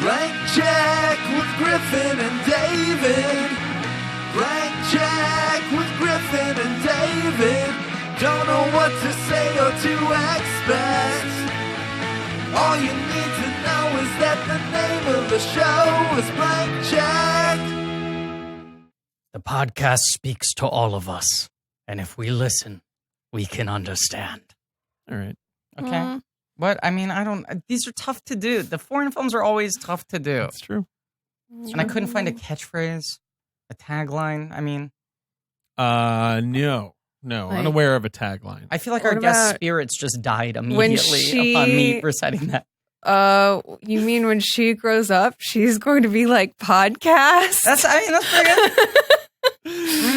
Blank check with Griffin and David. Blank check with Griffin and David. Don't know what to say or to expect. All you need to know is that the name of the show is Blank Check. The podcast speaks to all of us, and if we listen, we can understand. All right. Okay. But I mean, these are tough to do. The foreign films are always tough to do. That's true. And I couldn't find a catchphrase, a tagline. I mean, no, Like- unaware of a tagline. I feel like What our guest about spirits just died when immediately upon me reciting that. You mean when she grows up, she's going to be like podcast? That's pretty good.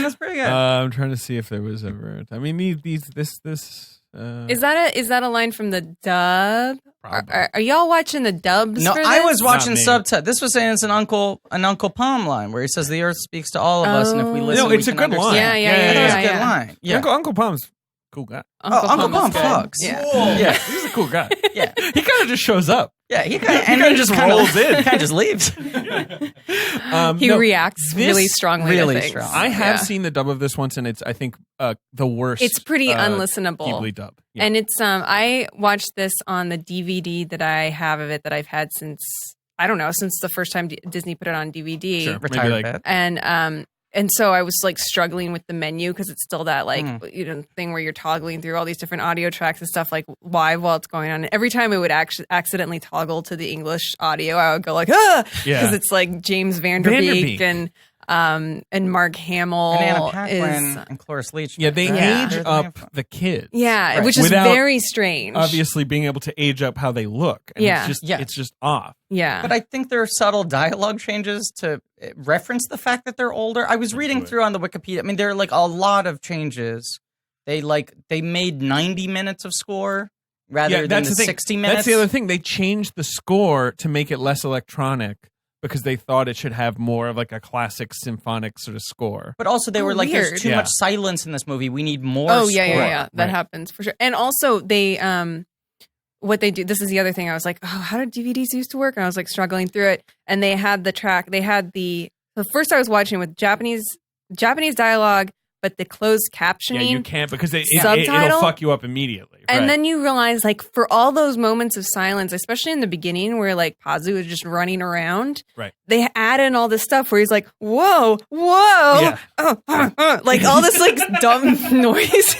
That's pretty good. I'm trying to see if there was ever. I mean, this. Is that a line from the dub? Probably. Are y'all watching the dubs? No, for I this? was watching Not me. subtitles. This was saying it's an Uncle Palm line where he says the earth speaks to all of us, and if we Oh. listen, No, it's we a can good line. understand. Yeah, That was a good yeah. line. Yeah. Uncle Palm's a cool guy. Uncle Palm Palm is good. fucks. Yeah. Yeah. He's a cool guy. Yeah. He kind of just shows up. Yeah, he He kinda just rolls in. Kind of just leaves. He No, reacts this- really strongly. really to things. strong. I have Yeah. seen the dub of this once, and it's I think the worst. It's pretty unlistenable. Ghibli dub. Yeah. And it's I watched this on the DVD that I have of it that I've had since since the first time Disney put it on DVD. Sure. Retired Maybe like- bit. And so I was like struggling with the menu because it's still that thing where you're toggling through all these different audio tracks and stuff like live while it's going on. And every time it would accidentally toggle to the English audio, I would go like because it's like James Vanderbeek and Mark Hamill And Anna is Paquin and Cloris Leach. Yeah, they Yeah. age up the kids. yeah, Right. which is Without very strange. Obviously, being able to age up how they look. And Yeah. it's just off. Yeah, But I think there are subtle dialogue changes to reference the fact that they're older. I was reading through on the Wikipedia. I mean, there are like a lot of changes. They made 90 minutes of score rather than the 60 minutes. That's the other thing. They changed the score to make it less electronic because they thought it should have more of like a classic symphonic sort of score. But also they were like, weird. there's too Yeah. much silence in this movie. We need more Oh score. yeah. That Right. happens for sure. And also they what they do, this is the other thing I was like, oh, how did DVDs used to work? And I was like struggling through it. And they had the first I was watching with Japanese dialogue, but the closed captioning. Yeah, you can't because it'll Subtitle? fuck you up immediately. And right. then you realize, like, for all those moments of silence, especially in the beginning where, like, Pazu is just running around, Right. they add in all this stuff where he's like, whoa, Yeah. like, all this, like, dumb noises.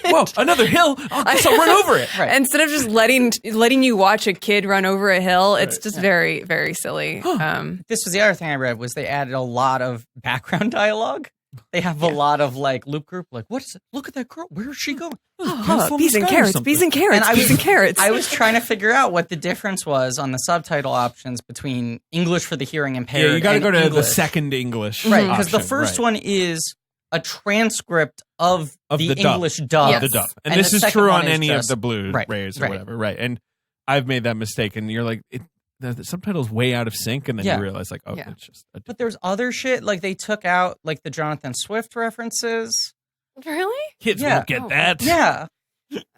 Whoa, another hill! I guess I'll run over it. Right. Instead of just letting you watch a kid run over a hill, it's just very, very silly. This was the other thing I read was they added a lot of background dialogue. They have a lot of like loop group, like what's it? Look at that girl. Where is she going? Bees and carrots, bees and carrots, bees and carrots. I was trying to figure out what the difference was on the subtitle options between English for the hearing impaired. Yeah, you got to and go to the English. second English, Right? Because the option, first right. one is a transcript of Of the dub. English dub. Yes. the dub, and, And this the is second true one on is any just- of the Blu-rays right, or right. whatever, right? And I've made that mistake, and you're like, the subtitle's way out of sync, and then Yeah. you realize, like, oh, Yeah. it's just. But there's other shit like they took out like the Jonathan Swift references. Really? Kids Yeah. won't get Oh. that. Yeah.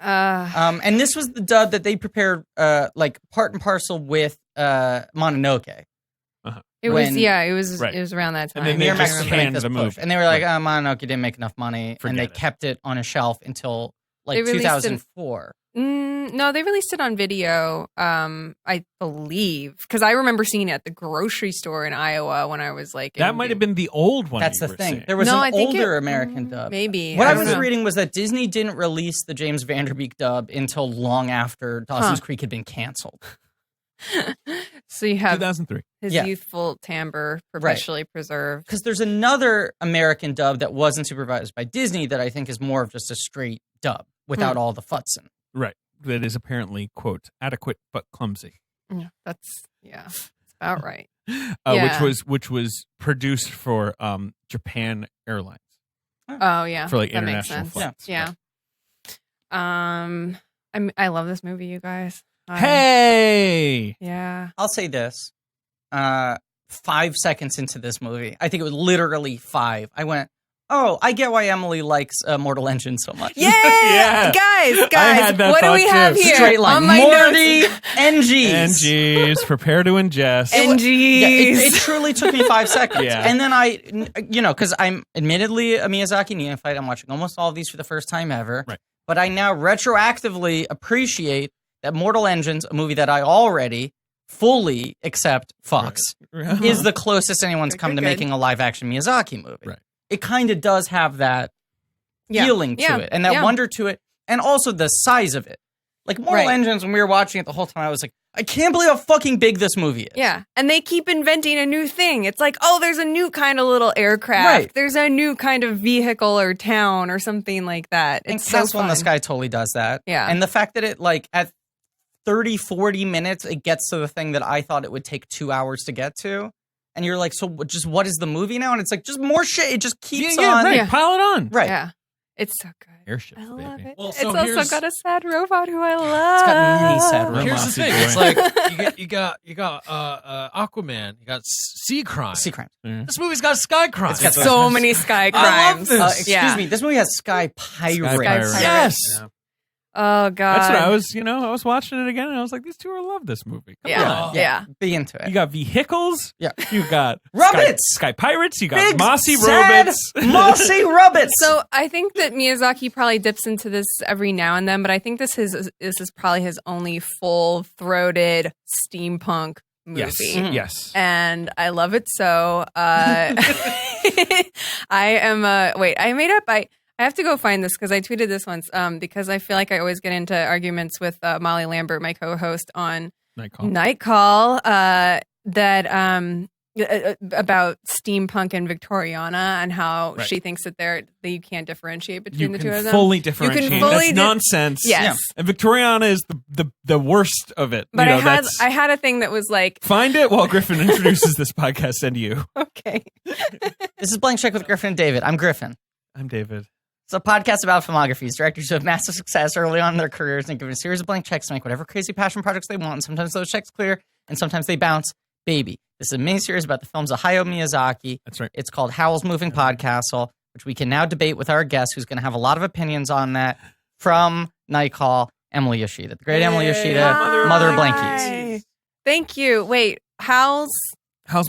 And And this was the dub that they prepared like part and parcel with Mononoke. it was, when- it was, Right. it was around that time. And then they Miramax just was I gonna remember. make this canned the push. movie. And they were like, Right. Mononoke didn't make enough money. Forget and they it. kept it on a shelf until like They released it- 2004. No, they released it on video, I believe, because I remember seeing it at the grocery store in Iowa when I was like, That might have been the old one. That's you the were thing. saying. There was No, I an think older it- American dub. maybe. What I don't was know. reading was that Disney didn't release the James Vanderbeek dub until long after Dawson's Huh. Creek had been canceled. So you have 2003. his Yeah. youthful timbre perpetually preserved. Because there's another American dub that wasn't supervised by Disney that I think is more of just a straight dub without all the futzing. Right. That is apparently, quote, adequate but clumsy. It's about right. Yeah. Which was produced for Japan Airlines Oh yeah, for like that makes international sense. flights. Yeah. I love this movie, you guys. Hey! Yeah. I'll say this. 5 seconds into this movie, I think it was literally 5, I went, Oh, I get why Emily likes Mortal Engine so much. Yeah, Yeah. guys, had that what do thought we have too. here? Straight line. On my Morty, notes. NGs. NGs, prepare to ingest. NGs. Yeah, it truly took me 5 seconds. Yeah. And then because I'm admittedly a Miyazaki neophyte, I'm watching almost all of these for the first time ever. Right. But I now retroactively appreciate that Mortal Engines, a movie that I already fully accept fucks, Right. is the closest anyone's come to Good. making a live-action Miyazaki movie. Right. It kind of does have that Yeah. feeling to Yeah. it and that Yeah. wonder to it, and also the size of it. Like Mortal Right. Engines, when we were watching it the whole time, I was like, I can't believe how fucking big this movie is. Yeah, and they keep inventing a new thing. It's like, oh, there's a new kind of little aircraft. Right. There's a new kind of vehicle or town or something like that. And It's so Castle in the fun. Sky totally does that. Yeah. And the fact that it, like, at 30, 40 minutes, it gets to the thing that I thought it would take 2 hours to get to. And you're like, so just what is the movie now? And it's like, just more shit. It just keeps on. right. Yeah. Pile it on. Right. Yeah, it's so good. Airships, I love baby. it. Well, It's so also here's- got a sad robot who I love. It's got mini sad Real Here's the mossy thing. boy. It's like you got Aquaman. You got sea crime. Sea crime. Yeah. This movie's got sky crime. It's got So many sky I love crimes. this. Excuse Yeah. me. This movie has Sky Pirates. Pirates. Yes. Yeah. Oh god. That's what I was, I was watching it again and I was like, these two are love this movie. Come Yeah. on. Yeah. Be into it. You got vehicles. Yeah. You got Rubbits! Sky Pirates. You got Big, mossy sad, robots. mossy rubbits. So I think that Miyazaki probably dips into this every now and then, but I think this is probably his only full-throated steampunk movie. Yes. Mhm. Yes. And I love it so. I am I have to go find this because I tweeted this once because I feel like I always get into arguments with Molly Lambert, my co-host on Night Call, that about steampunk and Victoriana and how Right. she thinks that you can't differentiate between You the two of can them. fully differentiate. fully That's nonsense. Yes. And Victoriana is the worst of it. But that's- I had a thing that was like, Find it while Griffin introduces this podcast and you. okay. This is Blank Check with Griffin and David. I'm Griffin. I'm David. It's a podcast about filmographies, directors who have massive success early on in their careers and given a series of blank checks to make whatever crazy passion projects they want. And sometimes those checks clear, and sometimes they bounce. Baby. This is a miniseries about the films of Hayao Miyazaki. That's right. It's called Howl's Moving Podcastle, which we can now debate with our guest, who's going to have a lot of opinions on that, from Night Call, Emily Yoshida. The great Emily Yoshida, Mother of Blankies. Hi. Thank you. Wait, Howl's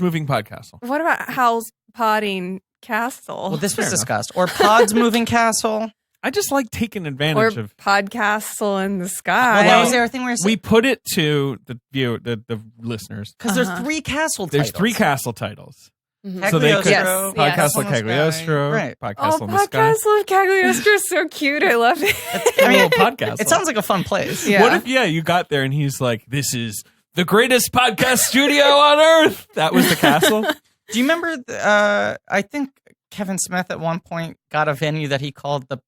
Moving Podcastle. what about Howl's Potting Castle? Well, this was Fair enough. discussed. Or Pod's Moving Castle. I just like taking or advantage of. Podcastle in the Well, Sky. that was the other thing where We put it to the listeners. because there's 3 castle titles. There's 3 castle titles. Mhm. So they could Yes, Cagliostro, yes. Podcastle in the Sky. Cagliostro, Right. Podcastle Oh, in the Sky. Podcastle of Cagliostro is so cute. I love it. I mean, podcast. It sounds like a fun place. Yeah. What if you got there and he's like, "This is the greatest podcast studio on earth." That was the castle. Do you remember? I think Kevin Smith at one point got a venue that he called the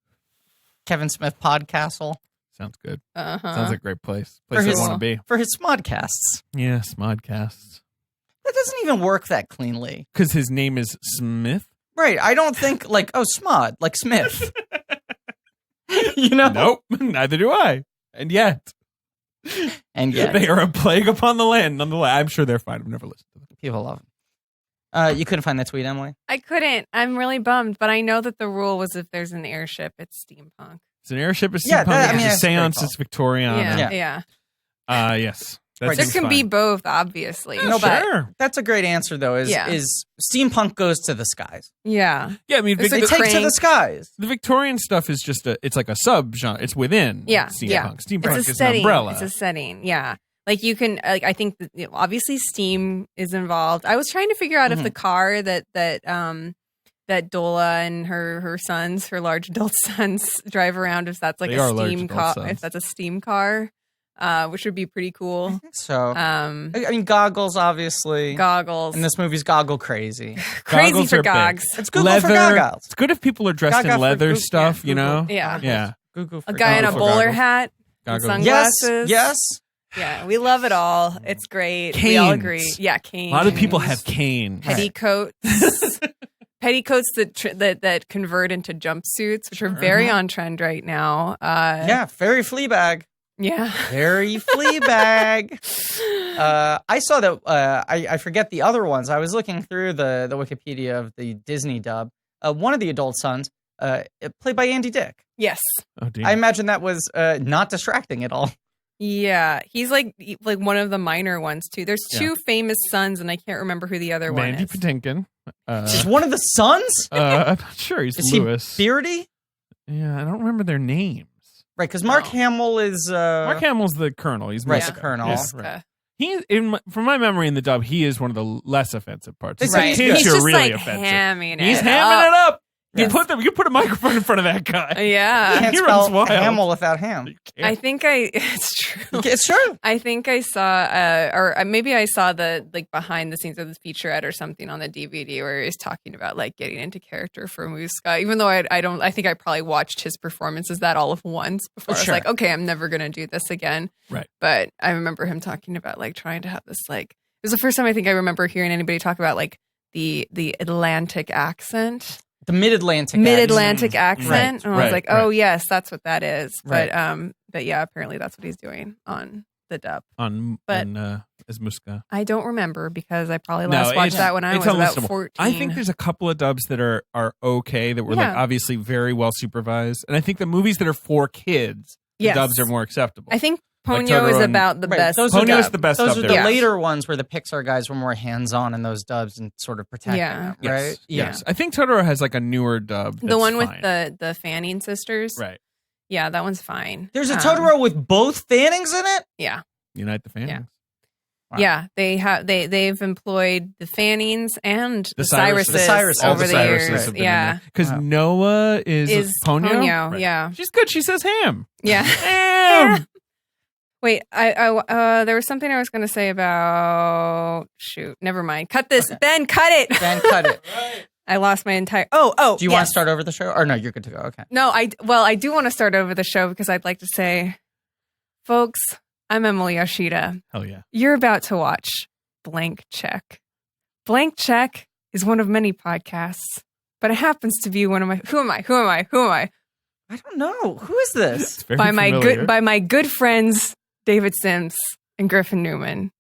Kevin Smith Podcastle Sounds good. Uh-huh. Sounds like a great place. For Place I his- want to be. for his Smodcasts. Yes, Modcasts. That doesn't even work that cleanly. Because his name is Smith. Right. I don't think like, oh, Smod, like Smith. You know? Nope. Neither do I. And yet, And yet, they are a plague upon the land. Nonetheless, I'm sure they're fine. I've never listened to them. people love him. You couldn't find that tweet, Emily? I couldn't. I'm really bummed, but I know that the rule was if there's an airship, it's steampunk. It's an airship. It's Yeah, steampunk. that- I It's mean, a that's very seance. cool. It's Victoriana. Yeah, Yeah. yeah. Yes. That Right. There seems can be fine. both, obviously. Yeah, but sure. That's a great answer, though, Yeah. is steampunk goes to the skies. yeah, Yeah, I mean, It's They The take to the crank. skies. the Victorian stuff is just it's like a sub-genre. It's within Yeah, steampunk. yeah. Steampunk it's a is setting. an umbrella. It's a setting. Yeah, like you can. I think that, obviously steam is involved. I was trying to figure out if the car that Dola and her sons, her large adult sons, drive around, if that's like They a are large steam adult car, sons. if that's a steam car, which would be pretty cool. So, I Um, mean, goggles, obviously. goggles, And this movie's goggle crazy. crazy Goggles for are big. gogs. It's Google Leather. for goggles. It's good if people are dressed Gaga in for leather Google- stuff, yeah, you know? Google. Yeah. Yeah. Google for A guy in a for bowler goggles. hat, and Goggles. Yes, sunglasses. yes. Yeah, we love it all. It's great. We all Canes. agree. Yeah, canes. A lot of people have canes. petticoats. Petticoats that convert into jumpsuits, which are very on trend right now. Yeah, very Fleabag. Yeah. Very Fleabag. I saw that. I forget the other ones. I was looking through the Wikipedia of the Disney dub. one of the adult sons, played by Andy Dick. Yes. Oh, dear. I imagine that was not distracting at all. Yeah, he's like one of the minor ones too. There's two famous sons, and I can't remember who the other one Mandy is. Patinkin. Is one of the sons? I'm not sure. He's Is Lewis. he beardy? Yeah, I don't remember their names. Right, because Mark Hamill is... Mark Hamill's the colonel. He's Right, Nausicaa. the colonel. Yeah, Nausicaa. right. From my memory in the dub, he is one of the less offensive parts. Right. Like kids He's are just really like offensive. hamming He's it hamming it up. Yes. You put a microphone in front of that guy. Yeah. You can't He runs spell wild. Hamill without ham. You can't. I think it's true. It's true. I think I saw, or maybe I saw the like behind the scenes of the featurette or something on the DVD where he was talking about like getting into character for Muska. Even though I think I probably watched his performances that all of once before. I was like, okay, I'm never gonna do this again. Right. But I remember him talking about like trying to have this like. It was the first time I think I remember hearing anybody talk about like the Atlantic accent. The Mid-Atlantic accent. Right, And I was right, like, right. oh yes, that's what that is. Right. But yeah, apparently that's what he's doing on the dub. As Muska. I don't remember because I probably No, last watched it's- that when I it's was about unlistenable. 14. I think there's a couple of dubs that are okay that were like Yeah. obviously very well supervised, and I think the movies that are for kids, the Yes. dubs are more acceptable. I think Like Ponyo is Totoro about the Right, best. those Ponyo are is the best Those dub are there the is. later ones where the Pixar guys were more hands-on in those dubs and sort of protecting Yeah. them, yes, right? yes. I think Totoro has like a newer dub. The that's one with fine. the Fanning sisters. right. Yeah, that one's fine. There's a Totoro with both Fannings in it? Yeah. Unite the Fans. Yeah. Wow. Yeah, they've employed the Fannings and the Cyruses. Cyruses, The Cyruses. over All the the Cyruses years. have been Yeah, because Wow. Noah is Ponyo. Ponyo. Right. Yeah, She's good. She says ham. yeah. Ham. Wait, I there was something I was going to say about. Shoot, never mind. Cut this, Okay. Ben. Cut it. Then cut it. I lost my entire. Oh. Do you want yes. to start over the show? Or no, you're good to go. Okay. No, I do want to start over the show because I'd like to say, folks, I'm Emily Yoshida. Hell yeah. You're about to watch Blank Check. Blank Check is one of many podcasts, but it happens to be one of my. Who am I? I don't know. Who is this? It's very By familiar. my good friends David Sims and Griffin Newman.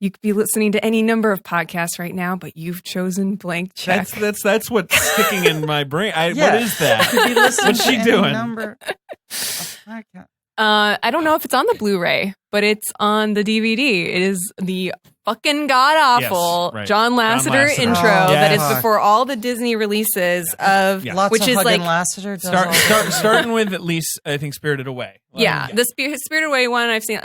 You could be listening to any number of podcasts right now, but you've chosen Blank Check. That's what's sticking in my brain. Yeah. What is that? Could be listening What's she to any doing? number of podcasts. I don't know if it's on the Blu-ray, but it's on the DVD. It is the fucking god-awful Yes, right. John Lasseter Lasseter. intro Oh, that is yes. before all the Disney releases of, Yeah. Lots which of is hugging like, Lasseter. does all the- Starting with at least I think Spirited Away. yeah, the Spirited Away one I've seen.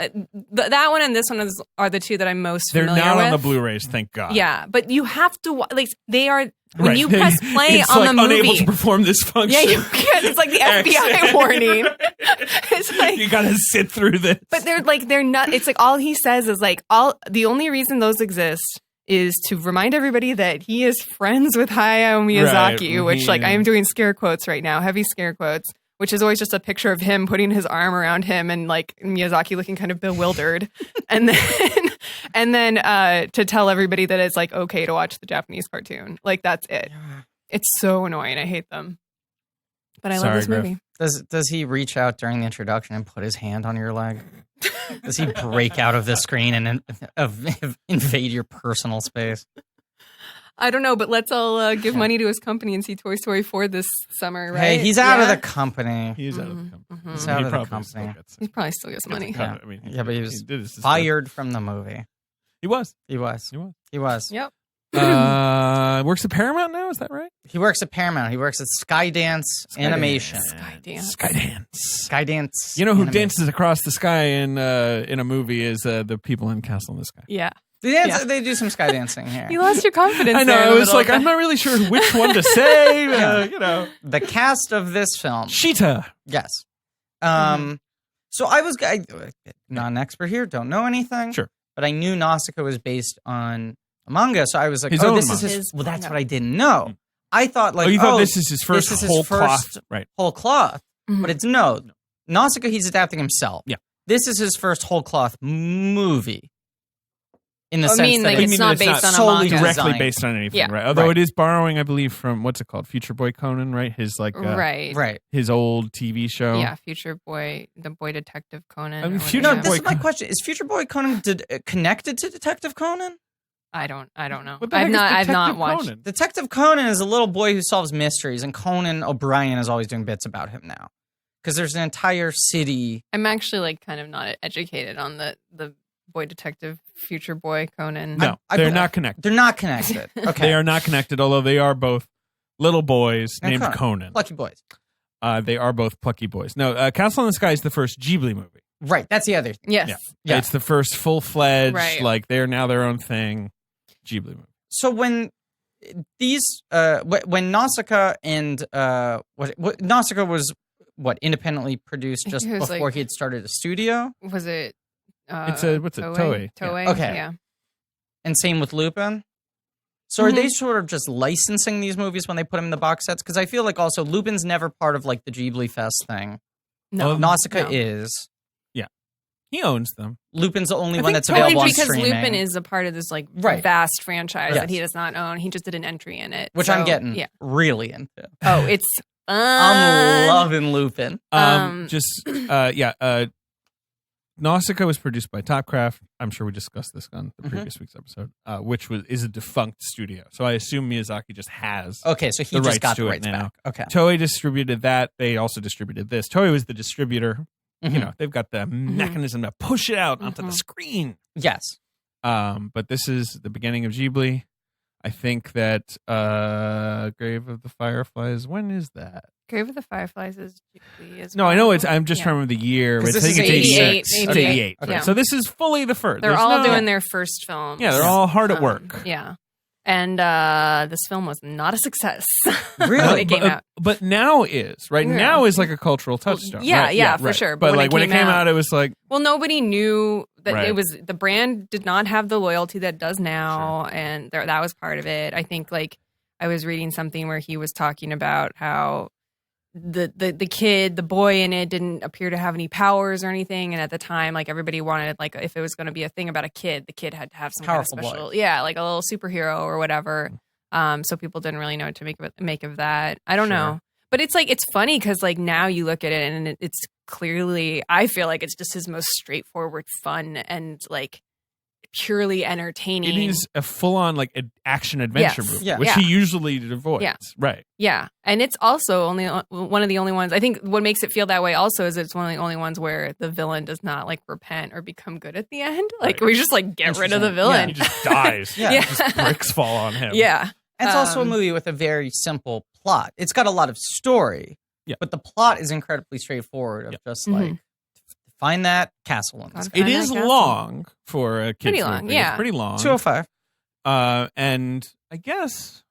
That one and this one are the two that I'm most They're familiar not with. on the Blu-rays, thank God. Yeah, but you have to like they are when Right. you press play it's on like the movie. unable to perform this function. Yeah, you can. It's like the FBI warning. It's like, You gotta sit through this. but they're not. It's like all he says is like the only reason those exist is to remind everybody that he is friends with Hayao Miyazaki, Right. which like I am doing scare quotes right now, heavy scare quotes, which is always just a picture of him putting his arm around him and like Miyazaki looking kind of bewildered, and then to tell everybody that it's like okay to watch the Japanese cartoon. Like that's it. It's so annoying. I hate them. But I love Sorry, this Griff. movie. Does he reach out during the introduction and put his hand on your leg? Does he break out of the screen and invade your personal space? I don't know, but let's all give money to his company and see Toy Story 4 this summer, right? Hey, he's out of Yeah? the company. He's out of the company. Mhm. He's out of the probably company. still gets it. He probably still gets money. Yeah. I mean, Yeah, but he was did his- Fired from the movie. He was. He was. He was. He was. Yep. Works at Paramount now. Is that right? He works at Paramount. He works at Skydance Animation. Skydance. Skydance. Skydance. You know who Animation. dances across the sky in a movie is the people in Castle in the Sky. Yeah. They do some sky dancing here. You lost your confidence. I there know. in I the was middle like, of I'm that. not really sure which one to say. You know, The cast of this film. Sheeta. Yes. So I was not an expert here, don't know anything. Sure. But I knew Nausicaa was based on a manga, so I was like, His oh, own this is manga. his. His Well, that's manga. what I didn't know. I thought like, you thought this is his first this is his whole first cloth, right? whole cloth, Mhm. but it's no. Nausicaa, he's adapting himself. Yeah. This is his first whole cloth movie. In the I sense mean, that like, You it's mean not it's based not on a solely manga. directly designed. based on anything, Yeah. right? Although Right. it is borrowing, I believe, from what's it called, Future Boy Conan, right? His like Right. right. his old TV show. Yeah, Future Boy, the Boy Detective Conan. I mean, or Future No, whatever. this Boy is my Conan. question: is Future Boy Conan connected to Detective Conan? I don't know. What the heck is I've not Detective watched. Conan? Detective Conan is a little boy who solves mysteries, and Conan O'Brien is always doing bits about him now. Because there's an entire city. I'm actually like kind of not educated on the boy detective, future boy Conan. No, they're not connected. They're not connected. Okay. They are not connected, although they are both little boys And named Conan. Lucky boys. They are both plucky boys. No, Castle in the Sky is the first Ghibli movie. Right. That's the other thing. Yes. Yeah. It's the first full-fledged, Right. like they're now their own thing, Ghibli movie. So when when Nausicaa and Nausicaa was independently produced I think just it was, before like- he had started a studio, Was it? It's a- what's it? Toei. Toei. Okay. Yeah. and same with Lupin. So are they sort of just licensing these movies when they put them in the box sets? Because I feel like also Lupin's never part of like the Ghibli Fest thing. No. Nausicaa no. is. He owns them. Lupin's the only I one think that's Only available on because streaming. Lupin is a part of this like Right. vast franchise Yes. that he does not own. He just did an entry in it, which so, I'm getting Yeah. really into. Oh, it's I'm loving Lupin. Nausicaa was produced by Topcraft. I'm sure we discussed this on the previous week's episode, which is a defunct studio. So I assume Miyazaki just has Okay, so he the just rights got to the it rights now. back. Okay. Toei distributed that. They also distributed this. Toei was the distributor. You Mhm. know, they've got the mechanism to push it out onto the screen. Yes. But this is the beginning of Ghibli. I think that Grave of the Fireflies. When is that? Grave of the Fireflies is Ghibli as No, well. I know it's. I'm just Yeah. trying to remember the year. 'Cause I this think is it's 88. 86. It's 88. Yeah. So this is fully the first. They're There's all no- doing their first films. Yeah, they're all hard at work. Yeah. And this film was not a success. Really? when it came out. But now is right. Yeah. Now is like a cultural touchstone. yeah, right? yeah, for sure. But like when it came out, it was like Well, nobody knew that Right. it was the brand did not have the loyalty that it does now, and that was part of it. I think like I was reading something where he was talking about how the kid, the boy in it, didn't appear to have any powers or anything, and at the time, like everybody wanted like if it was going to be a thing about a kid, the kid had to have some Powerful kind of special, boy. yeah, like a little superhero or whatever. So people didn't really know what to make of that. I don't know. But it's like, it's funny because like now you look at it and it's clearly, I feel like it's just his most straightforward fun and like purely entertaining. it is a full on like an action adventure Yes. movie, Yeah. which Yeah. he usually avoids. Yeah. Right. Yeah. And it's also only one of the only ones, I think what makes it feel that way also is it's one of the only ones where the villain does not like repent or become good at the end. Like Right. we just like get rid of the Interesting. villain. He just dies. Yeah. Yeah. Just bricks fall on him. Yeah. And it's also a Um, movie with a very simple plot. It's got a lot of story, Yeah. but the plot is incredibly straightforward of Yeah. just Mhm. like find that castle in the Gotta sky. It Find is that castle. long for a kid's Pretty long, movie. yeah. It's pretty long. 205. And I guess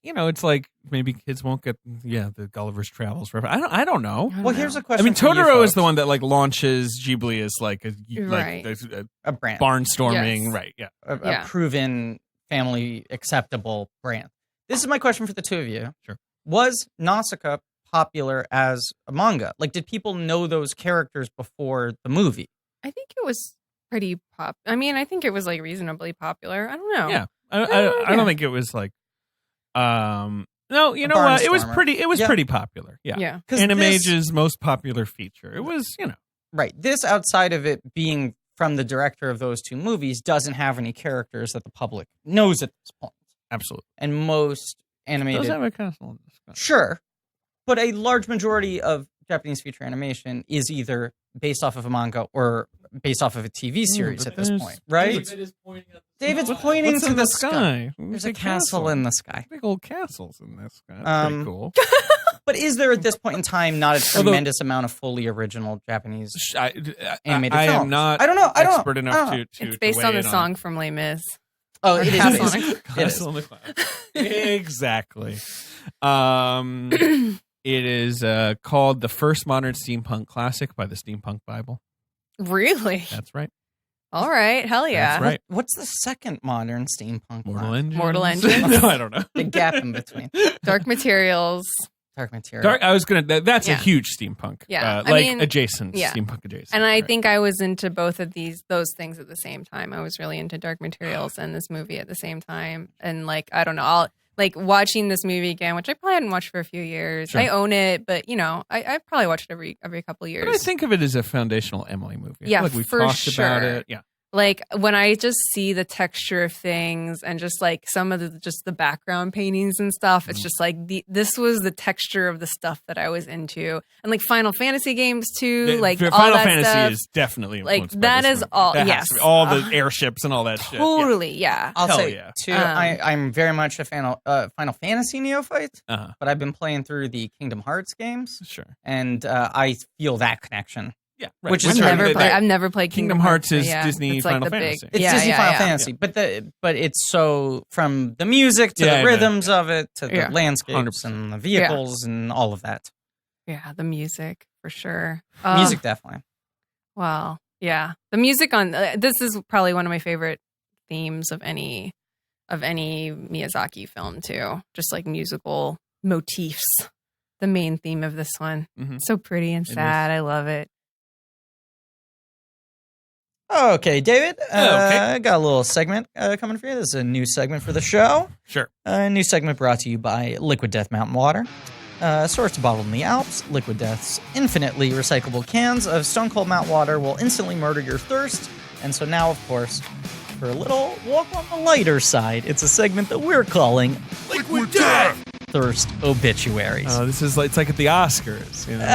it's like maybe kids won't get the Gulliver's Travels reference. I don't know. Well, here's a I question. mean, for you Totoro is folks. the one that like launches Ghibli as like a Right. a a brand, barnstorming, Yes. right? Yeah. a Yeah. proven family acceptable brand. This is my question for the two of you. Sure. Was Nausicaa popular as a manga? Like, did people know those characters before the movie? I think it was pretty pop. I mean, I think it was like reasonably popular. I don't know. Yeah. I yeah. don't think it was like no, you A know what? It was barnstormer. pretty popular. Yeah. Yeah. 'Cause Animage's most popular feature. It was, Right. This, outside of it being from the director of those two movies, doesn't have any characters that the public knows at this point. absolutely. And most animated, Does have a castle in the sky. sure, but a large majority of Japanese feature animation is either based off of a manga or based off of a TV series but at this there's- point, right? David's pointing What's to in the sky. sky? There's a castle in the sky. Big old castles in this sky. That's pretty cool. But is there at this point in time not a Although- tremendous amount of fully original Japanese animated I films? am not I don't know. I don't expert know. enough I don't know. to It's based weigh on the in song from Les Mis. Oh, Or it is. Castle based- in it is. Castle in the Clouds. Exactly. It is called the first modern steampunk classic by the Steampunk Bible. Really? That's right. All right. Hell yeah. That's right. What's the second modern steampunk? Mortal one? Engines. Mortal Engines. No, I don't know. The gap in between. Dark Materials. Dark material. Dark. I was gonna. That's a Yeah. huge steampunk. Yeah. I like mean, adjacent. yeah. Steampunk adjacent. And I right. think I was into both of those things at the same time. I was really into Dark Materials and this movie at the same time. And like, I don't know, I'll like watching this movie again, which I probably hadn't watched for a few years. Sure. I own it, but I probably watched it every couple of years. But I think of it as a foundational Emily movie. I feel Yeah, like we've for talked about sure. it. Yeah. Like when I just see the texture of things and just like some of the background paintings and stuff, it's just like this was the texture of the stuff that I was into, and like Final Fantasy games too. Like all Final that Fantasy stuff. is definitely Like influenced by that this is movie. all. That has Yes, to be. All the airships and all that shit. totally. Yeah. I'll Hell say yeah. too. I'm very much a fan of Final Fantasy neophyte, Uh-huh. but I've been playing through the Kingdom Hearts games, Sure. and I feel that connection. Yeah. Which I've is never played Kingdom Hearts is yeah. Disney It's like Final the big- Fantasy. It's Disney Final Fantasy, but it's so from the music to the rhythms of it to the landscapes 100%. and the vehicles and all of that. Yeah, the music for sure. Music definitely. Wow. Yeah, the music on this is probably one of my favorite themes of any Miyazaki film too. Just like musical motifs. The main theme of this one. Mhm. So pretty and It sad. I love it. Okay, David. Okay. I got a little segment coming for you. This is a new segment for the show. Sure. A new segment brought to you by Liquid Death Mountain Water. Sourced and bottled in the Alps, Liquid Death's infinitely recyclable cans of Stone Cold Mountain Water will instantly murder your thirst. And so now, of course, for a little walk on the lighter side, it's a segment that we're calling Liquid Death! Thirst Obituaries. Oh, this is like it's like at the Oscars. You know?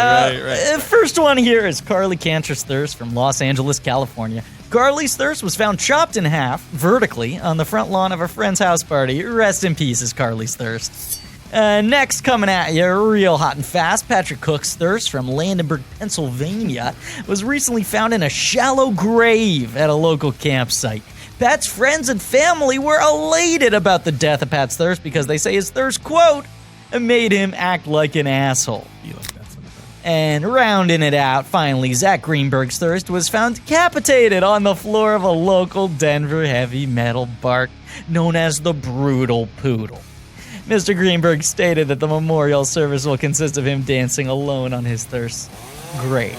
Right. First one here is Carly Cantor's thirst from Los Angeles, California. Carly's thirst was found chopped in half, vertically, on the front lawn of a friend's house party. Rest in peace is Carly's thirst. Next, coming at you real hot and fast, Patrick Cook's thirst from Landenberg, Pennsylvania, was recently found in a shallow grave at a local campsite. Pat's friends and family were elated about the death of Pat's thirst because they say his thirst, quote, made him act like an asshole. Be like that sometimes. And rounding it out, finally, Zach Greenberg's thirst was found decapitated on the floor of a local Denver heavy metal bar known as the Brutal Poodle. Mr. Greenberg stated that the memorial service will consist of him dancing alone on his thirst grave.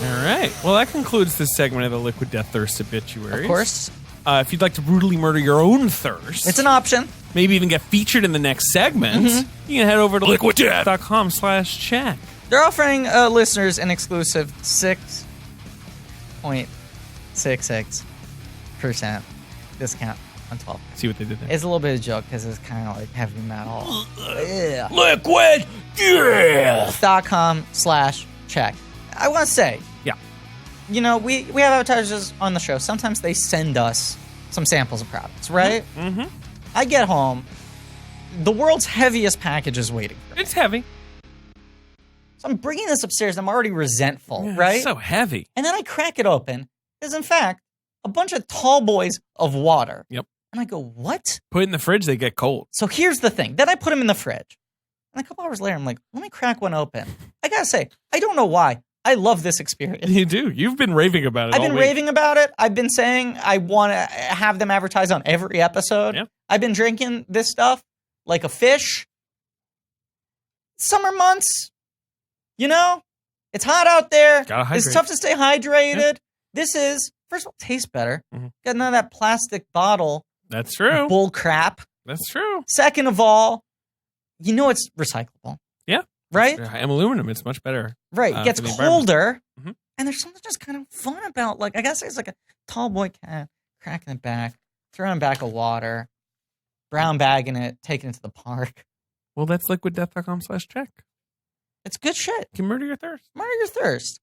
All right. Well, that concludes this segment of the Liquid Death Thirst Obituaries. Of course, If you'd like to brutally murder your own thirst, it's an option. maybe even get featured in the next segment, you can head over to liquiddeath.com/chat. They're offering listeners an exclusive 6.66% discount on 12. See what they did there. It's a little bit of a joke because it's kind of like heavy metal. Yeah. Liquid Death! .com/check. I want to say, Yeah. you know, we have advertisers on the show. Sometimes they send us some samples of products, right? Mm-hmm. I get home, the world's heaviest package is waiting for me. It's heavy. So I'm bringing this upstairs. I'm already resentful, Yeah, right? It's so heavy. And then I crack it open. There's, in fact, a bunch of tall boys of water. Yep. And I go, what? Put it in the fridge, they get cold. So here's the thing. Then I put them in the fridge. And a couple hours later, I'm like, let me crack one open. I gotta say, I don't know why. I love this experience. You do. You've been raving about it I've all been week. raving about it. I've been saying I want to have them advertise on every episode. Yep. I've been drinking this stuff like a fish. Summer months, you know, it's hot out there. Gotta hydrate. It's tough to stay hydrated. This is, first of all, tastes better. Mhm. Got none of that plastic bottle That's true. bull crap. That's true. Second of all, you know it's recyclable. Yeah. Right? And aluminum, it's much better. Right. It gets for the environment. colder. Mhm. And there's something just kind of fun about, like, I gotta say, it's like a tall boy cat cracking it back, throwing back a water, brown bagging it, taking it to the park. Well, that's liquiddeath.com/check. It's good shit. You can murder your thirst. Murder your thirst.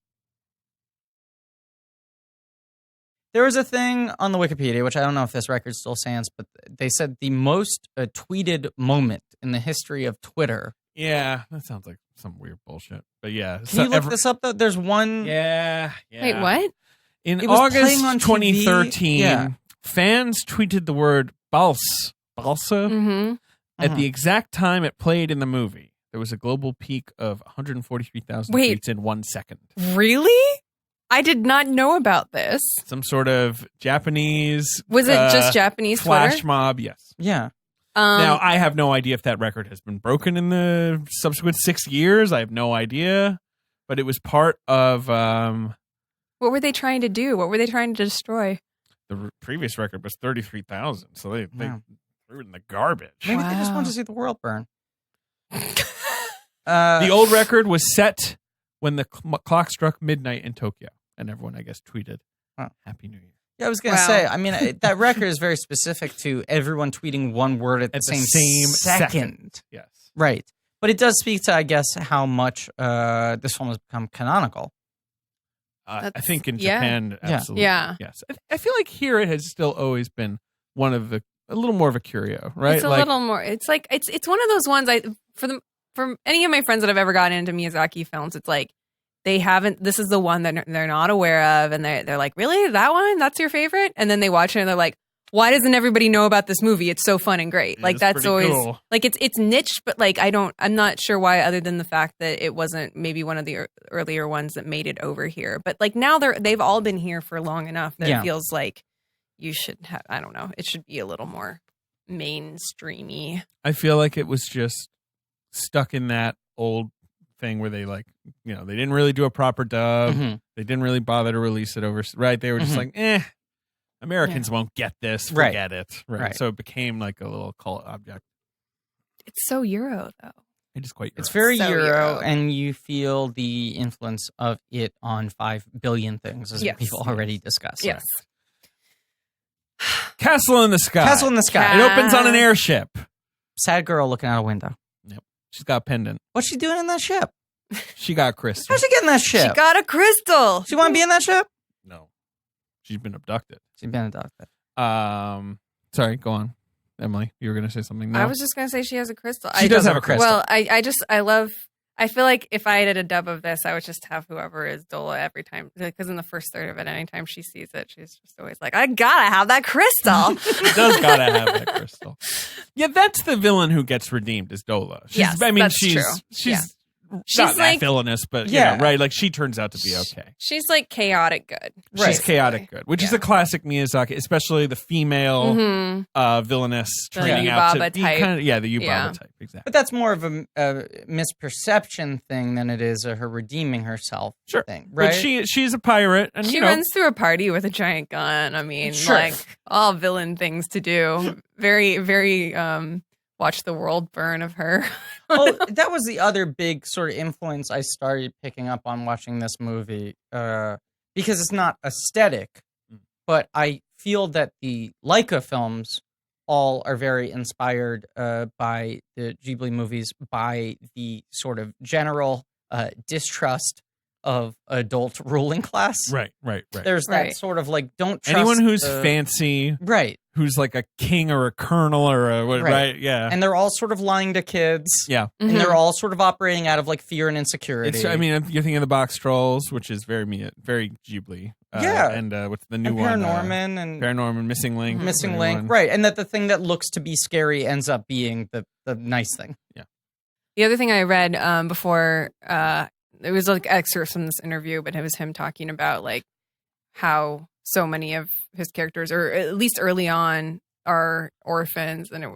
There was a thing on the Wikipedia, which I don't know if this record still stands, but they said the most tweeted moment in the history of Twitter. Yeah, that sounds like some weird bullshit. But yeah. Can you look this up, though? There's one. Yeah. Wait, what? In It was August playing on TV. 2013, Yeah. fans tweeted the word balsa Mm-hmm. at the exact time it played in the movie. There was a global peak of 143,000 Wait. tweets in 1 second. Really? I did not know about this. Some sort of Japanese Was it just Japanese flash Twitter? mob, yes. Yeah. Now, I have no idea if that record has been broken in the subsequent 6 years. I have no idea. But it was part of what were they trying to do? What were they trying to destroy? the previous record was 33,000. So they Wow. threw it in the garbage. Maybe they just Wow. wanted to see the world burn. The old record was set when the clock struck midnight in Tokyo. And everyone, I guess, tweeted, Wow. Happy New Year. Yeah, I was going to say, I mean, that record is very specific to everyone tweeting one word at the same second. Yes. Right. But it does speak to, I guess, how much this film has become canonical. I think in Japan, absolutely. Yeah. Yes. I feel like here it has still always been a little more of a curio, right? It's a little more. It's like it's one of those ones. For any of my friends that have ever gotten into Miyazaki films, it's like they haven't. This is the one that they're not aware of, and they're like, really, that one? That's your favorite? And then they watch it and they're like, why doesn't everybody know about this movie? It's so fun and great. Like that's always cool. Like it's niche, but like I'm not sure why, other than the fact that it wasn't maybe one of the earlier ones that made it over here. But like now they've all been here for long enough that it feels like you should have. I don't know. It should be a little more mainstreamy. I feel like it was just stuck in that old thing where they they didn't really do a proper dub. Mm-hmm. They didn't really bother to release it over. Right? They were just like, Americans won't get this. Forget it. Right. So it became like a little cult object. It's so Euro though. It is quite Euro. It's very So Euro, and you feel the influence of it on 5 billion things, as we've already discussed. Yes. Castle in the Sky. Castle in the Sky. It opens on an airship. Sad girl looking out a window. Yep. She's got a pendant. What's she doing in that ship? She got crystal. How's she getting that ship? She got a crystal. She want to be in that ship? No. She's been abducted. She's been adopted. Sorry, go on. Emily, you were going to say something now? I was just going to say she has a crystal. She does have a crystal. Well, I feel like if I did a dub of this, I would just have whoever is Dola every time. Because in the first third of it, anytime she sees it, she's just always like, I gotta have that crystal. She does gotta have that crystal. Yeah, that's the villain who gets redeemed is Dola. Yes, that's true. She's She's not like- that villainous, but right? Like she turns out to be okay. She's like chaotic good. She's chaotic good, which is a classic Miyazaki, especially the female villainess The turning out to Yubaba be type. kind of the Yubaba type, exactly. But that's more of a misperception thing than it is her redeeming herself thing, right? But she's a pirate, and She runs through a party with a giant gun. I mean, like all villain things to do. Very, very watch the world burn of her. That was the other big sort of influence I started picking up on watching this movie, because it's not aesthetic, but I feel that the Laika films all are very inspired by the Ghibli movies, by the sort of general distrust of adult ruling class. Right. There's that sort of like, don't trust anyone who's fancy, right? Who's like a king or a colonel or a right? Yeah, and they're all sort of lying to kids. Yeah, and they're all sort of operating out of like fear and insecurity. You're thinking of the Box Trolls, which is very Ghibli. And what's the new one? Paranorman, Missing Link, right? And that the thing that looks to be scary ends up being the nice thing. Yeah. The other thing I read before, it was like excerpts from this interview, but it was him talking about like how so many of his characters, or at least early on, are orphans, and it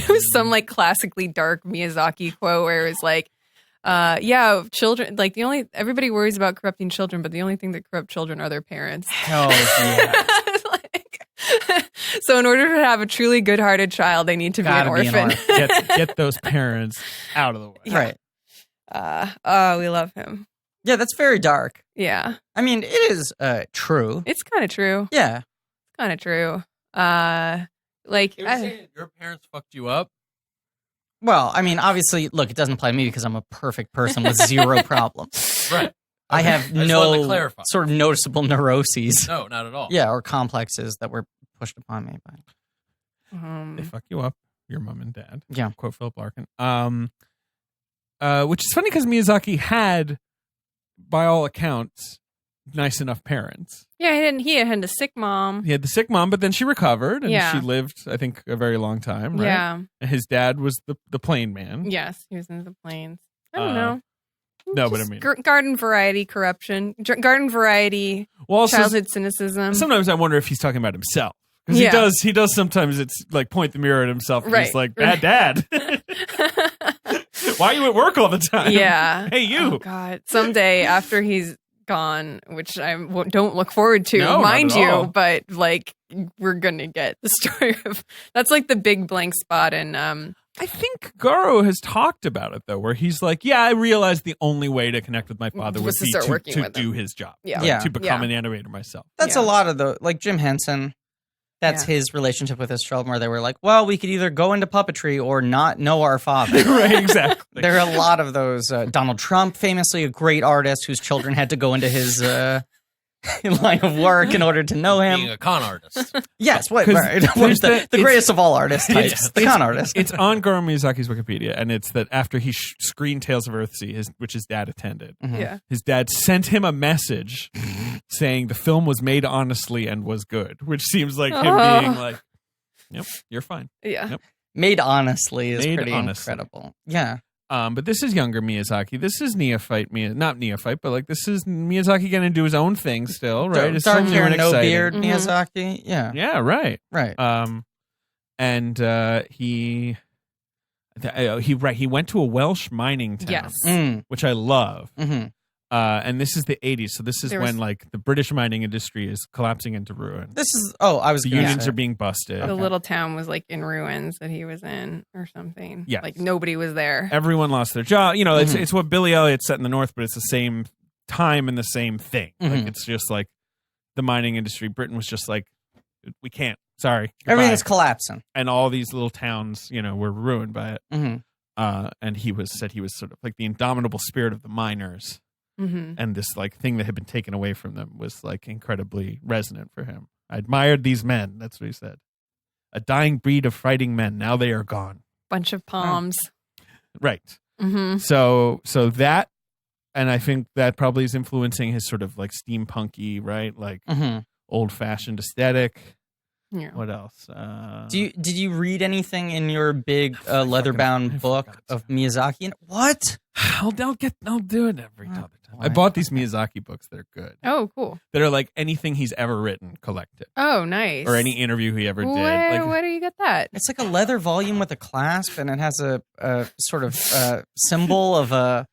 was some like classically dark Miyazaki quote where it was like, children, like everybody worries about corrupting children, but the only thing that corrupt children are their parents. Oh yeah. So in order to have a truly good-hearted child, they need to be an orphan. Get those parents out of the way. Right. We love him. Yeah, that's very dark. Yeah. I mean, it is true. It's kind of true. Yeah. It's kind of true. Your parents fucked you up? Well, I mean, obviously, look, it doesn't apply to me because I'm a perfect person with zero problems. Right. I have I just wanted to no clarify. sort of noticeable neuroses. No, not at all. Yeah, or complexes that were pushed upon me by. They fuck you up, your mom and dad. Yeah. Quote Philip Larkin. Which is funny because Miyazaki had, by all accounts, nice enough parents. Yeah, he had a sick mom. He had the sick mom, but then she recovered and Yeah. she lived, I think, a very long time, right? Yeah. And his dad was the plane man. Yes, he was in the planes. I don't know. No, but I mean, garden variety corruption, garden variety childhood cynicism. Sometimes I wonder if he's talking about himself. Because he does sometimes it's like point the mirror at himself and he's like, bad dad. Why are you at work all the time? Yeah. Hey, you. Oh, God. Someday after he's gone, which I don't look forward to, No, not mind at you. all. But like, we're gonna get the story of that's like the big blank spot in. I think Garo has talked about it though, where he's like, "Yeah, I realized the only way to connect with my father would Was to be start working to with him. do his job, Yeah. Yeah. to become an animator myself." That's Yeah. a lot of like Jim Henson. That's his relationship with his children, where they were like, well, we could either go into puppetry or not know our father. Right, exactly. There are a lot of those. Donald Trump, famously a great artist whose children had to go into his line of work in order to know him. Being a con artist. Yes, what, 'Cause right. there's the it's- greatest of all artist types, the con artist. It's on Garo Miyazaki's Wikipedia, and it's that after he screened Tales of Earthsea, which his dad attended, Yeah. his dad sent him a message saying the film was made honestly and was good, which seems like him Oh. being like, "Yep, you're fine." Yeah. Yep. Made honestly is Made pretty honestly. incredible. Yeah. But this is younger Miyazaki. This is not neophyte, but like this is Miyazaki going to do his own thing still, right? It's Dark still new hair, and no exciting. beard, Mhm. Miyazaki. Yeah. Yeah, right. Right. He went to a Welsh mining town, Yes. Mm. which I love. hmm And this is the 80s, so this is There was- when like the British mining industry is collapsing into ruin. This is. Oh, I was. The gonna unions say. are being busted. The little town was like in ruins that he was in or something. Yes. Like nobody was there. Everyone lost their job. You know, it's Mhm. it's what Billy Elliot set in the North, but it's the same time and the same thing. Like Mhm. it's just like the mining industry. Britain was just like, we can't. Sorry, goodbye. Everything's collapsing. And all these little towns, you know, were ruined by it. hmm And he said he was sort of like the indomitable spirit of the miners. Mm-hmm. And this like thing that had been taken away from them was like incredibly resonant for him. I admired these men. That's what he said. A dying breed of fighting men. Now they are gone. Bunch of palms. Right. Mm-hmm. So that, and I think that probably is influencing his sort of like steampunky, right? Like hmm old fashioned aesthetic. Yeah. What else? Did you read anything in your big I leather-bound book forgot. of Miyazaki? And what? I'll do it every other time. I Boy. bought these Miyazaki books that are good. Oh, cool. That are like anything he's ever written, collect it. Oh, nice. Or any interview he ever did. Where, Like, where do you get that? It's like a leather volume with a clasp, and it has a sort of symbol of a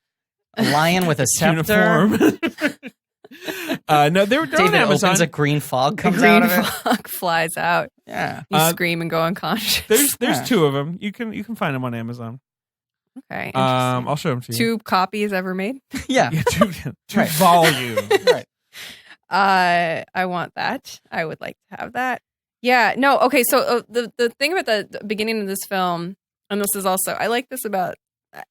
lion with a scepter. uniform. No, they're on David Amazon. opens, a green fog The comes green out of it. fog flies out. Yeah. You Uh, scream and go unconscious. There's Yeah. two of them. You can find them on Amazon. Okay. I'll show them to you. 2 copies ever made. Yeah. Yeah, two Right. volumes. Right. I want that. I would like to have that. Yeah. No. Okay. So the thing about the beginning of this film, and this is also I like this about.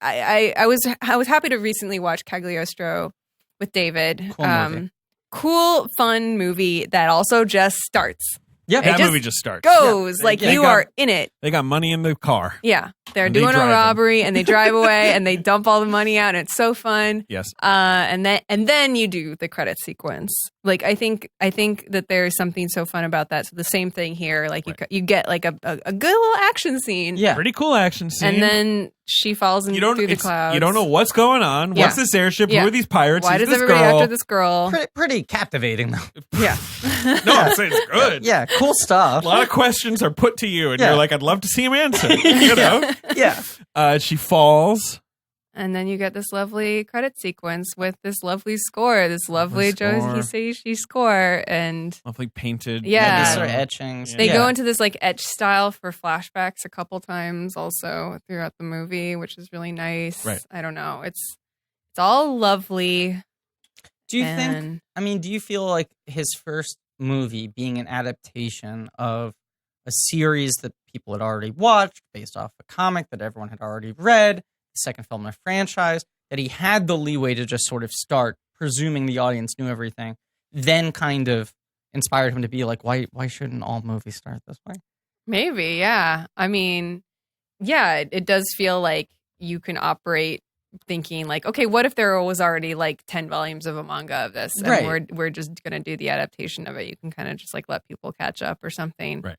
I was happy to recently watch Cagliostro with David. Cool movie. Cool, fun movie that also just starts. Yep. That just movie just starts. Goes Yeah. like They you got- are in it. They got money in the car. Yeah, they're And they doing a drive 'em. robbery and they drive away and they dump all the money out and it's so fun. Yes. And then you do the credit sequence. Like I think that there's something so fun about that. So the same thing here. Like you get like a good little action scene. Yeah. Pretty cool action scene. And then she falls you don't through the clouds. you don't know what's going on. Yeah. What's this airship? Yeah. Who are these pirates? Why Who's does this everybody girl? after this girl? Pretty captivating, though. Yeah. No, I'm saying it's good. Yeah. Cool stuff. A lot of questions are put to you, and Yeah. you're like, I'd love to see him answer. You know? Yeah. She falls. And then you get this lovely credit sequence with this lovely score, this lovely Joe score. Hisaishi score, and Lovely painted. Yeah. These are etchings. they Yeah. go into this like etch style for flashbacks a couple times also throughout the movie, which is really nice. Right. I don't know. It's all lovely. Do you think? and I mean, do you feel like his first movie being an adaptation of a series that people had already watched, based off a comic that everyone had already read, the second film in a franchise, that he had the leeway to just sort of start, presuming the audience knew everything, then kind of inspired him to be like, why shouldn't all movies start this way? maybe, yeah. I mean, yeah, it does feel like you can operate thinking like, okay, what if there was already like 10 volumes of a manga of this and Right. we're just going to do the adaptation of it. You can kind of just like let people catch up or something. Right.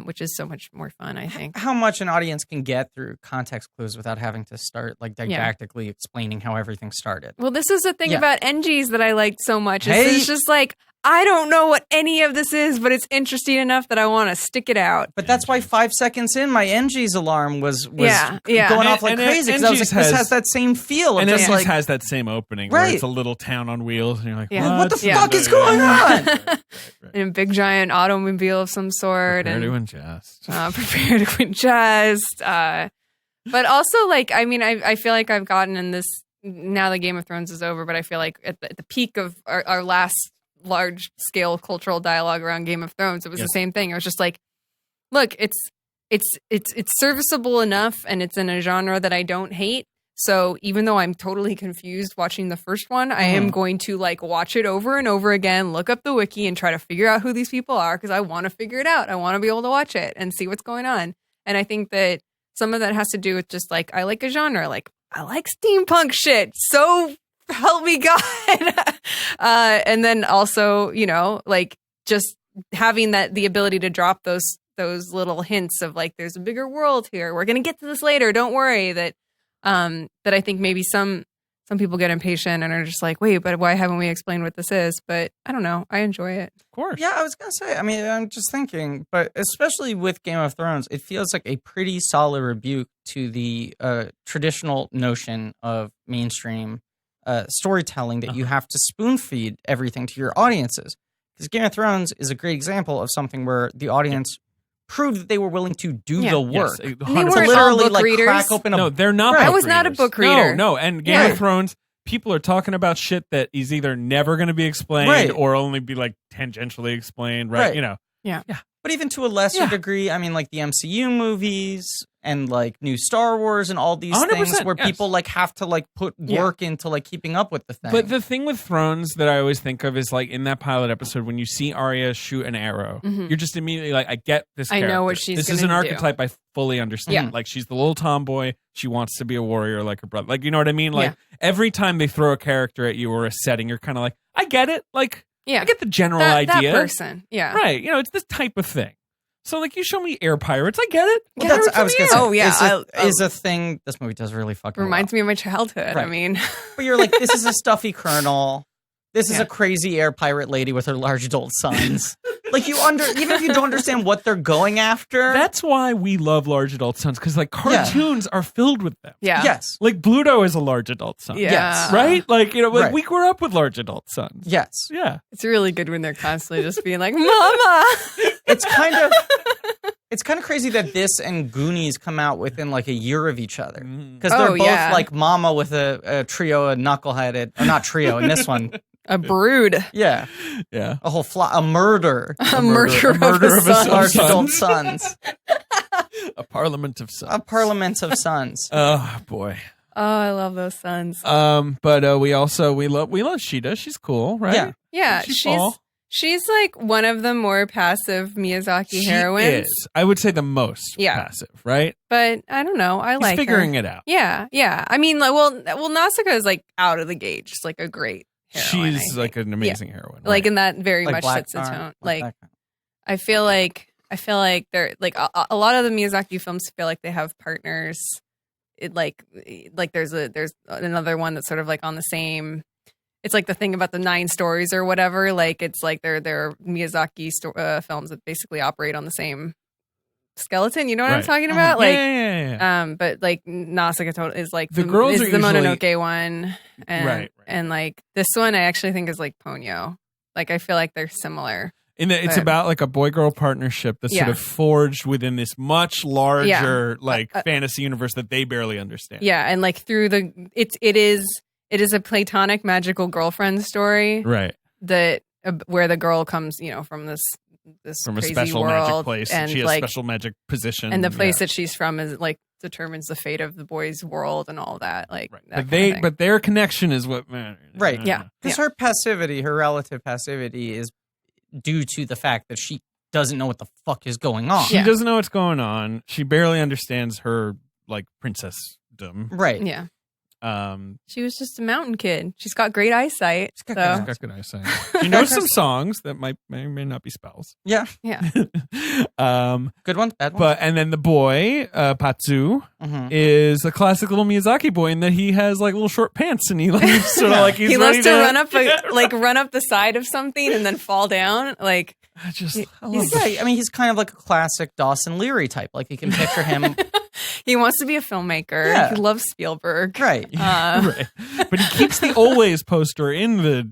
Which is so much more fun, I think. How much an audience can get through context clues without having to start like didactically explaining how everything started. Well, this is the thing Yeah. about NGs that I liked so much. Is Hey. it's just like I don't know what any of this is, but it's interesting enough that I want to stick it out. But that's why 5 seconds in, my NG's alarm was Yeah. going off like And crazy because I was like, NG's this has that same feel. Of And it just just like, has that same opening where Right. it's a little town on wheels, and you're like, Yeah. what the Yeah. fuck is going on? In a big giant automobile of some sort. Prepare and to ingest. prepare to ingest. But also, like, I mean, I feel like I've gotten in this, now that Game of Thrones is over, but I feel like at the peak of our last large-scale cultural dialogue around Game of Thrones, it was the same thing. It was just like, look, it's serviceable enough, and it's in a genre that I don't hate. So even though I'm totally confused watching the first one, I am going to like watch it over and over again, look up the wiki and try to figure out who these people are because I want to figure it out. I want to be able to watch it and see what's going on. And I think that some of that has to do with just like, I like a genre. Like, I like steampunk shit. So help me God. And then also, you know, like just having the ability to drop those little hints of like, there's a bigger world here. We're going to get to this later. Don't worry. That I think maybe some people get impatient and are just like, wait, but why haven't we explained what this is? But I don't know. I enjoy it. Of course. Yeah, I was going to say, I mean, I'm just thinking, but especially with Game of Thrones, it feels like a pretty solid rebuke to the traditional notion of mainstream storytelling that you have to spoon feed everything to your audiences. Because Game of Thrones is a great example of something where the audience proved that they were willing to do the work. Yes, They weren't to all literally book like readers. crack open a No, they're not. I book was not a readers. book reader. No, and Game of Thrones, people are talking about shit that is either never going to be explained Right. or only be like tangentially explained, right? Right. You know. But even to a lesser degree, I mean, like the MCU movies and like new Star Wars and all these 100%, things where yes. people like have to like put work into like keeping up with the thing. But the thing with Thrones that I always think of is like in that pilot episode when you see Arya shoot an arrow, you're just immediately like, I get this I character. know what she's This is gonna an do. archetype I fully understand. Yeah. Like she's the little tomboy. She wants to be a warrior like her brother. Like, you know what I mean? Like every time they throw a character at you or a setting, you're kind of like, I get it. Like, I get the general idea. That person. Yeah. Right. You know, it's this type of thing. So, like, you show me air pirates, I get it. Well, that's, I was going to say, Oh, yeah. is a thing. This movie does really fucking Reminds me of my childhood. Right. I mean, But you're like, this is a stuffy colonel. This is a crazy air pirate lady with her large adult sons. Like even if you don't understand what they're going after. That's why we love large adult sons, because like cartoons are filled with them. yeah. Yes. Like Bluto is a large adult son. Yeah. Yes. Right? Like, you know, like Right. we grew up with large adult sons. Yes. Yeah. It's really good when they're constantly just being like, Mama. It's kind of crazy that this and Goonies come out within like a year of each other. Because they're Oh, both yeah. like mama with a trio of knuckleheaded, or not trio in this one. A brood. Yeah. Yeah. A whole a murder. A murder a murder of a son. Large adult sons. A parliament of sons. A parliament of sons. Oh boy. Oh, I love those sons. But we love Shida. She's cool, right? Yeah. Yeah, She's fall. she's like one of the more passive Miyazaki She heroines. is. I would say the most passive, right? But I don't know. I She's like figuring her. it out. Yeah, yeah. I mean, like, well, Nausicaa is like out of the gate. She's like a great heroine. She's like an amazing heroine. like right? in that very Like much Black sets the Tar- tone. like Like that. I feel like they're like a lot of the Miyazaki films feel like they have partners. It like there's another one that's sort of like on the same. It's like the thing about the 9 stories or whatever. Like it's like they're Miyazaki films that basically operate on the same skeleton. You know what I'm Right. talking about? Like yeah. but like Nausicaa is like The girls is are the usually- Mononoke one, and Right. and like this one I actually think is like Ponyo. Like I feel like they're similar. It's but- about like a boy-girl partnership that's sort Yeah. of forged within this much larger like fantasy universe that they barely understand. Yeah, and like through it is a platonic magical girlfriend story Right. that where the girl comes, from this From a crazy special world, magic place. and She has like special magic position. and the place that she's from is like determines the fate of the boy's world and all that. Like Right. that But kind of thing. but their connection is what matters. Right. Yeah. Because her passivity, her relative passivity, is due to the fact that she doesn't know what the fuck is going on. She doesn't know what's going on. She barely understands her like princessdom. Right. yeah. She was just a mountain kid. She's got great eyesight. She's got good eyesight. She knows some songs that may or may not be spells. Yeah. Yeah. Good ones, bad ones. But and then the boy, Patsu, Mhm. is a classic little Miyazaki boy in that he has like little short pants and he like sort of like he's He ready loves to run up run up the side of something and then fall down. Like I love Yeah, I mean, he's kind of like a classic Dawson Leary type. Like, you can picture him. he wants to be a filmmaker. Yeah. He loves Spielberg. Right. right. But he keeps the always poster in the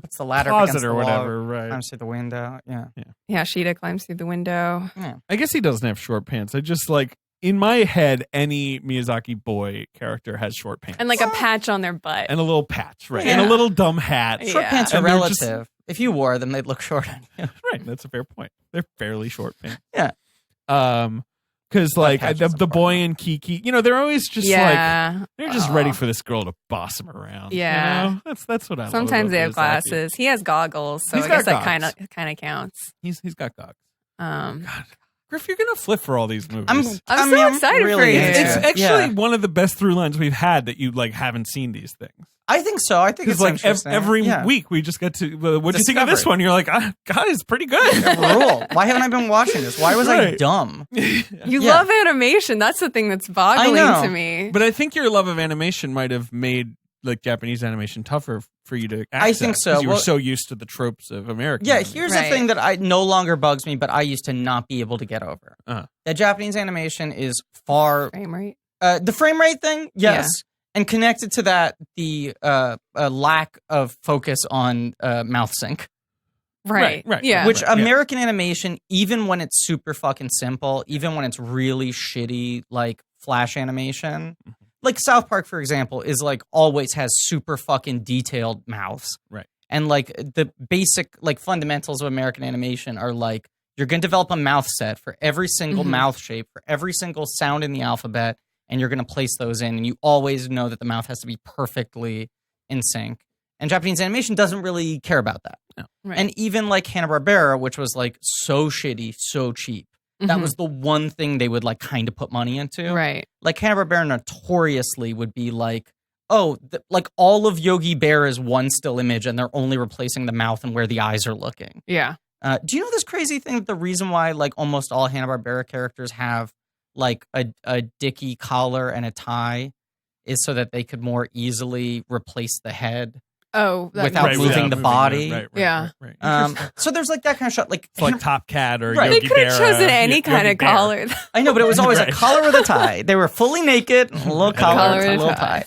It's the ladder closet against or the whatever, wall, right? climbs through the window. Yeah. Yeah, Sheeta climbs through the window. I guess he doesn't have short pants. I just like in my head, any Miyazaki boy character has short pants And like a patch on their butt. and a little patch, right? Yeah. And a little dumb hat. Short Yeah. pants are And they're just- relative. If you wore them, they'd look short on you. Right, that's a fair point. They're fairly short pants. Yeah. Because like patches the are boy and Kiki, they're always just like yeah. they're just ready for this girl to boss him around. Yeah. you know? That's what I love. Sometimes about they have Miyazaki. glasses. He has goggles, so He's I guess got that goggles. kind of counts. He's got goggles. Um, Griff, you're gonna flip for all these movies. I'm so excited for really you. into It's it. actually Yeah. one of the best through lines we've had that you like haven't seen these things. I think so. I think Because it's like interesting. every Yeah. week we just get to what do you think of this Discovery. one? You're like, guys, pretty good. Rule. Why haven't I been watching this? Why was I Right. dumb? You Yeah. love animation. That's the thing that's boggling know. to me. But I think your love of animation might have made like Japanese animation tougher for you to access. I think so. 'Cause you were Well- so used to the tropes of American. Yeah, animation. here's Right. the thing that I no longer bugs me, but I used to not be able to get over. Uh-huh. That Japanese animation is far Frame rate. the frame rate thing, yes, and connected to that, the lack of focus on mouth sync, Right. right, Yeah. which right, yeah. American animation, even when it's super fucking simple, even when it's really shitty, like Flash animation. Like South Park, for example, is like always has super fucking detailed mouths. Right. And like the basic like fundamentals of American animation are like you're going to develop a mouth set for every single Mhm. mouth shape, for every single sound in the alphabet, and you're going to place those in. And you always know that the mouth has to be perfectly in sync. And Japanese animation doesn't really care about that. Right. And even like Hanna-Barbera, which was like so shitty, so cheap. That Mhm. was the one thing they would like kind of put money into. right. Like Hanna-Barbera notoriously would be like, oh, like all of Yogi Bear is one still image and they're only replacing the mouth and where the eyes are looking. Yeah. Do you know this crazy thing that the reason why like almost all Hanna-Barbera characters have like a dicky collar and a tie is so that they could more easily replace the head Oh, that Without makes moving sense. the body. Yeah. right. So there's like that kind of shot. Like, It's like Top Cat or Right. They Yogi could have Berra, chosen any Yogi kind of Bear. collar. I know, but it was always Right. a collar with a tie. They were fully naked, a little collar, collar and a and a little tie.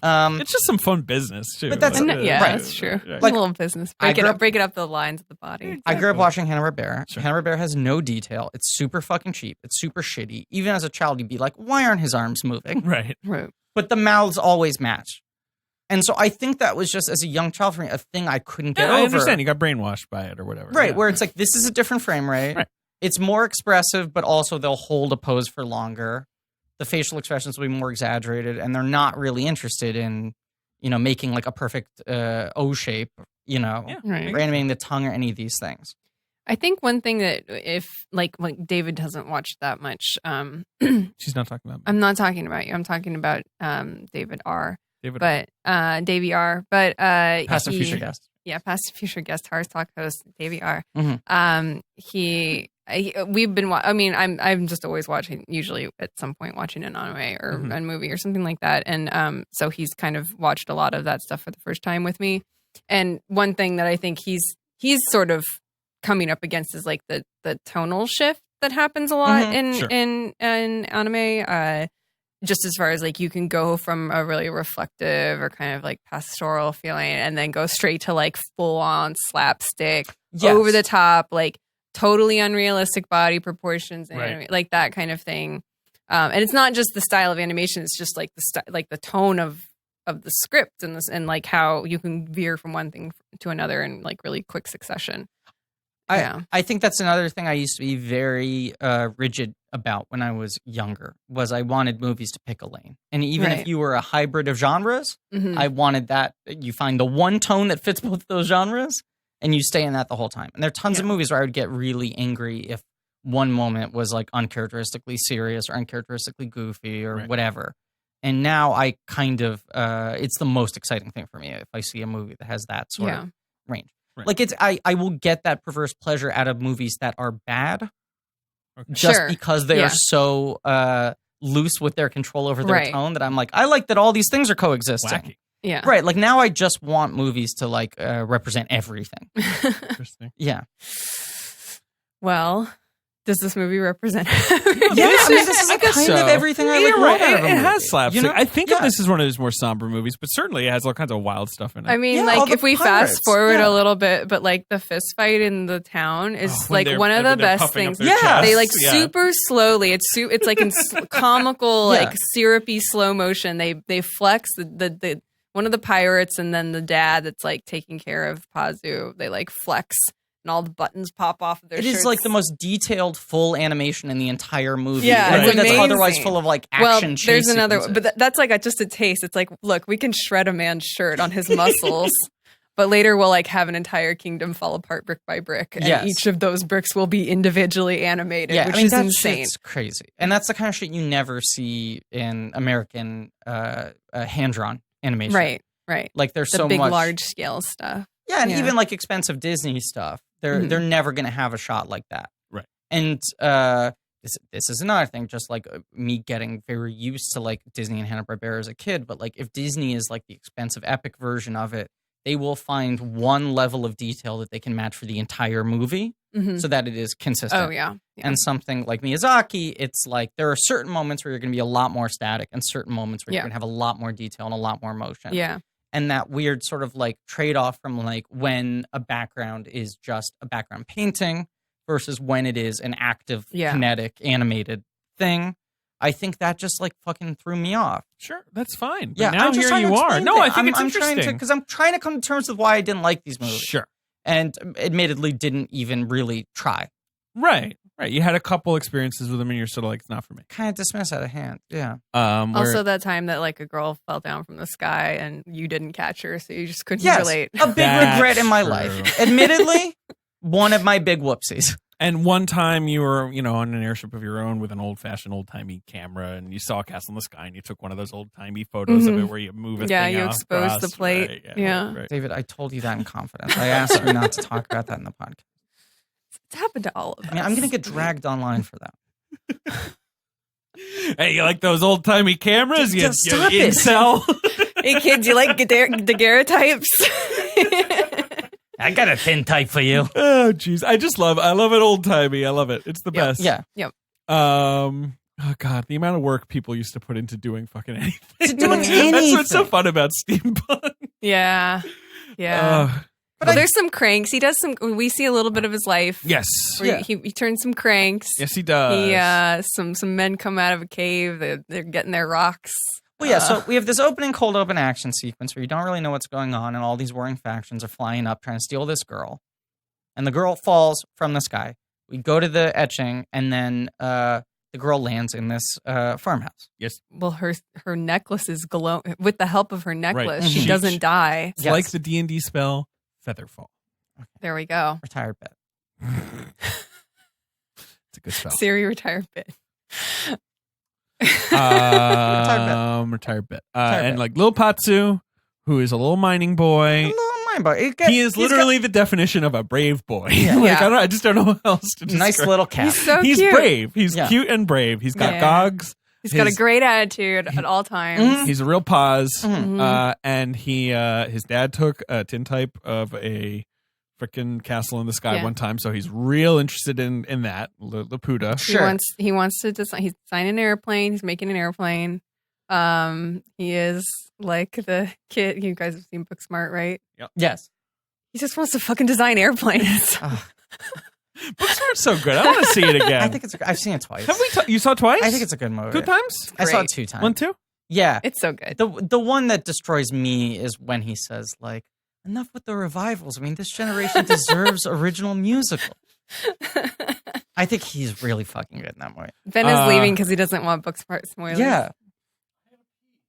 tie. It's just some fun business too. But that's- Yeah, Right. that's true. Right. Like, a little business. I grew up- Break it up the lines of the body. I grew up watching Hanna-Barbera. Sure. Hanna-Barbera has no detail. It's super fucking cheap. It's super shitty. Even as a child, you'd be like, why aren't his arms moving? Right. Right. But the mouths always match. And so I think that was just, as a young child for me, a thing I couldn't get Yeah, I over. understand. You got brainwashed by it or whatever. Right, Yeah. where it's like, this is a different frame rate. Right. It's more expressive, but also they'll hold a pose for longer. The facial expressions will be more exaggerated, and they're not really interested in, making like a perfect O shape, Yeah. Right. or animating the tongue or any of these things. I think one thing that if like David doesn't watch that much, She's not talking about I'm not talking about you. I'm talking about David R. David. But Davey R. But Past and he- future guests. Yeah, past and future guest Harris Talk host Davey R. Mhm. We've been. I'm just always watching. Usually at some point watching an anime or Mhm. a movie or something like that. And so he's kind of watched a lot of that stuff for the first time with me. And one thing that I think he's sort of coming up against is like the tonal shift that happens a lot Mhm, sure. in anime. Just as far as like you can go from a really reflective or kind of like pastoral feeling and then go straight to like full on slapstick, Yes. over the top, like totally unrealistic body proportions, and Right. like that kind of thing. And it's not just the style of animation; it's just like the tone of the script and like how you can veer from one thing to another in like really quick succession. Yeah. I think that's another thing I used to be very rigid about when I was younger, was I wanted movies to pick a lane. And even if Right. you were a hybrid of genres, Mhm. I wanted that you find the one tone that fits both of those genres and you stay in that the whole time. And there are tons of movies where I would get really angry if one moment was like uncharacteristically serious or uncharacteristically goofy or Right. whatever. And now I kind of, it's the most exciting thing for me if I see a movie that has that sort of range. Right. Like I will get that perverse pleasure out of movies that are bad, just because they are so loose with their control over their tone that I'm like, I like that all these things are coexisting. Wacky. Yeah. Right. Like now I just want movies to like represent everything. Interesting. Yeah. Well, does this movie represent? This is kind of everything I like. You're right. out of a It movie. has slapstick. You know? I think of this as one of his more somber movies, but certainly it has all kinds of wild stuff in it. I mean, all like the if we pirates. fast forward a little bit, but like the fist fight in the town is when like one of the when they're best puffing up things. their chests. They like Yeah. super slowly. It's like in comical, like syrupy slow motion. They flex the one of the pirates and then the dad that's like taking care of Pazu. They like flex. And all the buttons pop off of their shirts. It is like the most detailed full animation in the entire movie. Yeah, in a it's way that's amazing. otherwise full of like well, action. there's chase another, sequences. but that's like just a taste. It's like, look, we can shred a man's shirt on his muscles, but later we'll like have an entire kingdom fall apart brick by brick, and each of those bricks will be individually animated, which is that insane. shit's crazy, and that's the kind of shit you never see in American hand-drawn animation. Right. Like there's The so big, much large scale stuff. Yeah, and even like expensive Disney stuff, they're never going to have a shot like that. Right. And this is another thing, just like me getting very used to like Disney and Hanna-Barbera as a kid, but like if Disney is like the expensive epic version of it, they will find one level of detail that they can match for the entire movie so that it is consistent. Oh, yeah. And something like Miyazaki, it's like there are certain moments where you're going to be a lot more static and certain moments where you're going to have a lot more detail and a lot more motion. Yeah. And that weird sort of like trade-off from like when a background is just a background painting versus when it is an active, kinetic, animated thing. I think that just like fucking threw me off. Sure, that's fine. But Yeah, now I'm just here trying to you are. explain No, I things. think it's I'm interesting. because I'm trying to come to terms with why I didn't like these movies. Sure. And admittedly didn't even really try. Right. You had a couple experiences with them and you're sort of like, it's not for me. Kind of dismiss out of hand. Yeah. Also, that time that like a girl fell down from the sky and you didn't catch her, so you just couldn't Yes, relate. a big regret in my life. Admittedly, one of my big whoopsies. And one time you were, on an airship of your own with an old-fashioned, old-timey camera, and you saw a castle in the sky, and you took one of those old-timey photos of it where you move a thing you out expose across. the plate. Right, Yeah. David, I told you that in confidence. I asked you not to talk about that in the podcast. It's happened to all of us. I mean, I'm going to get dragged online for that. Hey, you like those old-timey cameras? Just stop it. Incel? Hey kids, you like daguerreotypes? I got a thin type for you. Oh, jeez. I love it old-timey. I love it. It's the best. Yeah. Yep. Oh, God. The amount of work people used to put into doing fucking anything. To doing That's anything. what's so fun about steampunk. Yeah. But there's some cranks. He does some. We see a little bit of his life. Yes. Where he turns some cranks. Yes, he does. Some men come out of a cave. They're getting their rocks. Well, yeah, so we have this opening cold open action sequence where you don't really know what's going on, and all these warring factions are flying up trying to steal this girl. And the girl falls from the sky. We go to the etching, and then the girl lands in this farmhouse. Yes. Well, her necklace is glow. With the help of her necklace, she Mhm. doesn't die. It's like the D&D spell, Featherfall. There we go. Retired bit. It's a good spell. Siri retired bit. Retired bit. And like Lil Patsu, who is a little mining boy. He is literally the definition of a brave boy. Yeah. I just don't know what else to describe. Nice little cat. He's so He's cute. brave. He's cute and brave. He's got gogs. He's got a great attitude at all times. He's a real pause. Mhm. And his dad took a tintype of a freaking castle in the sky one time, so he's real interested in that. Laputa. Sure. He wants to design. He's designing an airplane. He's making an airplane. He is like the kid. You guys have seen Booksmart, right? Yep. Yes. He just wants to fucking design airplanes. Booksmart's so good. I want to see it again. I think I've seen it twice. Have we? You saw it twice? I think it's a good movie. Good times. I saw it Great. 2 times. 1, 2. Yeah. It's so good. The one that destroys me is when he says, like, enough with the revivals. I mean, this generation deserves original musical. I think he's really fucking good in that movie. Ben is leaving because he doesn't want Booksmart spoilers. Yeah.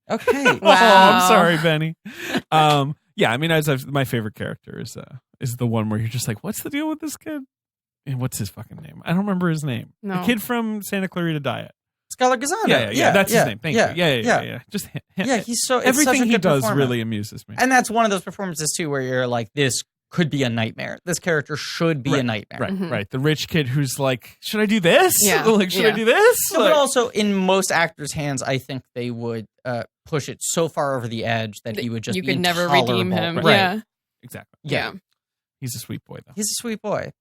Okay. Oh, Wow. I'm sorry, Benny. Yeah, I mean, my favorite character is the one where you're just like, what's the deal with this kid? And what's his fucking name? I don't remember his name. No. The kid from Santa Clarita Diet. Scarlett Gazano. Yeah. That's his name. Thank you. Yeah. Just him. Yeah, he's so it's everything such a he good does performer. really amuses me. And that's one of those performances too, where you're like, this could be a nightmare. This character should be a nightmare. Right. The rich kid who's like, should I do this? Yeah. Like, should I do this? No, but also, in most actors' hands, I think they would push it so far over the edge that he would just you be could never redeem him. Right. Yeah. Exactly. Yeah. He's a sweet boy, though. He's a sweet boy.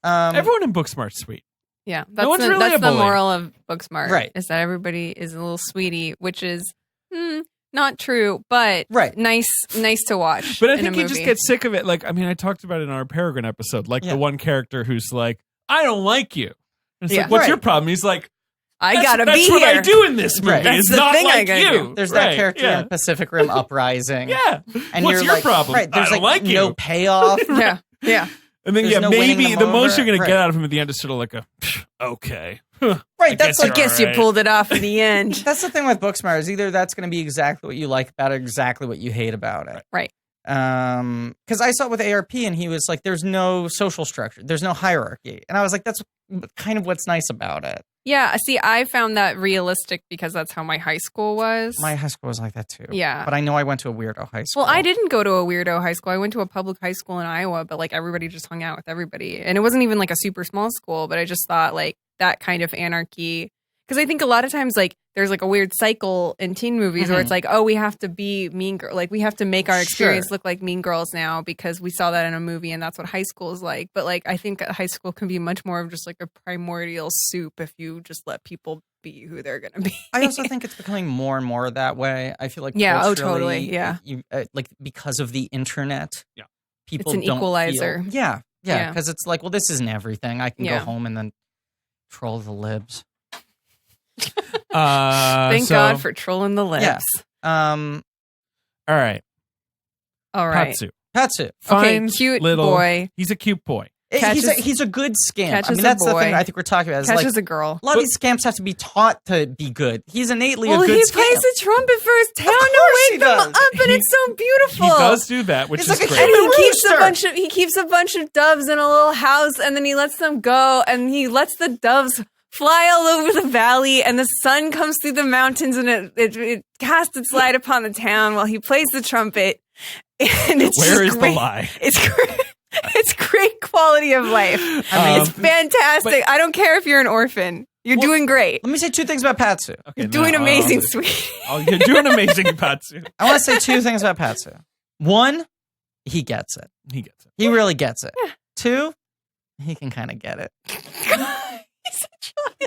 Everyone in Booksmart's sweet. Yeah. No one's really a the bully. moral of Booksmart. Right. Is that everybody is a little sweetie, which is not true, but Right. nice to watch. But I in think a you just movie. get sick of it. Like, I mean, I talked about it in our Peregrine episode. Like, the one character who's like, I don't like you. And it's like, what's your problem? He's like, I gotta be that's here. what I do in this movie. Right. That's It's the not thing I like gotta you. do. There's that character in Pacific Rim Uprising. Yeah. And What's you're your like, problem? Right. There's I don't like no you. payoff. Yeah. And then, There's no winning maybe them the most over. you're going Right. to get out of him at the end is sort of like a, okay. Right. That's I like, guess you pulled it off at the end. that's the thing with Booksmart is either that's going to be exactly what you like about it, or exactly what you hate about it. Right. Because I saw it with ARP and he was like, there's no social structure. There's no hierarchy. And I was like, that's kind of what's nice about it. Yeah. See, I found that realistic because that's how my high school was. My high school was like that too. Yeah. But I know I went to a weirdo high school. Well, I didn't go to a weirdo high school. I went to a public high school in Iowa, but like everybody just hung out with everybody. And it wasn't even like a super small school, but I just thought like that kind of anarchy. Because I think a lot of times like there's like a weird cycle in teen movies where it's like, oh, we have to be mean girl. Like we have to make our experience look like Mean Girls now because we saw that in a movie and that's what high school is like. But like I think high school can be much more of just like a primordial soup if you just let people be who they're going to be. I also think it's becoming more and more that way. I feel like totally. Yeah. You, like because of the internet. Yeah. People It's an don't equalizer. Feel, yeah. Because it's like, well, this isn't everything. I can go home and then troll the libs. Thank God for trolling the lips. Yeah. All right. Patsu. Patsu. Fine, cute little boy. He's a cute boy. He's a good scamp. I Catches mean, that's a boy. the thing I think we're talking about. Is Catches like, a girl. a lot of these scamps have to be taught to be good. He's innately a Well, good he scamp. plays the trumpet for his town to course he wake them does. up, and it's so beautiful. He does do that, which He's is like a great. And human he keeps a bunch of doves in a little house, and then he lets them go, and he lets the doves fly all over the valley, and the sun comes through the mountains, and it casts its light upon the town while he plays the trumpet. And it's Where just is great. the lie? It's great. It's great quality of life. I mean, it's fantastic. I don't care if you're an orphan. You're doing great. Let me say two things about Patsu. Okay, You're doing amazing, sweetie. Oh, you're doing amazing, Patsu. I want to say two things about Patsu. One, he gets it. He gets it. He really gets it. Two, he can kind of get it.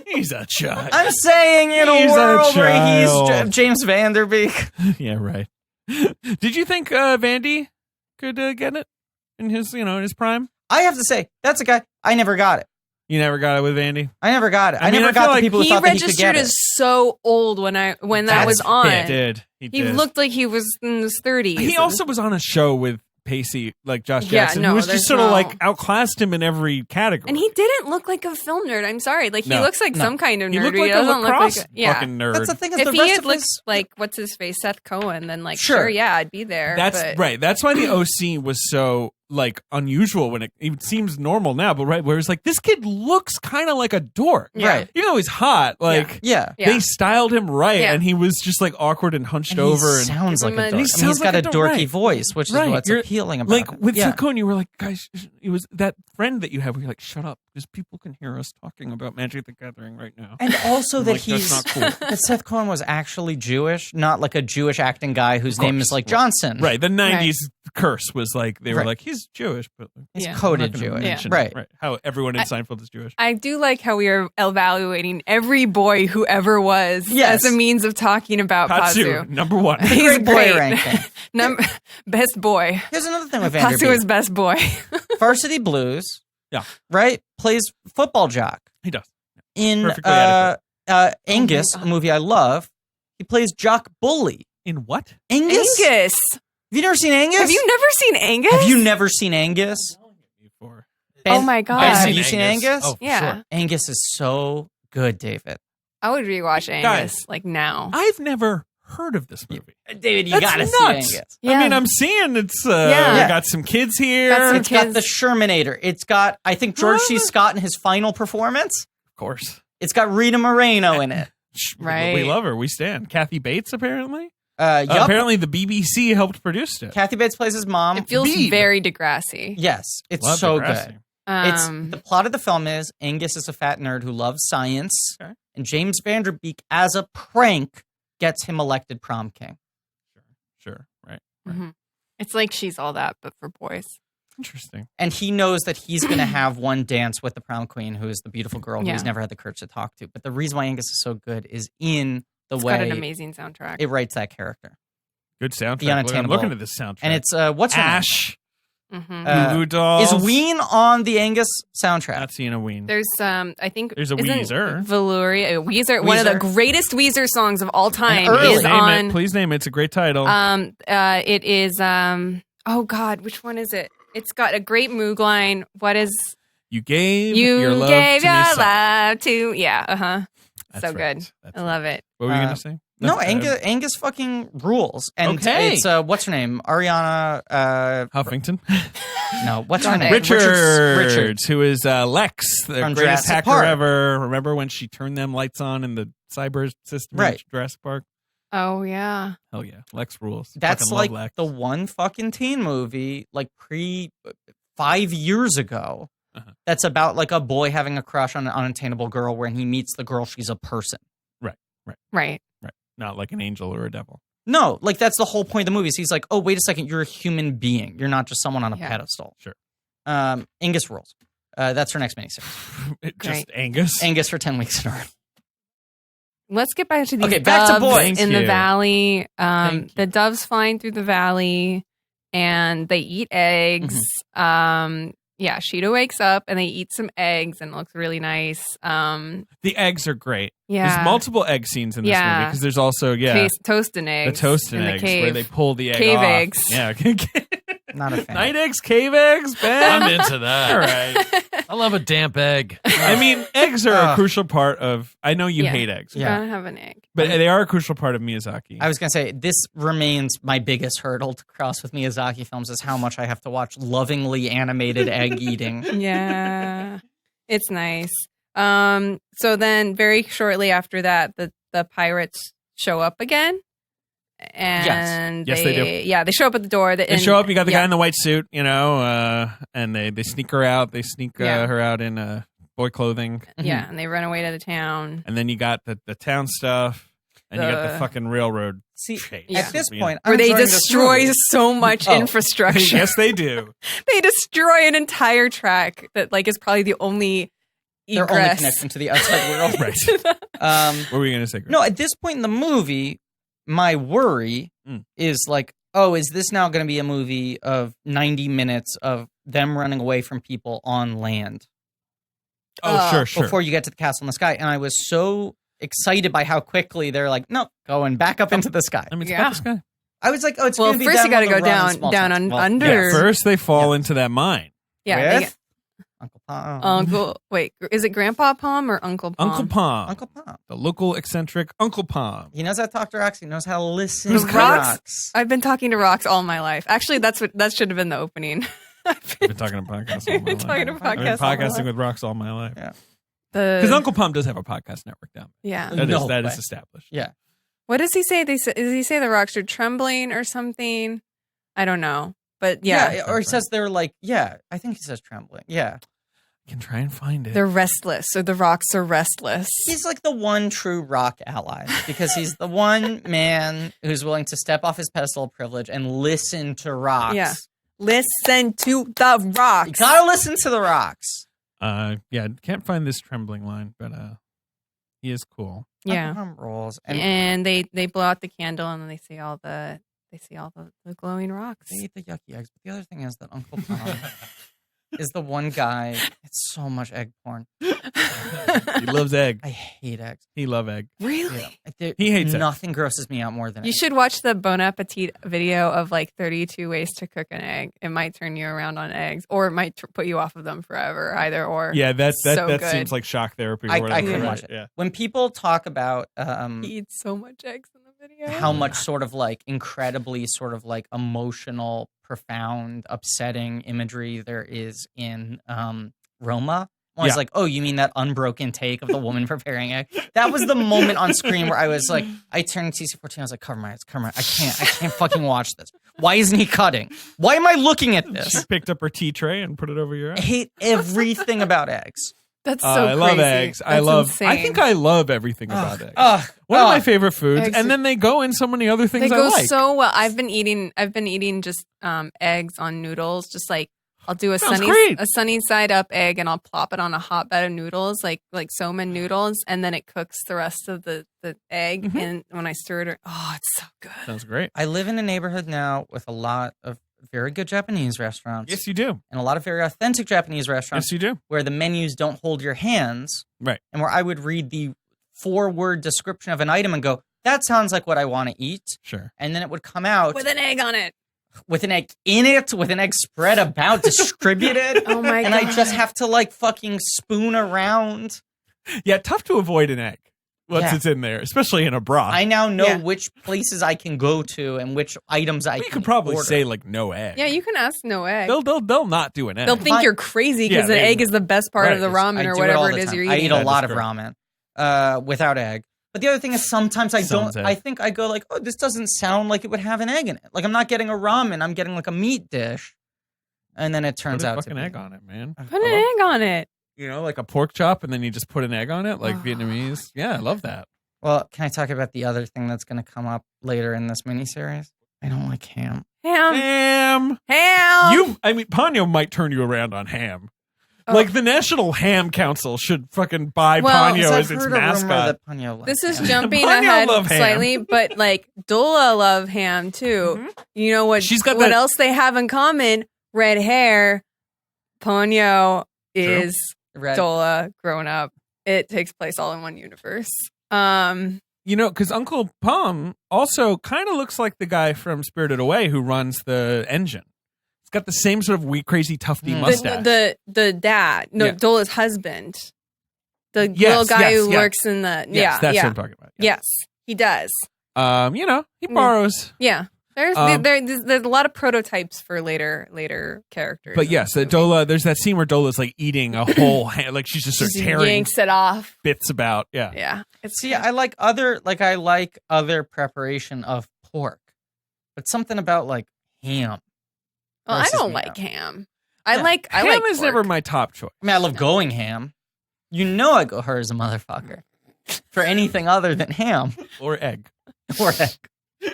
He's a child. I'm saying in He's a a world where he's child. James Vanderbeek. Yeah, right. Did you think Vandy could get it in his, in his prime? I have to say, that's a guy, I never got it. You never got it with Vandy? I never got it. I mean, never I got feel the like people who He thought that he could registered get it. as so old when that was on. He did. He did. looked like he was in his 30s. He also was on a show with Pacey, like Josh Yeah, Jackson, no, who was just there's sort of no- like outclassed him in every category. And he didn't look like a film nerd. I'm sorry. Like, he No. looks like No. some kind of nerd. He looked like a doesn't look lacrosse like a, fucking nerd. That's the thing. Is If the he rest had of looked his, like, what's his face, Seth Cohen, then like, Sure. sure, yeah, I'd be there. That's but right. That's why the OC was so like unusual when it seems normal now, but right where it's like this kid looks kind of like a dork, Yeah. Right. Even though he's hot, like Yeah. Yeah. they styled him right, Yeah. and he was just like awkward and hunched And over. he And sounds like a He dork. I mean, sounds he's got like a a dorky right. voice, which is Right. what's You're- appealing about like him. with yeah. Seth Cohen, you were like, guys, it was that friend that you have. Where you're like, shut up, because people can hear us talking about Magic the Gathering right now. And also that Like, that's not cool. that Seth Cohen was actually Jewish, not like a Jewish acting guy whose name is like Johnson. Right, the '90s curse was like they were Right. like he's Jewish, but He's Yeah. coded I'm not gonna Jewish. mention Right. it. Right, how everyone in Seinfeld is Jewish. I do like how we are evaluating every boy who ever was Yes. as a means of talking about Patsu, Patsu. number one. He's Great boy great. ranking. Best boy. Here's another thing with Patsu Vanderbeek. is best boy. Varsity Blues. Yeah. Right? Plays football jock. He does. In Perfectly adequate. Angus, Oh my a movie I love, he plays jock bully. In what? Angus? Angus. Have you never seen Angus? Have you never seen Angus? Have you never seen Angus? Before. Oh my God. Have I've you seen Angus? Oh, for Yeah. sure. Angus is so good, David. I would rewatch Angus Guys. like now. I've never heard of this movie. David, you That's gotta nuts. see Angus. Yeah. I mean, I'm seeing it's Yeah. we got some kids here. Got some It's got kids. the Shermanator. It's got, I think, George C. What? Scott in his final performance. Of course. It's got Rita Moreno in it. Right. We love her. We stand. Kathy Bates, apparently. Yup. Apparently, the BBC helped produce it. Kathy Bates plays his mom. It feels Beeb. very Degrassi. Yes, it's Love so Degrassi. good. It's the plot of the film is Angus is a fat nerd who loves science, Okay. and James Vanderbeek, as a prank, gets him elected prom king. Sure. Right. Mhm. It's like She's All That, but for boys. Interesting. And he knows that he's going to have one dance with the prom queen, who is the beautiful girl who Yeah. he's never had the courage to talk to. But the reason why Angus is so good is in the It's way got an amazing soundtrack. it writes that character. Good soundtrack. The I'm Unattainable. looking at this soundtrack. And it's, what's her name? Ash. Mhm. Uh, Goo Goo Dolls. Is Ween on the Angus soundtrack? Not seeing a Ween. There's I think There's a isn't Weezer. Velouria, Weezer, one of the Weezer. greatest Weezer songs of all time early. is Name on. it. Please name it. It's a great title. It is oh God, which one is it? It's got a great Moog line. What is you gave you your love gave to your me. Son. love to? Yeah, That's so right. good. That's I love it. What were you Uh, going to say? No, That's- Angus fucking rules. And Okay. it's, what's her name? Ariana, Huffington. no, what's her name? Richards, who is Lex, the From greatest Jurassic hacker Park. ever. Remember when she turned them lights on in the cyber system in Right. Jurassic Park? Oh yeah. Hell yeah. Lex rules. That's Fucking like love Lex. the one fucking teen movie, like 5 years ago, that's about like a boy having a crush on an unattainable girl when he meets the girl, she's a person. Right. Right. Not like an angel or a devil. No, like that's the whole point of the movie. So he's like, oh, wait a second, you're a human being. You're not just someone on a Yeah. pedestal. Sure. Angus rules. That's her next miniseries. Just Great. Angus. Angus for 10 weeks in a row. Let's get back to these Okay, back to doves boys. Thank in the you. valley. Thank The doves flying through the valley, and they eat eggs. Yeah, Sheeta wakes up and they eat some eggs, and it looks really nice. The eggs are great. Yeah, There's multiple egg scenes in this movie Yeah. because there's also, toasting the eggs. toasted in eggs the cave. where they pull the egg Cave off. eggs. Yeah. Not a fan. Night eggs, cave eggs, Ben. I'm into that. All right. I love a damp egg. I mean, eggs are a Ugh. crucial part of. I know you Yeah. hate eggs, You Yeah. gotta have an egg. but they are a crucial part of Miyazaki. I was going to say, this remains my biggest hurdle to cross with Miyazaki films is how much I have to watch lovingly animated egg eating. Yeah, it's nice. So then, very shortly after that, the pirates show up again, and Yes, they do. Yeah, they show up at the door. They show up. You got the guy in the white suit, and they sneak her out. They sneak Yeah. her out in boy clothing, Yeah, and they run away to the town. and then you got the town stuff, and you got the The- fucking railroad. See, chase. Yeah. at this You point, Where I'm they enjoying this destroy movie. so much Oh. infrastructure. Yes, they do. They destroy an entire track that is probably the only Their only egress. connection to the outside world. Right. What were you going to say? Greg? No, at this point in the movie, my worry is like, oh, is this now going to be a movie of 90 minutes of them running away from people on land Oh, sure. before you get to the castle in the sky? And I was so excited by how quickly they're like, no, going back up into the sky. I mean, it's Yeah. about this guy. I was like, oh, it's Well, going to be first them you got to on the go run in down, small down towns. Well, under. Yeah, first they fall into that mine. Yeah, with Uncle Pom. Uncle. Wait, is it Grandpa Palm or Uncle Palm? Uncle Pom, Uncle Pom. the local eccentric Uncle Pom. He knows how to talk to rocks. He knows how to listen Those to rocks? rocks. I've been talking to rocks all my life. Actually, that should have been the opening. I've been talking to podcasts all I've my been life. talking to I've been podcasts. all my podcasting life. with rocks all my life. Yeah. Because Uncle Pom does have a podcast network down Yeah. there. No That way. is established. Yeah. What does he say? Does he say the rocks are trembling or something? I don't know. But yeah, Or he says they're like, yeah, I think he says trembling. Yeah. I can try and find it. they're restless, or the rocks are restless. He's like the one true rock ally because he's the one man who's willing to step off his pedestal of privilege and listen to rocks. Yeah. Listen to the You rocks. gotta listen to the rocks. Yeah, can't find this trembling line, but he is cool. Yeah. Uncle Pom rolls. And they blow out the candle, and then they see all the glowing rocks. They eat the yucky eggs. But the other thing is that Uncle Pom is the one guy. It's so much egg porn. He loves egg. I hate eggs. He love egg. Really? He hates it. Nothing grosses me out more than You eggs. should watch the Bon Appetit video of 32 ways to cook an egg. It might turn you around on eggs, or it might put you off of them forever. Either or. Yeah, that So good. seems like shock therapy. Or I whatever, couldn't right? watch it. Yeah. When people talk about He eats so much eggs in the video. how much sort of incredibly sort of emotional, profound, upsetting imagery there is in Roma, I was like, oh, you mean that unbroken take of the woman preparing egg? That was the moment on screen where I was like, I turned to TC14, I was like, cover my eyes. I can't fucking watch this. Why isn't he cutting? Why am I looking at this? She picked up her tea tray and put it over your I eyes. hate everything about eggs. That's so I crazy. love eggs. I Insane. think I love everything about eggs. One of my favorite foods, Eggs and then they go in so many other things They I go like. so well. I've been eating just eggs on noodles. Just like I'll do a Sounds great. sunny side up egg, and I'll plop it on a hot bed of noodles, like somen noodles, and then it cooks the rest of the egg. And when I stir it, oh, it's so good. Sounds great. I live in a neighborhood now with a lot of very good Japanese restaurants. Yes, you do. And a lot of very authentic Japanese restaurants. Yes, you do. Where the menus don't hold your hands. Right. And where I would read the 4-word description of an item and go, that sounds like what I want to eat. Sure. And then it would come out With an egg on it. with an egg in it, with an egg spread about, distributed. Oh my and god! I just have to like fucking spoon around. Yeah, tough to avoid an egg once Yeah. it's in there, especially in a broth. I now know Yeah. which places I can go to and which items I you can could probably order. say like no egg. Yeah, you can ask no egg. They'll not do an egg. They'll think Fine. you're crazy Yeah, because an egg is the best part right, of the 'cause ramen I or do whatever all it the is time. you're I eating. eat a That lot is of great. ramen without egg. But the other thing is sometimes I Sans don't. egg. I think I go like, oh, this doesn't sound like it would have an egg in it. Like I'm not getting a ramen. I'm getting like a meat dish. And then it turns put a out to fucking be egg on it, man. Put an egg on it. You know, like a pork chop, and then you just put an egg on it, like Vietnamese. Yeah, I love that. Well, can I talk about the other thing that's going to come up later in this miniseries? I don't like ham. Ham. Ham. Ponyo might turn you around on ham. Oh. Like the National Ham Council should fucking buy Well, Ponyo as its mascot. This is ham. jumping Ponyo ahead love ham. slightly, but like Dola love ham too. You know what? She's got what that- else they have in common? Red hair. Ponyo is Red. Dola grown up. It takes place all in one universe. You know, because Uncle Pom also kind of looks like the guy from Spirited Away who runs the engine. He's got the same sort of weak, crazy, tufty mustache. The dad, no, Yeah. Dola's husband, the Yes, little guy yes, who yeah. works in the Yes, that's what I'm talking about. Yes, he does. You know, he borrows. Yeah, there's a lot of prototypes for later characters. But yes, Dola. There's that scene where Dola's like eating a whole hand, like she's just sort of Just tearing yanks it off. bits about. Yeah, Yeah, it's See, I like other preparation of pork, but something about like ham. Well, I grosses don't me like out. ham. Yeah. I like ham is pork. never my top choice. I mean, I love going ham. You know, I go her as a motherfucker for anything other than ham Or egg. or egg.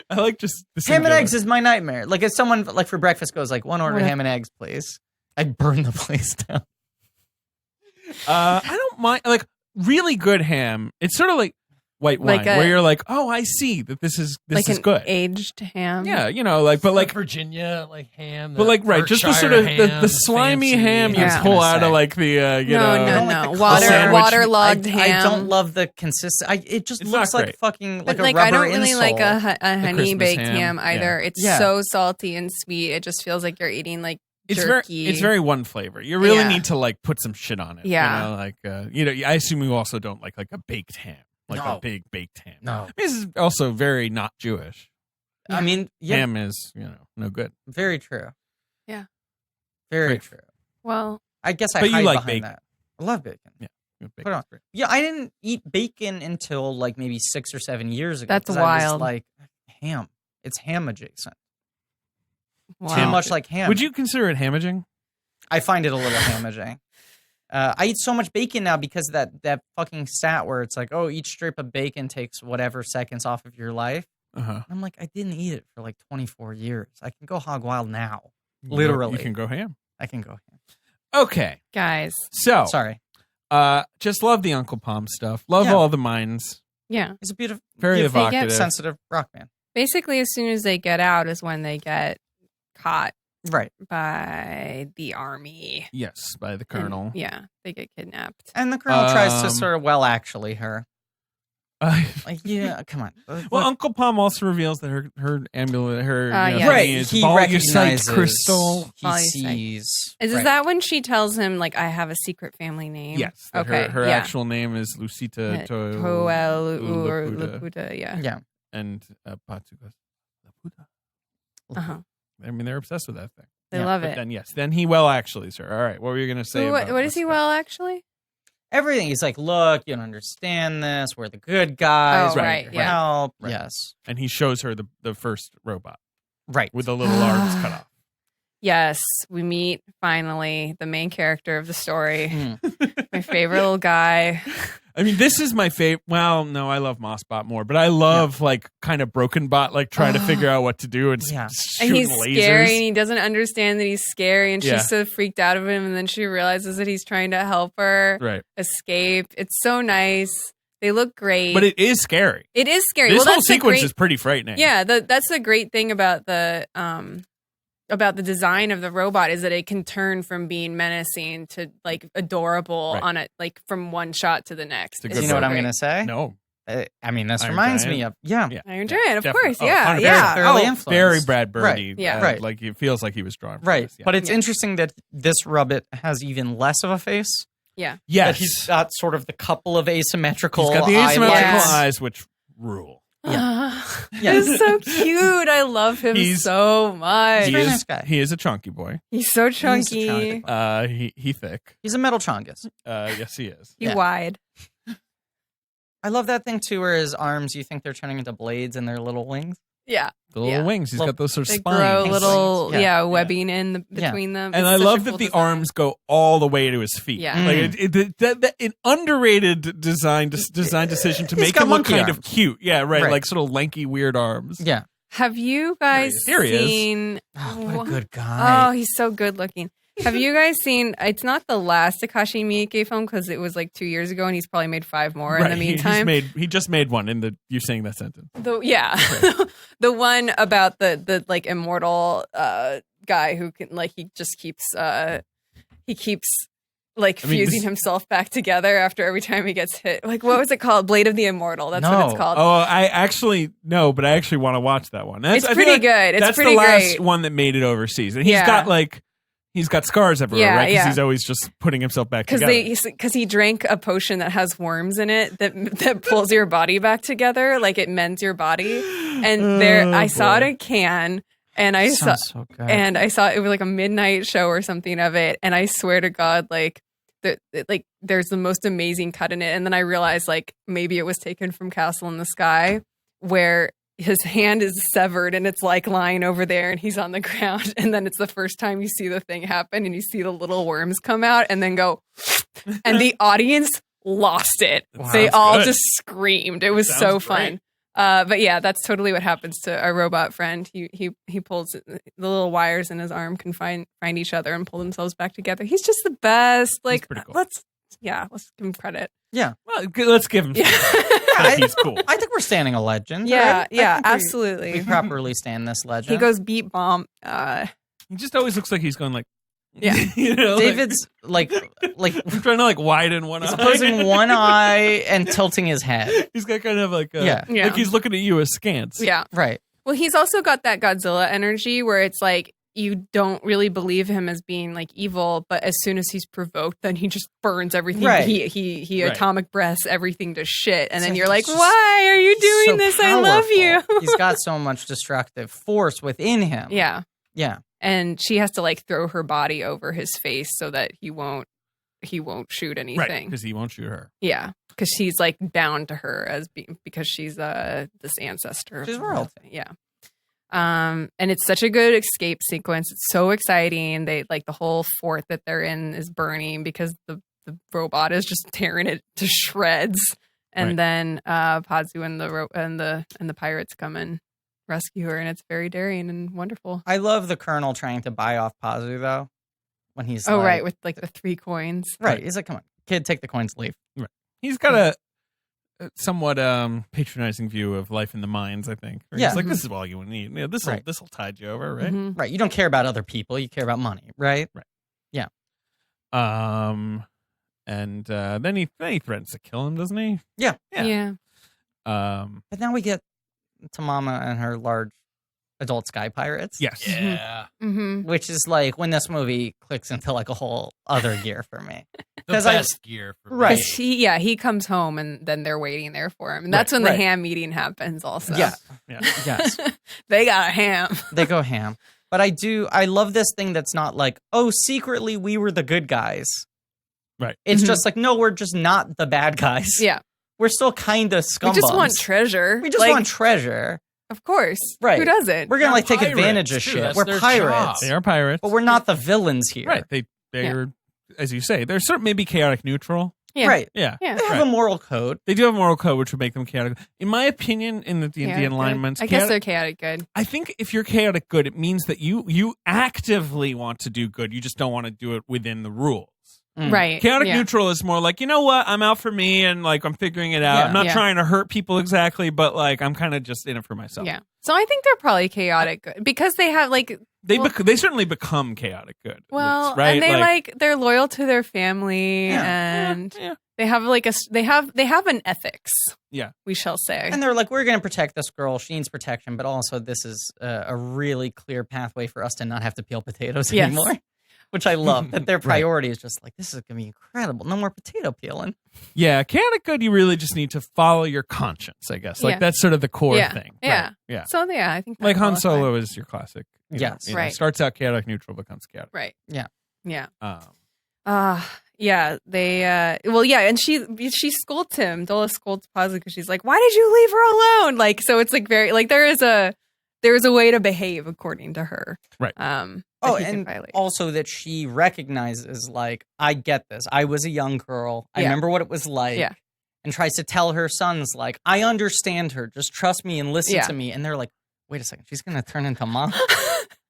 I like just the Ham and singular. eggs is my nightmare. Like if someone like for breakfast goes like 1 order Yeah. ham and eggs, please. I burn the place down. I don't mind like really good ham. It's sort of like white wine, Like where you're like, oh, I see that this is like is an good. aged ham. Yeah, you know, like, but like, Virginia, like ham. but like, right, just the sort of the slimy ham you Yeah. pull I was out gonna of say. like the you No, know. no, don't no. like the Water, sandwich. waterlogged ham. I don't love the consistent. It just It's looks not like great. fucking But like a like rubber I don't really insole. like a honey Christmas baked ham. ham either. Yeah. It's Yeah. so salty and sweet. It just feels like you're eating like It's jerky. very one flavor. You really Yeah. need to like put some shit on it. Yeah. you know, like you know. I assume you also don't like a baked ham, like a No. big baked ham. No. This is also very not Jewish. I mean, yeah, Ham is no good. very true. Yeah. Very Great. true. Well, I guess I But you hide like behind bacon. that. I love bacon. Put it on. Yeah, I didn't eat bacon until like maybe 6 or 7 years ago. That's 'cause I was wild. like ham. It's ham adjacent. wow. Too much like ham. Would you consider it hamaging? I find it a little hamaging. I eat so much bacon now because of that fucking stat where it's like, oh, each strip of bacon takes whatever seconds off of your life. Uh-huh. I'm like, I didn't eat it for like 24 years. I can go hog wild now. You Literally. can go ham. I can go ham. Okay, Guys. so Sorry. just love the Uncle Pom stuff. Love Yeah. all the mines. Yeah. He's a beautiful, Very beautiful, evocative. sensitive rock man. Basically, as soon as they get out is when they get caught Right. by the army. Yes, by the And, colonel. yeah, they get kidnapped. And the colonel tries to Um, sort of, well, actually, her. Like, yeah, come on. well, Look, Uncle Pom also reveals that her amulet, her Yeah. right. is He volusite recognizes crystal. He Volusite. sees. Is right. that when she tells him, like, I have a secret family name? Yes, that Okay. her yeah. actual name is Lucita Toel or Laputa. Laputa, yeah. Yeah. and Patsuka Laputa. Uh-huh. I mean, they're obsessed with that thing. They Yeah, love But it. then he well actually, sir. All right, what were you going to say? Ooh, about what is he Muska? well, actually? everything. He's like, look, you don't understand this. We're the good guys. Oh, We're right, here to yeah. help. Right. Yes. And he shows her the first robot Right. with the little arms cut off. Yes, we meet finally the main character of the story. Mm. My favorite little guy. I mean, this is my favorite. Well, no, I love Mossbot more, but I love like kind of Broken Bot, like trying to figure out what to do and Yeah. And shooting he's lasers. scary and he doesn't understand that he's scary and Yeah. she's so freaked out of him and then she realizes that he's trying to help her Right. escape. It's so nice. They look great. But it is scary. It is scary. This well, whole that's the sequence great, is pretty frightening. Yeah, that's the great thing about the design of the robot is that it can turn from being menacing to like adorable Right. on it, like from one shot to the next. It's a It's good You know what so I'm great. going to say? No. I mean, this Iron reminds Giant? me of, Yeah. Iron Giant, of Definitely. course. Oh, Yeah, 100%. yeah. Fairly Oh, influenced. Very Brad Birdie. Right. Yeah. Right. Like it feels like he was drawn from Right. this. Yeah. But it's Yeah. interesting that this Rubbit has even less of a face. yeah. Yes. That he's got sort of the couple of asymmetrical He's got the asymmetrical Yes. eyes, which rule. It's so cute. I love him He's- so much. He very is, nice guy. he is a chunky boy. He's so He's a chunky. chunky boy. He thick. He's a metal chongus. Yes, he is. He's Yeah. wide. I love that thing too, where his arms, you think they're turning into blades and their little wings. Yeah. The little Yeah. wings. He's Little- got those sort of They spines. grow Pink little, wings. yeah, Yeah. webbing in the, Yeah. between them. And It's I such love a that cool the design. arms go all the way to his feet. Yeah. Like that an underrated design decision to He's make got him look monkey kind of arms. cute. Yeah, right. Right. Like sort of lanky, weird arms. Yeah. Have you guys Here he is. seen? Oh, what a good Oh, guy. he's so good looking. Have you guys seen? It's not the last Takashi Miike film because it was like 2 years ago, and he's probably made 5 more in the meantime. He just made one in the you saying that sentence. The one about the like immortal guy who can like he keeps like I mean, fusing himself back together after every time he gets hit. Like what was it called? Blade of the Immortal. That's what No. it's called. Oh, I actually no, but I actually want to watch that one. It's I feel pretty like good. It's that's pretty the last great. one that made it overseas, and Yeah. he's got scars everywhere, Yeah, right? Because yeah. he's always just putting himself back Because together. he drank a potion that has worms in it that pulls your body back together, like it mends your body. And I saw it in a can, and I saw Sounds so good. and I saw it was like a midnight show or something of it, and I swear to God, like there's the most amazing cut in it, and then I realized like maybe it was taken from Castle in the Sky, where his hand is severed and it's like lying over there and he's on the ground, and then it's the first time you see the thing happen and you see the little worms come out and then go, and the audience lost it. Wow. They Sounds all good. just screamed. It was Sounds so great. fun. But yeah, that's totally what happens to our robot friend. He pulls the little wires in his arm can find each other and pull themselves back together. He's just the best. Like pretty cool. let's give him credit. yeah. Well, let's give him. Yeah. Credit. He's cool. I think we're standing a legend. Yeah, right? yeah, I think we absolutely. properly stand this legend. He goes beat bomb. He just always looks like he's going like, Yeah. you know, David's like I'm trying to like widen one he's eye. closing one eye and tilting his head. He's got kind of like Yeah. Yeah. like he's looking at you askance. Yeah. Right. Well, he's also got that Godzilla energy where it's like you don't really believe him as being like evil, but as soon as he's provoked, then he just burns everything. Right. He Right. atomic breaths everything to shit, and So then you're like, he's just "Why are you doing So this? I love you." powerful. He's got so much destructive force within him. Yeah, Yeah. and she has to like throw her body over his face so that he won't shoot Right, anything. because he won't shoot her. Yeah, because she's like bound to her because she's this ancestor. She's royalty. Yeah. And it's such a good escape sequence. It's so exciting. They like the whole fort that they're in is burning because the robot is just tearing it to shreds. And Right. then Pazu and the pirates come and rescue her, and it's very daring and wonderful. I love the Colonel trying to buy off Pazu though. When he's Oh, like, right, with like the 3 coins. right. He's like, come on, kid, take the coins, leave. He's got a somewhat patronizing view of life in the mines, I think. Where Yeah. He's like, this is all you need. Yeah, this will Right. tide you over, right? Mhm. Right. You don't care about other people. You care about money, right? And then he threatens to kill him, doesn't he? Yeah. Yeah. But now we get Tamama and her large adult sky pirates. Yes. Yeah. Mm-hmm. Which is like when this movie clicks into like a whole other gear for me. The 'Cause I- best gear for me. Right. He comes home and then they're waiting there for him. And that's when right. the ham meeting happens also. Yeah. Yeah. Yes. They got a ham. They go ham. But I love this thing that's not like, oh, secretly we were the good guys. Right. It's just like, no, we're just not the bad guys. Yeah. We're still kind of scumbums. We just want treasure. We just want treasure. Of course. Right. Who doesn't? We're going to like take pirates, advantage of too. shit. That's We're their pirates. job. They are pirates. But we're not the villains here. Right. They're, as you say, they're sort of maybe chaotic neutral. Yeah. Right. Yeah. Yeah. They have a moral code. They do have a moral code, which would make them chaotic. In my opinion, in the Chaotic alignments, good. I guess they're chaotic good. I think if you're chaotic good, it means that you actively want to do good. You just don't want to do it within the rules. Right. Chaotic yeah. neutral is more like, you know what? I'm out for me and like I'm figuring it out. Yeah. I'm not Yeah. trying to hurt people exactly, but like I'm kind of just in it for myself. Yeah. So I think they're probably chaotic good because they have like They certainly become chaotic good. well, It's, right? and they they're loyal to their family Yeah. and yeah. they have like they have an ethics. Yeah. We shall say. And they're like, we're going to protect this girl. She needs protection, but also this is a really clear pathway for us to not have to peel potatoes Yes. anymore. Which I love. That their priority is just like, this is going to be incredible. No more potato peeling. Yeah, chaotic good, you really just need to follow your conscience, I guess. Like Yeah. that's sort of the core Yeah. thing. Yeah. Right. Yeah. So yeah, I think Like that Han qualifies. Solo is your classic. Yes. Right. Starts out chaotic neutral, becomes chaotic. Right. Yeah. Yeah. Um, Yeah, they well yeah, and she scolds him. Dola scolds Pazza because she's like, "Why did you leave her alone?" Like, so it's like very like there is a way to behave according to her. Right. Oh, that he can and violate. also that she recognizes, like, I get this. I was a young girl. I Yeah. remember what it was like. Yeah. And tries to tell her sons, like, I understand her. Just trust me and listen Yeah. to me. And they're like, wait a second. She's going to turn into mom?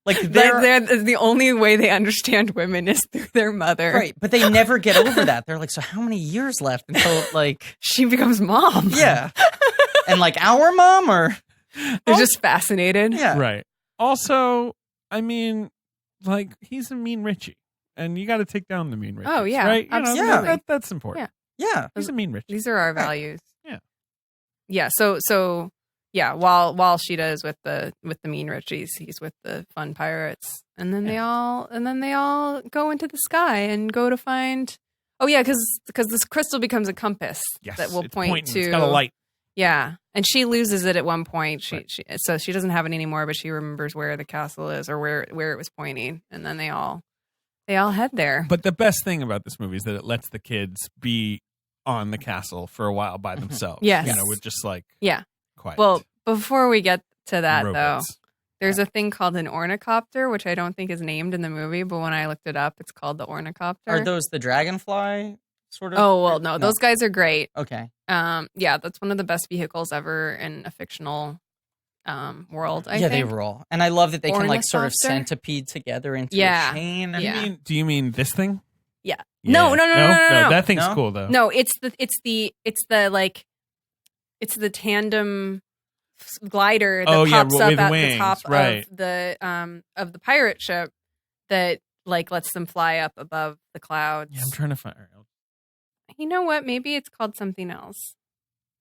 Like, They're the only way they understand women is through their mother. Right. But they never get over that. They're like, so how many years left until, like, She becomes mom. yeah. And, like, our mom or? They're just fascinated. Yeah. Right. Also, I mean, like he's a mean Richie, and you got to take down the mean Richie. Oh, yeah, right. absolutely. That's important. Yeah. He's a mean Richie. These are our Right. values. Yeah. Yeah. So yeah. While Sheeta is with the mean Richies, he's with the fun pirates, and then they all go into the sky and go to find. Oh yeah, because this crystal becomes a compass Yes, that will it's point pointing. to. It's got a light. Yeah, and she loses it at one point. Right. So she doesn't have it anymore, but she remembers where the castle is or where it was pointing, and then they all head there. But the best thing about this movie is that it lets the kids be on the castle for a while by themselves. Yes. You know, with just like Yeah. quiet. Well, before we get to that robots. though, there's a thing called an ornithopter, which I don't think is named in the movie, but when I looked it up, it's called the ornithopter. Are those the dragonfly sort of? Oh well, no, those guys are great. Okay. Yeah, that's one of the best vehicles ever in a fictional world. I Yeah, think. they roll. And I love that they can, like, sort of Ornithopter? centipede together into Yeah. a chain. Yeah. Do you mean this thing? Yeah. Yeah. No. That thing's No? cool though. No, it's the tandem glider that Oh, yeah, pops up with at wings, the top right. of the pirate ship that like lets them fly up above the clouds. Yeah, I'm trying to find. You know what? Maybe it's called something else.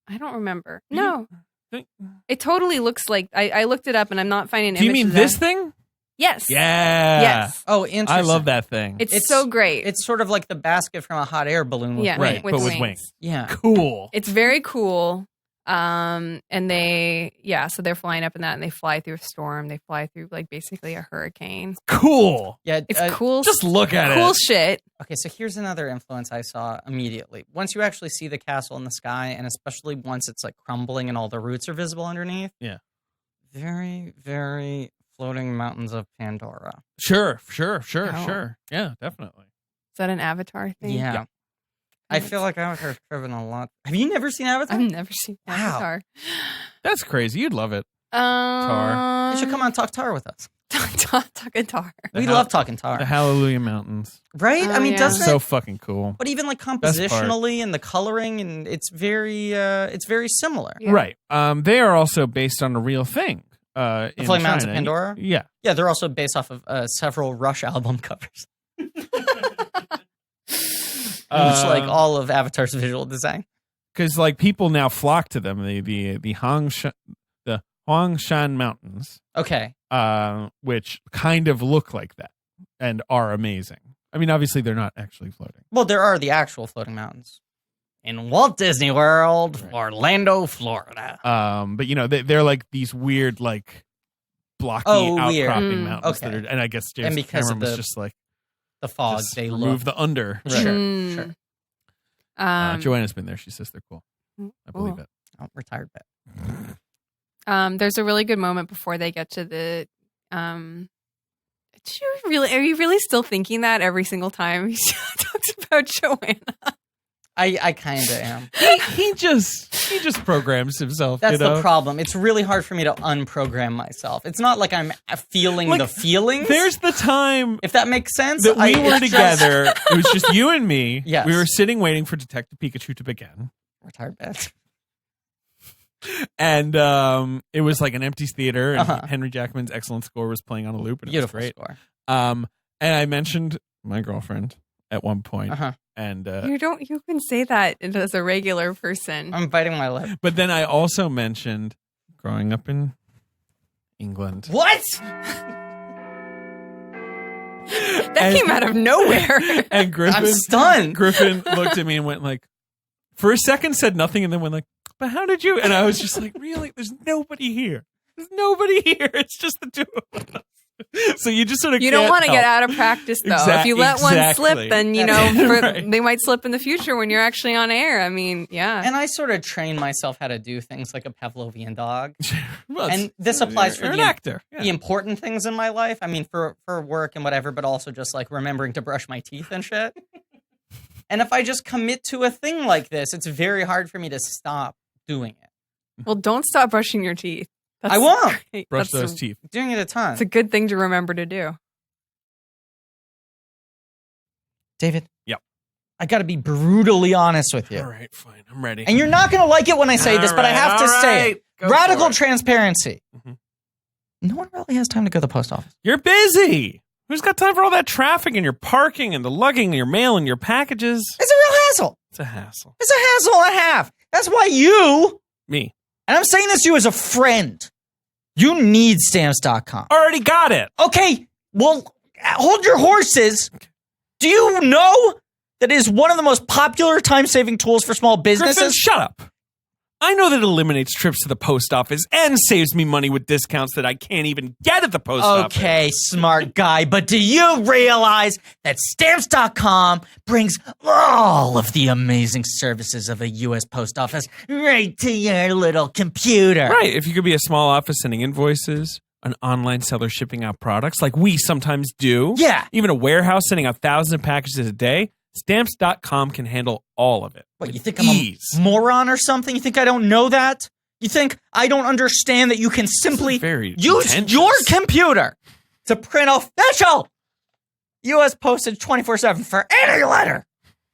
I don't remember. No, Think- it totally looks like I looked it up and I'm not finding. Do you mean images this of- thing? Yes. Yeah. Yes. Oh, interesting. I love that thing. It's so great. It's sort of like the basket from a hot air balloon with yeah, right, wings. with but with wings. wings. Yeah. Cool. It's very cool. And so they're flying up in that and they fly through a storm. They fly through like basically a hurricane. Cool. Yeah. It's cool. Just look at cool it. shit. Okay, so here's another influence I saw immediately. Once you actually see the castle in the sky, and especially once it's like crumbling and all the roots are visible underneath. Yeah. Very, very floating mountains of Pandora. Sure. Oh. Yeah, definitely. Is that an Avatar thing? Yeah. I feel like Avatar's driven a lot. Have you never seen Avatar? I've never seen Wow. Avatar. That's crazy. You'd love it. You should come on Talk Tar with us. Talking tar. We love talking Tar. The Hallelujah Mountains. Right? Oh, I mean, yeah. doesn't So it? fucking cool. But even like part. compositionally and the coloring, and it's very similar. Yeah. Right. They are also based on a real thing. The In Floating Mountains of China. Pandora? Yeah. Yeah, they're also based off of several Rush album covers. Which like all of Avatar's visual design. Because like people now flock to them. The Huangshan Mountains, Okay. which kind of look like that and are amazing. I mean, obviously they're not actually floating. Well, there are the actual floating mountains. In Walt Disney World, Right. Orlando, Florida. But you know, they're like these weird, like blocky Oh, weird. outcropping mountains. Okay. That are, and I guess James And because Cameron of was the- just like, the fog. Just They remove look the under. sure. Mm. Sure. Joanna's been there. She says they're cool. I believe it. Oh, retired bet. There's a really good moment before they get to the. Are you really still thinking that every single time he talks about Joanna? I kind of am. He just programs himself. That's you know? the problem. It's really hard for me to unprogram myself. It's not like I'm feeling Like, the feelings. There's the time if that makes sense. that we were it's together. It was just you and me. Yes. We were sitting waiting for Detective Pikachu to begin. Retired bet. And it was like an empty theater, and Uh-huh. Henry Jackman's excellent score was playing on a loop, and Beautiful it was score. great. And I mentioned my girlfriend at one point, Uh-huh. and You can say that as a regular person. I'm biting my lip. but then I also mentioned growing up in England. What? That came out of nowhere. And Griffin, I'm stunned. Griffin looked at me and went like, for a second said nothing, and then went like, but how did you? And I was just like, really? There's nobody here. There's nobody here. It's just the two of us. So you just sort of You don't want to help. get out of practice, though. If you let one slip, then, Right. they might slip in the future when you're actually on air. I mean, yeah. And I sort of train myself how to do things like a Pavlovian dog. Well, And this applies for you're the an actor. Yeah. the important things in my life. I mean, for work and whatever, but also just like remembering to brush my teeth and shit. And if I just commit to a thing like this, it's very hard for me to stop doing it. Well, don't stop brushing your teeth. I won't. great. Brush That's those teeth. Doing it a ton. It's a good thing to remember to do. David. Yep. I got to be brutally honest with you. All right, fine. I'm ready. And you're not going to like it when I say this, but I have to say it. Go Radical for it. transparency. Mhm. No one really has time to go to the post office. You're busy. Who's got time for all that traffic and your parking and the lugging and your mail and your packages? It's a real hassle. It's a hassle. It's a hassle and a half. That's why you, Me. and I'm saying this to you as a friend, you need stamps.com. Already got it. Okay, well, hold your horses. Do you know that it is one of the most popular time-saving tools for small Griffin, businesses? shut up. I know that it eliminates trips to the post office and saves me money with discounts that I can't even get at the post office. Okay, smart guy, but do you realize that stamps.com brings all of the amazing services of a U.S. post office right to your little computer? Right. If you could be a small office sending invoices, an online seller shipping out products like we sometimes do. Yeah. Even a warehouse sending out thousands of packages a day. Stamps.com can handle all of it. What, with you think I'm ease. a moron or something? You think I don't know that? You think I don't understand that you can simply very use pretentious. your computer to print official U.S. postage 24/7 for any letter,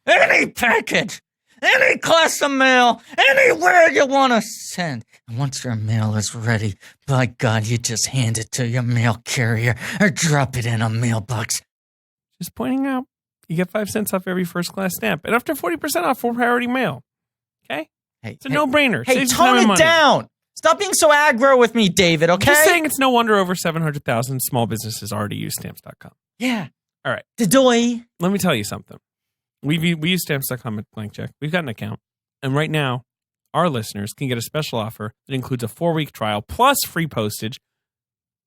any package, any class of mail, anywhere you want to send. And once your mail is ready, by God, you just hand it to your mail carrier or drop it in a mailbox. Just pointing out, you get 5 cents off every first class stamp and up to 40% off for priority mail. Okay? Hey, It's a no-brainer. Hey, Saves you time tone and it money. down. Stop being so aggro with me, David, okay? Just saying it's no wonder over 700,000 small businesses already use Stamps.com. Yeah. All right. Dadoy. Let me tell you something. We use Stamps.com at Blank Check. We've got an account. And right now, our listeners can get a special offer that includes a 4-week trial plus free postage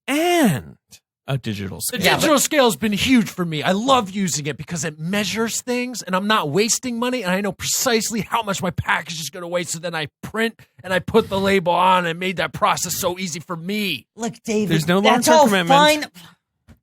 and a digital The scale. digital scale has been huge for me. I love using it because it measures things and I'm not wasting money and I know precisely how much my package is going to weigh. So then I print and I put the label on and made that process so easy for me. Look, David, There's no that's long-term all commitment. fine.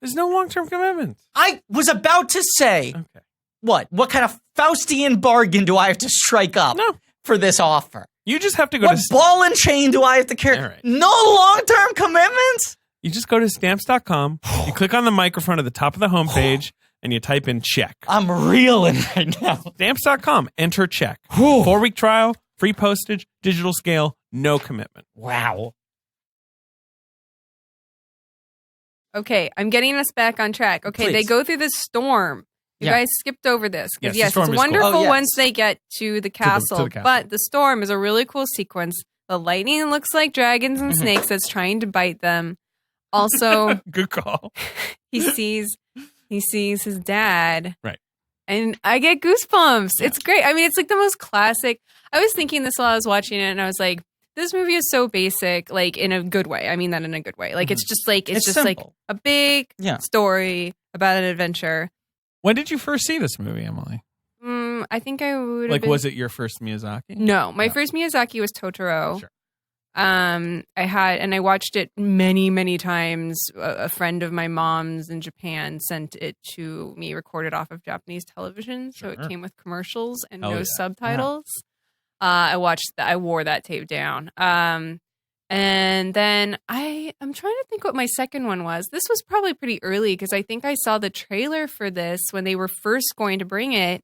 There's no long-term commitment. I was about to say, Okay. what kind of Faustian bargain do I have to strike up No. for this offer? You just have to go What to ball and chain do I have to carry? All right. No long-term commitments? you just go to Stamps.com. You click on the microphone at the top of the homepage and you type in check. I'm reeling right now. Stamps.com. Enter check. 4-week trial, free postage, digital scale, no commitment. Wow. Okay, I'm getting us back on track. Okay, they Please. go through this storm. You Yeah. guys skipped over this. 'Cause Yes, the yes, storm it's is cool. wonderful Oh, yes. once they get to the castle, castle. but the storm is a really cool sequence. The lightning looks like dragons and snakes that's trying to bite them. Also, Good call. he sees his dad. Right. And I get goosebumps. It's great. I mean, it's like the most classic. I was thinking this while I was watching it, and I was like, this movie is so basic, like in a good way. I mean that in a good way. Like it's just like it's just simple. like a big story about an adventure. When did you first see this movie, Emily? I think I would Like, was it your first Miyazaki? No, my first Miyazaki was Totoro. Sure. I watched it many, many times. A friend of my mom's in Japan sent it to me, recorded off of Japanese television, so it came with commercials and no subtitles. I wore that tape down. And then I'm trying to think what my second one was. This was probably pretty early because I think I saw the trailer for this when they were first going to bring it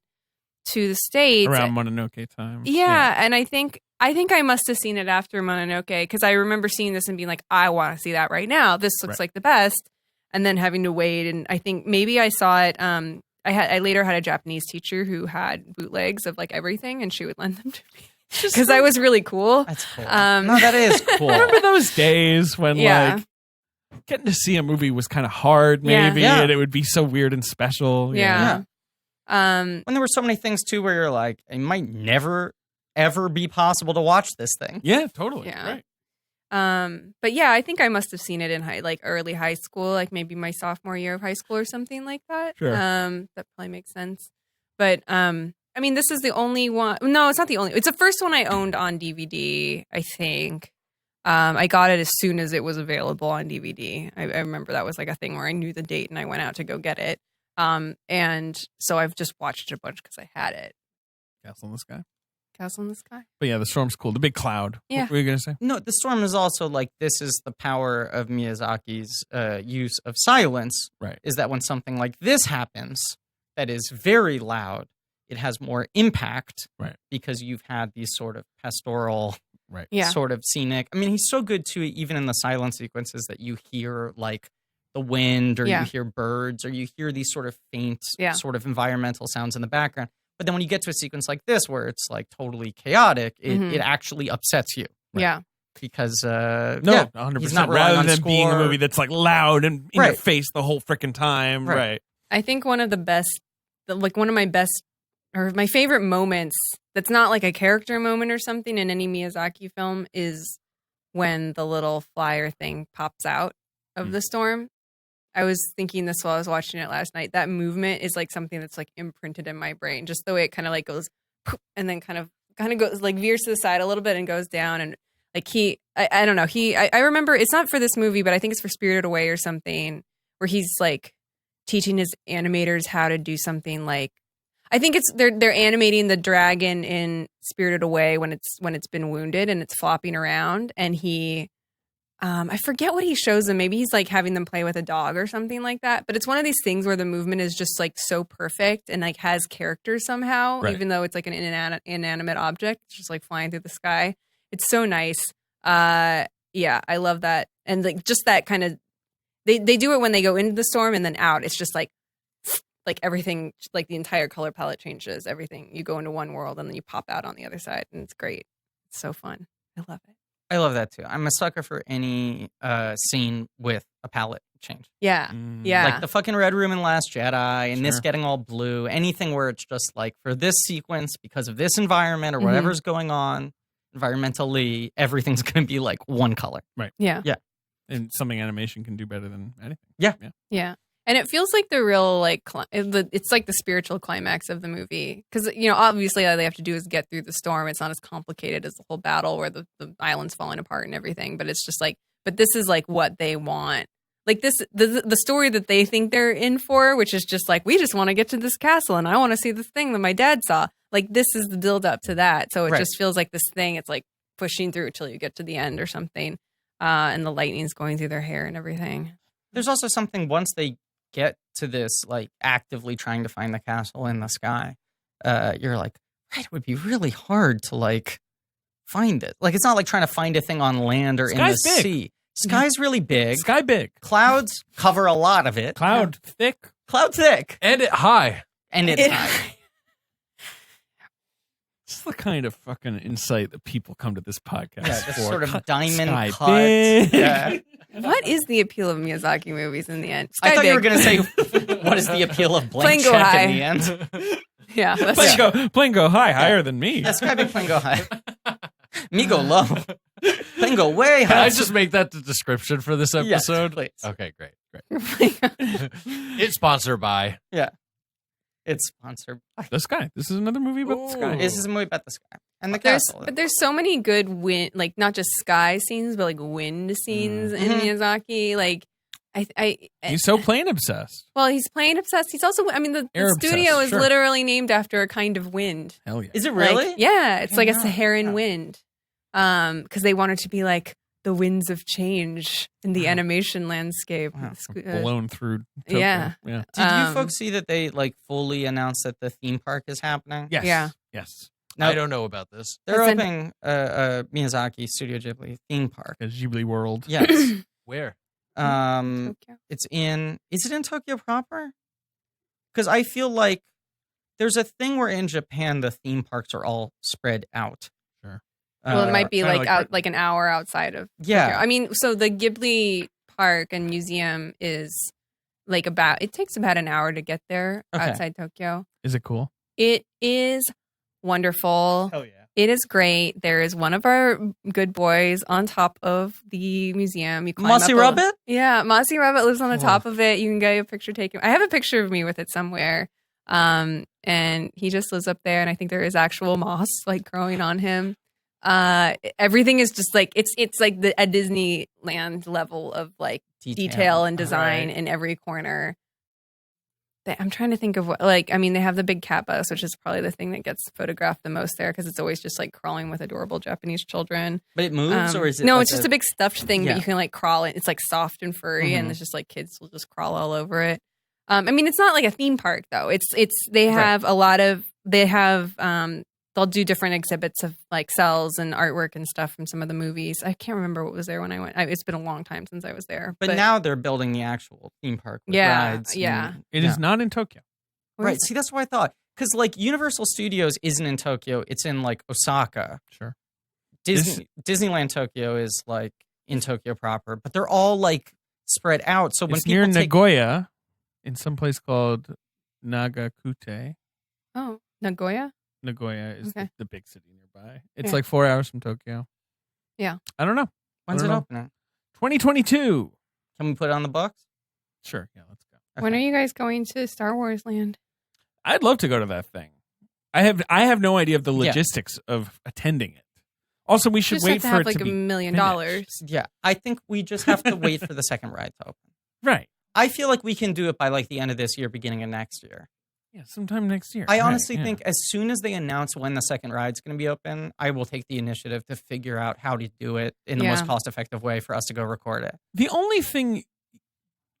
to the States. Around Mononoke time. Yeah, and I think I must have seen it after Mononoke because I remember seeing this and being like, I want to see that right now. This looks like the best. And then having to wait. And I think maybe I saw it. I later had a Japanese teacher who had bootlegs of like everything, and she would lend them to me because I was really cool. That's cool. No, that is cool. Remember those days when like getting to see a movie was kind of hard, maybe, and it would be so weird and special. Yeah. When there were so many things too, where you're like, it might never ever be possible to watch this thing. Yeah, totally. Yeah. Right. But yeah, I think I must have seen it in early high school, like maybe my sophomore year of high school or something like that. Sure. That probably makes sense. But I mean, this is the only one. No, it's not the only. It's the first one I owned on DVD, I think. I got it as soon as it was available on DVD. I remember that was like a thing where I knew the date and I went out to go get it. And so I've just watched it a bunch because I had it. Castle in the Sky. Castle in the Sky. But yeah, the storm's cool. The big cloud. Yeah. What were you going to say? No, the storm is also like, this is the power of Miyazaki's use of silence. Right. Is that when something like this happens, that is very loud, it has more impact. Right. Because you've had these sort of pastoral, sort of scenic. I mean, he's so good too, even in the silent sequences that you hear like the wind or you hear birds or you hear these sort of faint sort of environmental sounds in the background. But then when you get to a sequence like this where it's like totally chaotic, it actually upsets you. Right? Yeah. Because, 100%. he's not rather than score. being a movie that's like loud and in your face the whole freaking time. Right. I think one of the best, like one of my best or my favorite moments that's not like a character moment or something in any Miyazaki film is when the little flyer thing pops out of the storm. I was thinking this while I was watching it last night. That movement is like something that's like imprinted in my brain. Just the way it kind of like goes and then kind of goes like veers to the side a little bit and goes down. And like I don't know. I remember it's not for this movie, but I think it's for Spirited Away or something where he's like teaching his animators how to do something like, I think it's they're animating the dragon in Spirited Away when it's been wounded and it's flopping around and he I forget what he shows them. Maybe he's like having them play with a dog or something like that. But it's one of these things where the movement is just like so perfect and like has character somehow, even though it's like an inanimate object. It's just like flying through the sky. It's so nice. Yeah, I love that. And like just that kind of they do it when they go into the storm and then out. It's just like everything, like the entire color palette changes. Everything. You go into one world and then you pop out on the other side and it's great. It's so fun. I love it. I love that too. I'm a sucker for any scene with a palette change. Yeah. Yeah. Like the fucking Red Room in Last Jedi and this getting all blue. Anything where it's just like for this sequence, because of this environment or whatever's going on environmentally, everything's going to be like one color. Right. Yeah. Yeah. And something animation can do better than anything. Yeah. Yeah. And it feels like the real, like, it's like the spiritual climax of the movie. Because, you know, obviously all they have to do is get through the storm. It's not as complicated as the whole battle where the island's falling apart and everything. But it's just like, but this is like what they want. Like this, the story that they think they're in for, which is just like, we just want to get to this castle and I want to see this thing that my dad saw. Like this is the build up to that. So it just feels like this thing, it's like pushing through till you get to the end or something. And the lightning's going through their hair and everything. There's also something once they get to this, like actively trying to find the castle in the sky, you're like, right, it would be really hard to like find it. Like it's not like trying to find a thing on land or Sky's in the sea. Sky's really big. Sky big. Clouds cover a lot of it. Cloud thick. Cloud thick. And it high. And it's high. It's the kind of fucking insight that people come to this podcast Yeah, for. this sort of diamond Sky cut. big. Yeah. What is the appeal of Miyazaki movies in the end? I thought you were big. going to say, what is the appeal of blank Plane go check high. in the end? Yeah. That's Plane go high, higher than me. Yeah, Sky big, plane go high. Me go low. Then go way Can high. I just make that the description for this Yes, episode? please. Okay, great. It's sponsored by. Yeah. It's sponsored by. The Sky. This is another movie about the sky. This is a movie about the sky and the There's castle. but there's so many good wind, like not just sky scenes, but like wind scenes in Miyazaki. Like He's so plane obsessed. well, he's plane obsessed. He's also, I mean, the Air studio obsessed, is sure. literally named after a kind of wind. Hell yeah. Is it really? Like, yeah, it's like a know. Saharan Yeah. wind. Because they wanted to be like the winds of change in the animation landscape. Wow. Blown through Tokyo. yeah. Yeah. Did you folks see that they like fully announced that the theme park is happening? Yes. Yeah. Yes. Now, I don't know about this. they're That's opening a Miyazaki Studio Ghibli theme park. A Ghibli world. Yes. Where? Tokyo. It's in. Is it in Tokyo proper? Because I feel like there's a thing where in Japan the theme parks are all spread out. Sure. Well, it might be kinda like like out, Britain. like an hour outside of Yeah. Tokyo. I mean, so the Ghibli park and museum is like it takes about an hour to get there Okay. outside Tokyo. Is it cool? It is wonderful. Hell yeah. It is great. There is one of our good boys on top of the museum. You climb Mossy up a- Rabbit? Yeah, Mossy Rabbit lives on the Oh. top of it. You can get a picture taken. I have a picture of me with it somewhere. And he just lives up there, and I think there is actual moss like growing on him. Everything is just like it's like a Disneyland level of like detail and design Right. in every corner. I'm trying to think of what, like, I mean, they have the big cat bus, which is probably the thing that gets photographed the most there because it's always just like crawling with adorable Japanese children. But it moves, or is it? No, like it's just a big stuffed thing, Yeah. but you can like crawl it. It's like soft and furry, Mhm. and it's just like kids will just crawl all over it. I mean, it's not like a theme park though. They have a lot of they'll do different exhibits of like cells and artwork and stuff from some of the movies. I can't remember what was there when I went. It's been a long time since I was there. But now they're building the actual theme park with Yeah, rides. yeah. It is not in Tokyo. Where Right. is it? See, that's what I thought. Because like Universal Studios isn't in Tokyo; it's in like Osaka. Sure. Disneyland Tokyo is like in Tokyo proper, but they're all like spread out. So when It's near people take Nagoya in some place called Nagakute. Oh, Nagoya. Nagoya is Okay. the big city nearby. It's Yeah. like 4 hours from Tokyo. Yeah. I don't know. when's I it don't know. opening? 2022. Can we put it on the books? Sure. Yeah, let's go. When are Okay. you guys going to Star Wars Land? I'd love to go to that thing. I have no idea of the Yeah. logistics of attending it. Also, we should Just wait have to for have it like to $1 be million. finished. Yeah, I think we just have to wait for the second ride to open. Right. I feel like we can do it by like the end of this year, beginning of next year. Yeah, sometime next year. I Right, honestly yeah. think as soon as they announce when the second ride's going to be open, I will take the initiative to figure out how to do it in the most Yeah. cost-effective way for us to go record it. The only thing,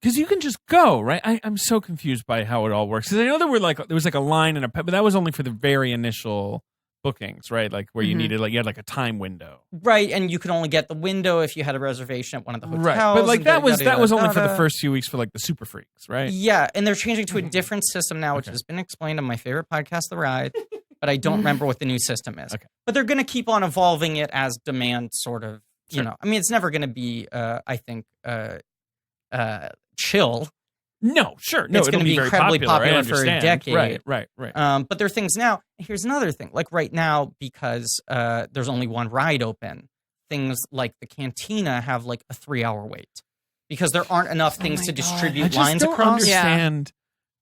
because you can just go, right? I'm so confused by how it all works. Because I know there was like a line and but that was only for the very initial bookings, right? Like where you Mhm. needed you had like a time window, Right, and you could only get the window if you had a reservation at one of the hotels. right? But like and that was yada, yada, only for the yada. first few weeks for like the super freaks, right? Yeah, and they're changing to a different system now, which Okay. has been explained on my favorite podcast, The Ride, but I don't remember what the new system is. Okay. But they're going to keep on evolving it as demand sort of, Sure. I mean, it's never going to be, I think, chill. No, sure, no, It's it'll gonna be very incredibly popular. I popular for a understand. decade. Right. But there are things now. Here's another thing. Like right now, because there's only one ride open, things like the cantina have like a 3-hour wait because there aren't enough things my to God. distribute I just lines don't across. understand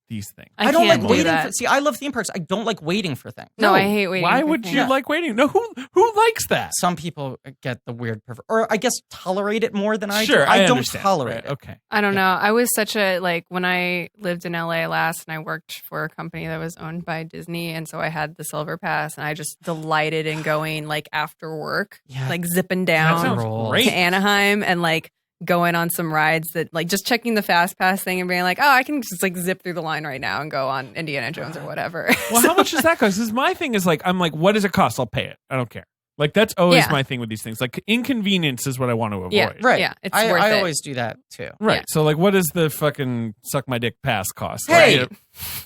these things. I don't like can't do waiting that. for. See, I love theme parks. I don't like waiting for things. No, I hate waiting. Why for would things. you like waiting? No, who likes that? Some people get the weird or I guess tolerate it more than I Sure, do. I don't understand. tolerate Right, it. Okay. I don't know. I was such a when I lived in LA last and I worked for a company that was owned by Disney, and so I had the Silver Pass, and I just delighted in going like after work, Yeah. like zipping That down sounds Roll. great. to Anaheim and like going on some rides that like just checking the Fast Pass thing and being like, oh, I can just like zip through the line right now and go on Indiana Jones or whatever. Well, how much does that cost? Because my thing is I'm like, what does it cost? I'll pay it. I don't care. Like that's always Yeah. my thing with these things. Like inconvenience is what I want to avoid. Yeah. Right. Yeah, it's I worth it. always do that too. Right. Yeah. So like, what does the fucking suck my dick pass cost? Hey! Like,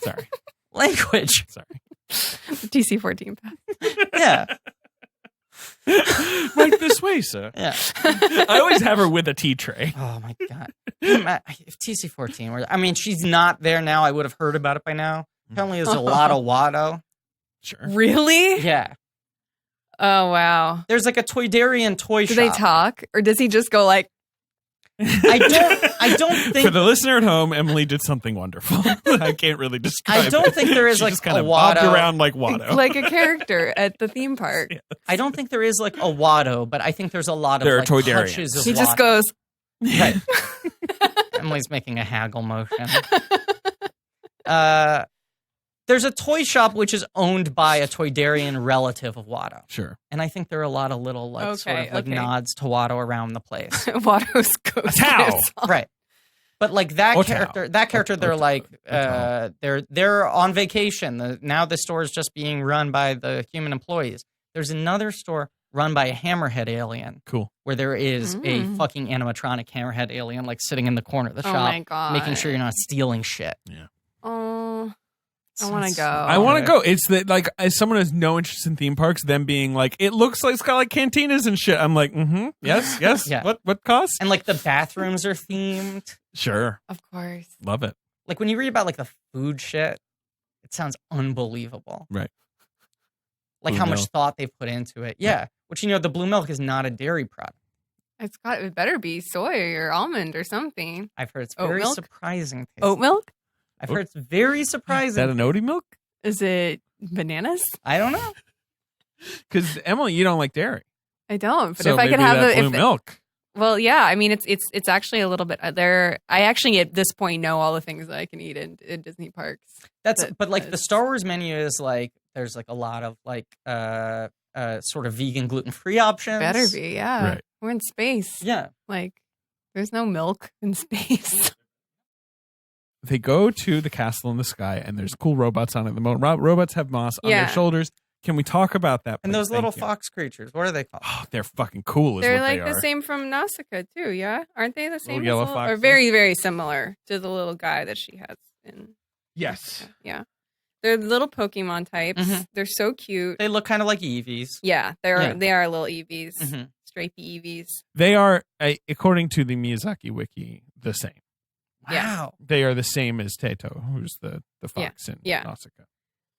sorry. Language. Sorry. DC-14 Pass. Yeah. Right this way, sir. Yeah. I always have her with a tea tray. Oh my god. If TC14 were, I mean, she's not there now. I would have heard about it by now. Apparently, there's a lot of Watto. Sure. Really? Yeah. Oh wow. There's like a Toydarian toy Do shop. they talk, or does he just go like? I don't think For the listener at home, Emily did something wonderful. I can't really describe I don't it. think there is She like just kind a of bobbed Watto. around like Watto. Like a character at the theme park. I don't think there is like a Watto, but I think there's a lot of There are like Toydarians. touches of He just Watto. goes. Right. Emily's making a haggle motion. There's a toy shop which is owned by a Toydarian relative of Watto. Sure. And I think there are a lot of little like sort Okay, of like okay. nods to Watto around the place. Watto's ghost. Tao. Right. But like that Otao. character, they're Otao. like Otao. they're on vacation. Now the store is just being run by the human employees. There's another store run by a hammerhead alien. Cool. Where there is a fucking animatronic hammerhead alien like sitting in the corner of the Oh shop, my God. making sure you're not stealing shit. Oh, I want to go. I want to go. It's that, like, as someone who has no interest in theme parks, them being like, it looks like it's got like cantinas and shit. I'm like, yes. Yeah. What costs? And like the bathrooms are themed. Sure. Of course. Love it. Like when you read about like the food shit, it sounds unbelievable. Right. Like Blue how much milk. thought they put into it. Yeah. Which, the blue milk is not a dairy product. It better be soy or almond or something. I've heard it's Oat very milk? surprising. Taste. Oat milk? I've heard it's very Is surprising. that an oaty milk? Is it bananas? I don't know. Because Emily, you don't like dairy. I don't. But So if I could maybe have that the blue milk. well, yeah. I mean, it's actually a little bit there. I actually at this point know all the things that I can eat in Disney parks. But like the Star Wars menu is like there's like a lot of like sort of vegan gluten-free options. Better be, yeah. Right. We're in space. Yeah. Like, there's no milk in space. They go to the castle in the sky, and there's cool robots on it. The robots have moss on Yeah. their shoulders. Can we talk about that? And please? those little Thank you. fox creatures, what are they called? Oh, they're fucking cool. Is They're what like they are. the same from Nausicaa too, yeah? Aren't they the same? yellow as or foxes? very, very similar to the little guy that she has in. Yes. Yeah. They're little Pokemon types. Mhm. They're so cute. They look kind of like Eevees. Yeah, Yeah. they are little Eevees, Mhm. stripey Eevees. They are, according to the Miyazaki wiki, the same. Yeah. Wow. They are the same as Teto, who's the fox in Yeah. Nausicaa.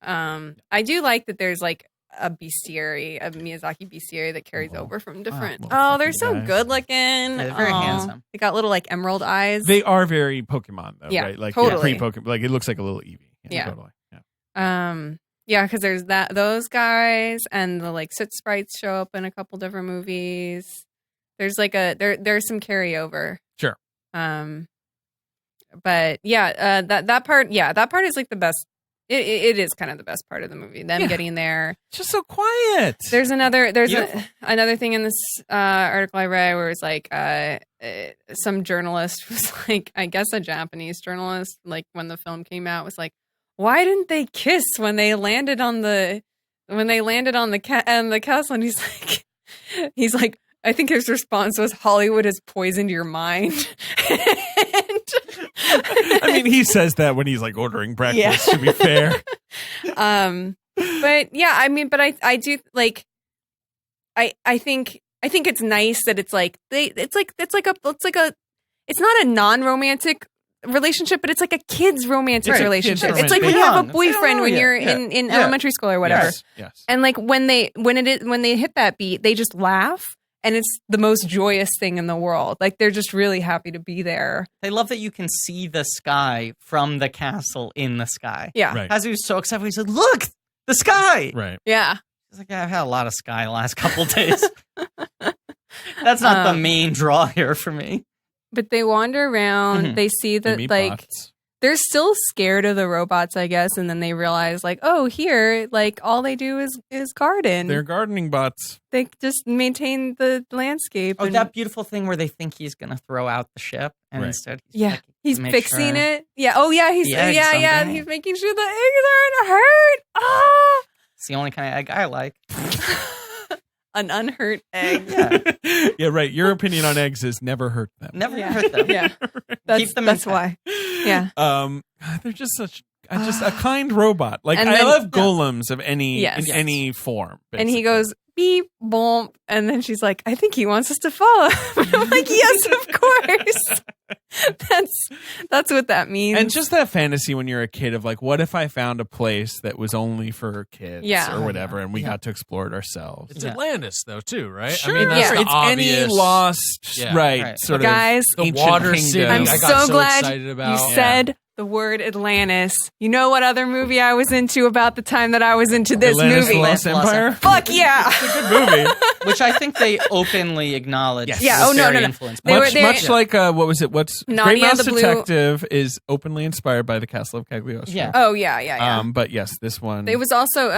I do like that there's like a bestiary, a Miyazaki bestiary that carries over from different. well, Oh, they're fucking so guys. good looking. Yeah, they're very Aw. handsome. They got little like emerald eyes. They are very Pokemon, though, Yeah, right? Like totally. pre-Pokemon. Like, it looks like a little Eevee. Yeah. Totally. Yeah. Yeah, because there's those guys and the like Soot sprites show up in a couple different movies. There's like there's some carryover. Sure. But yeah, that part is like the best. It is kind of the best part of the movie. Them Yeah. getting there. It's just so quiet. There's another Beautiful. another thing in this article I read where it's like some journalist was like, I guess a Japanese journalist, like when the film came out, was like, why didn't they kiss when they landed on the castle? And he's like, I think his response was, Hollywood has poisoned your mind. I mean, he says that when he's like ordering breakfast, to be fair. But yeah, I mean, but I do like, I think it's nice that it's not a non-romantic relationship, but it's like a kid's romantic Right, relationship. kids' It's like when romantic. you have a Young. boyfriend when Yeah. you're Yeah. in Yeah. elementary school or whatever. Yes. And like when they hit that beat, they just laugh. And it's the most joyous thing in the world. Like they're just really happy to be there. They love that you can see the sky from the castle in the sky. Yeah. Right. As he was so excited, he said, "Look, the sky!" Right. Yeah. He's like, I've had a lot of sky the last couple days. That's not the main draw here for me. But they wander around. Mhm. They see They that meet like bots. they're still scared of the robots, I guess, and then they realize like, oh, here, like all they do is garden. They're gardening bots. They just maintain the landscape. Oh, and, that beautiful thing where they think he's going to throw out the ship, and Right. instead yeah, checking he's to make fixing sure. it. Yeah. Oh, yeah. He's The eggs yeah. someday. He's making sure the eggs aren't hurt. Ah, It's the only kind of egg I like. an unhurt egg. Yeah. Yeah, right. Your opinion on eggs is never hurt them. Never Yeah. hurt them. Yeah. That's them that's intact. why. Yeah. They're just a kind robot. Like And I then- love golems of any Yes. in any form. And he basically. goes beep boom, and then she's like, "I think he wants us to follow." I'm like, "Yes, of course." That's what that means. And just that fantasy when you're a kid of like, what if I found a place that was only for kids Yeah. or whatever, and we got to explore it ourselves. It's Atlantis, though, too, right? Sure, I mean, that's the it's obvious. any lost, Yeah. right? Sort Guys, of the ancient water kingdom. city. I'm I got so glad excited about. you said the word Atlantis. You know what other movie I was into about the time that I was into this Atlantis, movie? the Lost Empire. Fuck yeah! Good movie. Which I think they openly acknowledge. Yes. Yeah, was oh, no, very no, no. influenced They by were- it. Much like what was it? What's Nadia Great Mouse the Blue- Detective is openly inspired by the Castle of Cagliostro. Yeah. Oh yeah. But yes, this one. It was also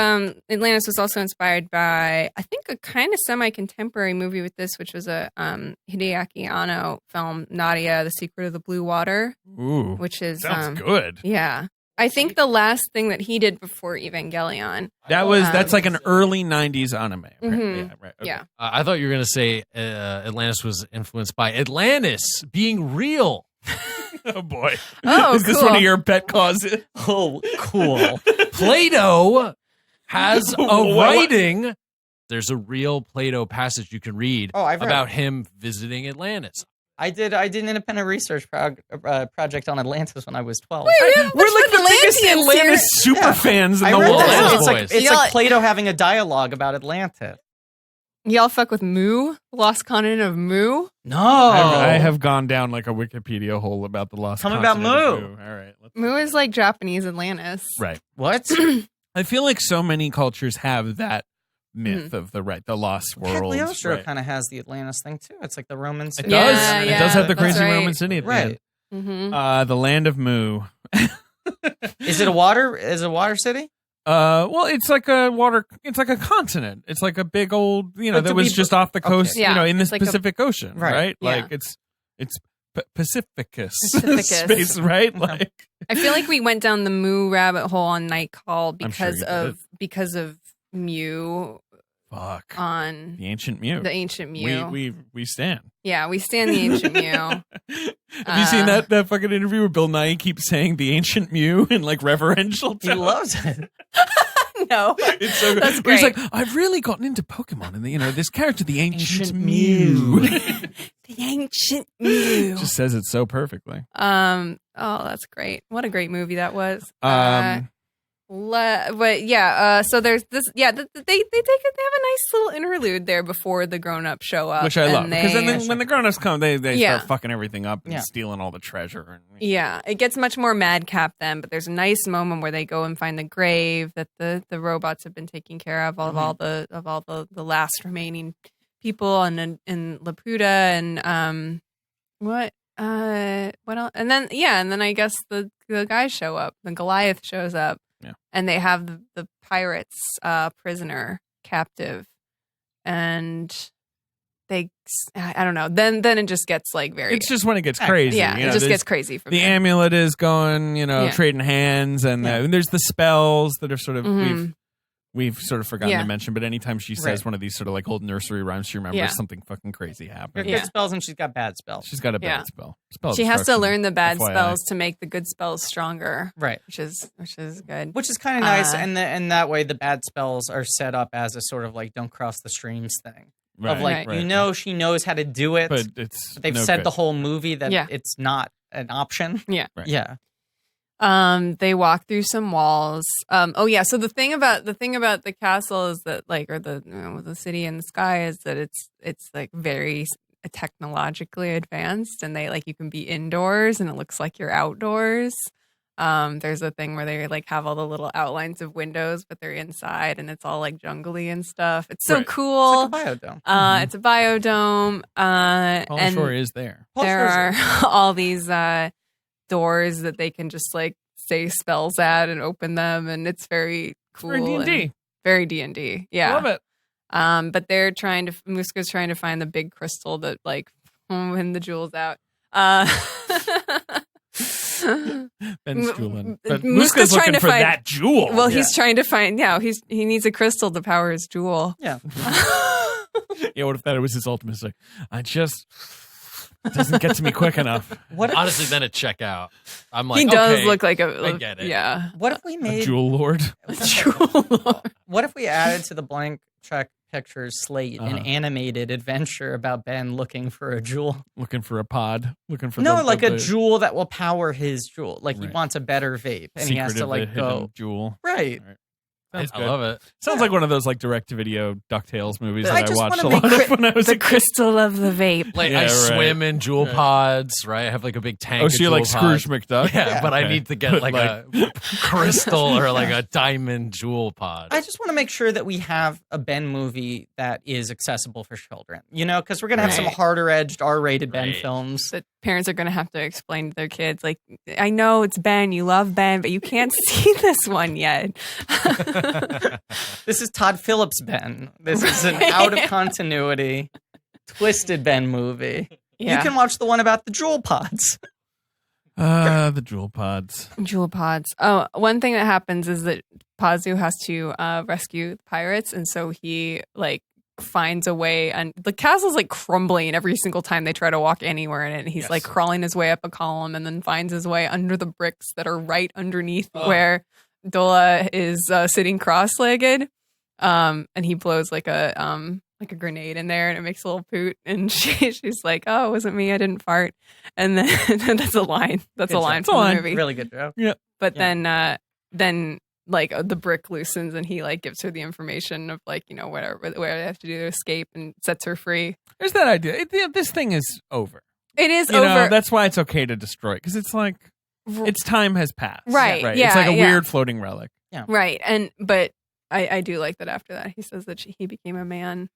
Atlantis was also inspired by I think a kind of semi-contemporary movie with this, which was a Hideaki Anno film, Nadia: The Secret of the Blue Water, Ooh, which is sounds good. Yeah, I think the last thing that he did before Evangelion. That's like an early '90s anime. Right? Mhm. Yeah, right. Okay. Yeah, I thought you were going to say Atlantis was influenced by Atlantis being real. Oh boy. Oh, is this cool. one of your bet causes? Oh, cool. Plato has a What? writing. There's a real Plato passage you can read Oh, I've read about it. him visiting Atlantis. I did an independent research project on Atlantis when I was 12. We're like the biggest Atlanteans Atlantis here. super fans in I the read world. that. Atlantis It's like boys. it's Y'all- like Plato having a dialogue about Atlantis. y'all fuck with Mu, Lost Continent of Mu. No, I have gone down like a Wikipedia hole about the lost. Tell me about continent of Mu. All right. Mu is like Japanese Atlantis. Right. What? I feel like so many cultures have that myth of the lost world. Cagliostro Right. kind of has the Atlantis thing too. It's like the Roman It city. does. Yeah, It yeah, does have the that's crazy right. Roman city at the Right. Mm-hmm. end. The land of Mu. Is it a water? Is it a water city? Well, it's like a water. It's like a continent. It's like a big old, But that to was be- just off the coast, Yeah, in the it's like a- Pacific Ocean, Right. right? Yeah. Like it's Pacificus, Pacificus. space, right? Like I feel like we went down the Mu rabbit hole on Night Call I'm sure because you of Mu fuck on the ancient Mu. the ancient Mu. We stand. Yeah, we stand the ancient Mu. Have you seen that fucking interview where Bill Nye keeps saying the ancient Mu in like reverential He tone? loves it. No, It's so good. That's Where he's great. like, I've really gotten into Pokemon, and this character, the ancient, Ancient Mew, the ancient Mu. just says it so perfectly. Oh, that's great. What a great movie that was. Um, So there's this. Yeah, they have a nice little interlude there before the grown ups show up, Which I love and because they- then when the grown-ups come, they Yeah. start fucking everything up and Yeah. stealing all the treasure. And, Yeah, it gets much more madcap then, but there's a nice moment where they go and find the grave that the robots have been taking care of, all the last remaining people in Laputa and what else? And then I guess the guys show up. The Goliath shows up. Yeah. And they have the pirates prisoner captive, and I don't know. Then it just gets like very. it's just when it gets crazy. yeah, you it know, just there's- gets crazy from The there. amulet is going, Yeah. trading hands, and there's the spells that are sort of Mhm. we've sort of forgotten Yeah. to mention. But anytime she says Right. one of these sort of like old nursery rhymes, she remembers Yeah. something fucking crazy Got happened. good Yeah. spells and she's got bad spells. She's got a bad Yeah. spell. Spell She has to destruction, learn the bad FYI. spells to make the good spells stronger, Right. which is good. Which is kind of nice, Uh, and that way the bad spells are set up as a sort of like don't cross the streams thing. Right, Of like right, she knows how to do it, but it's but they've no said good. the whole movie that Yeah. it's not an option. Yeah. Right. Yeah. They walk through some walls. So the thing about the castle is that the city in the sky is that it's like very technologically advanced, and they you can be indoors and it looks like you're outdoors. There's a thing where they have all the little outlines of windows, but they're inside and it's all jungly and stuff. It's so Right. cool. It's like a biodome. It's a biodome. Paul And Shore is there. there are all these doors that they can just say spells at and open them, and it's very cool. Very D&D. and very D&D. Yeah. Love it. But they're Muska's trying to find the big crystal that when the jewel's out. Ben's jewelin'. But Muska's Muska's trying looking to for find that jewel. Well, he's trying to find he needs a crystal to power his jewel. Yeah. Yeah, what if that was his ultimate? It's like, it doesn't get to me quick enough. What if, Honestly, then it check out. I'm like, He does okay, look like I get it. Yeah. what if we A made jewel lord. Jewel. what if we added to the blank check Pictures slate an animated adventure about Ben looking for a jewel. Looking for a pod. Looking for a jewel that will power his jewel. Like he Right. wants a better vape, and he has to like go jewel. right. Sounds I good. love it. Sounds like one of those like direct-to-video DuckTales movies I that I just watched a wanna lot make of when I was The a kid. crystal of the vape. Like Yeah, I right. swim in jewel pods, right? I have like a big tank. Oh, of so you're jewel like Scrooge pods. McDuck? Yeah, but I Okay. need to get like a crystal or like a diamond jewel pod. I just want to make sure that we have a Ben movie that is accessible for children. You know, because we're gonna have some Right. harder-edged, R-rated Ben Right. films. That parents are going to have to explain to their kids, like, I know it's Ben, you love Ben, but you can't see this one yet. This is Todd Phillips Ben. This is an out of continuity, twisted Ben movie. Yeah. You can watch the one about the jewel pods. The jewel pods. Jewel pods. Oh, one thing that happens is that Pazu has to rescue the pirates, and so he like finds a way, and the castle's like crumbling every single time they try to walk anywhere in it. And he's like crawling his way up a column, and then finds his way under the bricks that are right underneath where Dola is sitting cross-legged. And he blows like a grenade in there, and it makes a little poot, and she's like, "Oh, it wasn't me. I didn't fart." And then that's a line. That's Good a line joke. from the movie. Really good joke. But Yeah. then like the brick loosens, and he like gives her the information of like, you know, whatever they have to do to escape, and sets her free. There's that idea. This thing is over. It is You over. know, that's why it's okay to destroy it, because it's like its time has passed. Right, Right. yeah, it's like a yeah. weird floating relic. Right. But I do like that after that he says that he became a man.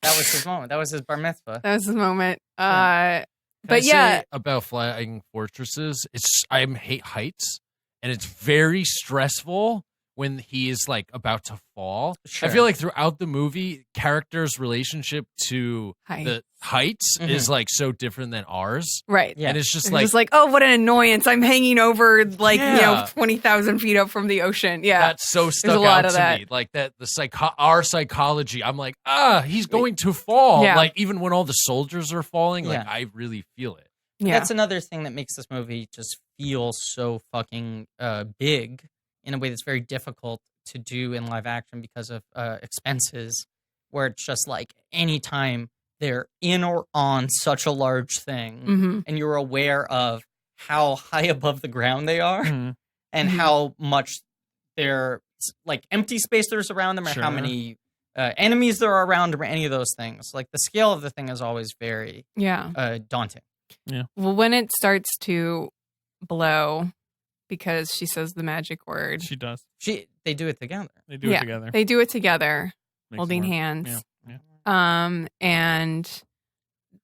That was his moment. That was his bar mitzvah. That was his moment. Can I But say yeah, about flying fortresses, I hate heights, and it's very stressful when he is like about to fall. Sure. I feel like throughout the movie, characters' relationship to the heights is like so different than ours. right. Yeah. And it's just It's like, just like, oh, what an annoyance! I'm hanging over like Yeah. 20,000 feet up from the ocean. Yeah, that's so stuck a lot out of to that. me. Like that, our psychology. I'm like, he's going to fall. Yeah. Like even when all the soldiers are falling, like Yeah. I really feel it. yeah. That's another thing that makes this movie just feel so fucking big in a way that's very difficult to do in live action because of expenses, where it's just like anytime they're in or on such a large thing Mhm. and you're aware of how high above the ground they are Mhm. and Mhm. how much they're like empty space there's around them or how Sure. many enemies there are around them or any of those things. Like the scale of the thing is always very Yeah. daunting. Well, when it starts to blow, because she says the magic word, She does. They do it together. They do it together. they do it together, Makes holding it work. hands. Yeah. And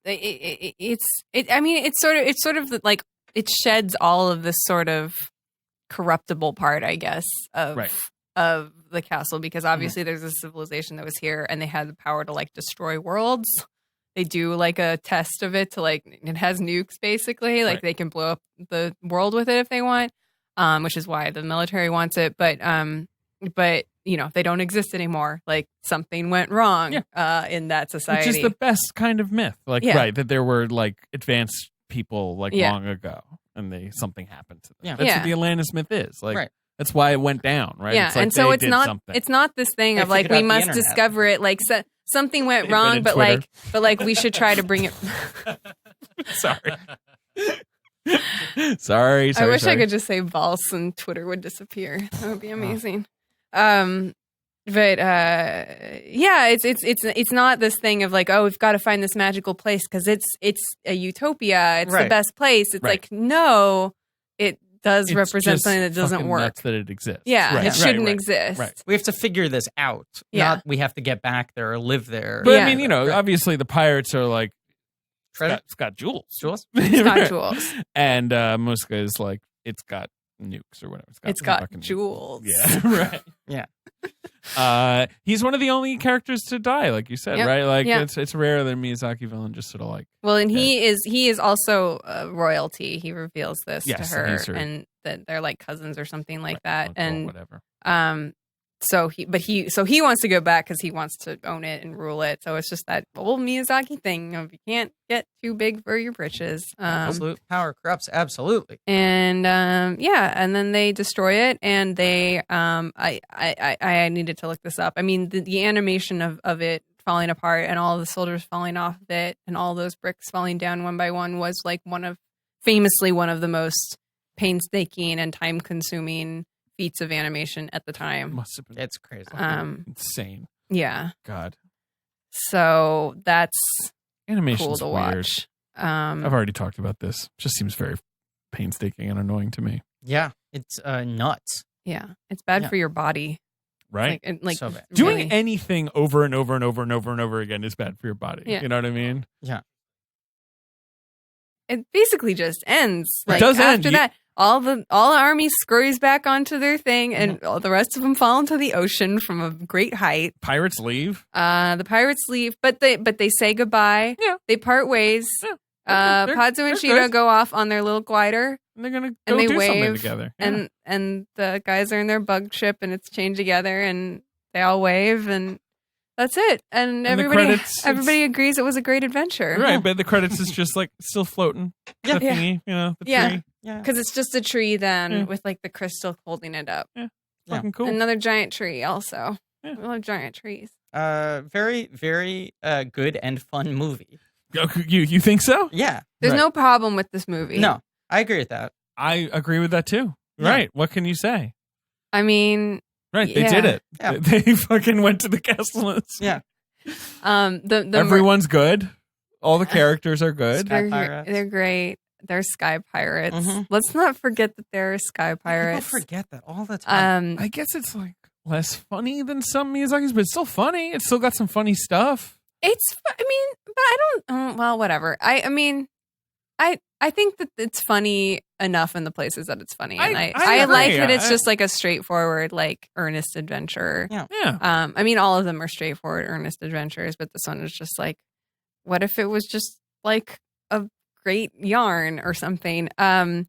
it's sort of like it sheds all of this sort of corruptible part, I guess, of Right. of the castle, because obviously there's a civilization that was here and they had the power to like destroy worlds. They do like a test of it to like it has nukes basically, like Right. they can blow up the world with it if they want, which is why the military wants it. But you know, they don't exist anymore. Like something went wrong in that society. Which is the best kind of myth. Like, Yeah. right, that there were like advanced people like Yeah. long ago and something happened to them. Yeah. That's Yeah. what the Atlantis myth is. Like, Right. that's why it went down, right? Yeah, It's like and so they it's did not something. it's not this thing They of like figured out we the must internet. discover it, like something went They wrong, invented but like we should try to bring it. Sorry. sorry. I wish I sorry. could just say Valse and Twitter would disappear. That would be amazing. But yeah, it's not this thing of like, oh, we've got to find this magical place because it's a utopia. It's the Right. best place. It's Right. like, no, it does It's represent just something that doesn't fucking work. nuts that it exists. Yeah, Right, it right, shouldn't right, exist. right. We have to figure this out. Yeah. Not we have to get back there or live there. But Yeah. I mean, you know, Right. obviously the pirates are like, Treasure? it's got jewels. Jewels? It's got jewels. And Muska is like, it's got nukes or whatever. It's got fucking- jewels. Yeah, right. Yeah. He's one of the only characters to die, like you said, Yep. right? Like Yeah. it's rare that a Miyazaki villain just sort of like Well, and he is also royalty. He reveals this Yes, to her, he's her- and that they're like cousins or something like right, uncle, or and whatever. So he wants to go back because he wants to own it and rule it. So it's just that old Miyazaki thing of you can't get too big for your britches. Absolute power corrupts. Absolutely. And and then they destroy it, and they I needed to look this up. I mean, the animation of it falling apart and all the soldiers falling off of it and all those bricks falling down one by one was like famously one of the most painstaking and time consuming feats of animation at the time. Must have been It's crazy. insane. Yeah. God. So that's Animation's cool to weird. watch. I've already talked about this. Just seems very painstaking and annoying to me. Yeah, it's nuts. Yeah. It's bad Yeah. for your body. Right? Like So bad. Doing really- anything over and over and over and over and over again is bad for your body. Yeah. You know what I mean? it basically just ends. Like does after end. that, all the army scurries back onto their thing, and all the rest of them fall into the ocean from a great height. Pirates leave. The pirates leave, but they say goodbye. Yeah. They part ways. They're- Pazu they're and Shido good. go off on their little glider, And they're gonna and go they do something wave, together. Yeah. and the guys are in their bug ship, and it's chained together, and they all wave, and that's it. And the everybody credits, everybody agrees it was a great adventure. Right, but the credits is just like still floating. Yeah. The thingy, you know, the Yeah. tree. Yeah. Because it's just a tree then Yeah. with like the crystal holding it up. Yeah. Fucking cool. Another giant tree also. Yeah. We love giant trees. Very, very good and fun movie. You think so? Yeah. There's Right. no problem with this movie. No, I agree with that. I agree with that too. Yeah. Right. What can you say? I mean, Right. They Yeah. did it. Yeah. They fucking went to the castle. Yeah. the Everyone's good. All the characters are good. Sky they're, pirates. they're great. They're sky pirates. Mhm. Let's not forget that they're sky People pirates. forget that all the time. I guess it's like less funny than some Miyazaki's, but it's still funny. It's still got some funny stuff. I mean, but I don't. Well, whatever. I mean, I think that it's funny enough in the places that it's funny, and I I agree. like that it's I- just like a straightforward, like earnest adventure. Yeah. Yeah. I mean, all of them are straightforward, earnest adventures, but this one is just like, what if it was just like a great yarn or something? I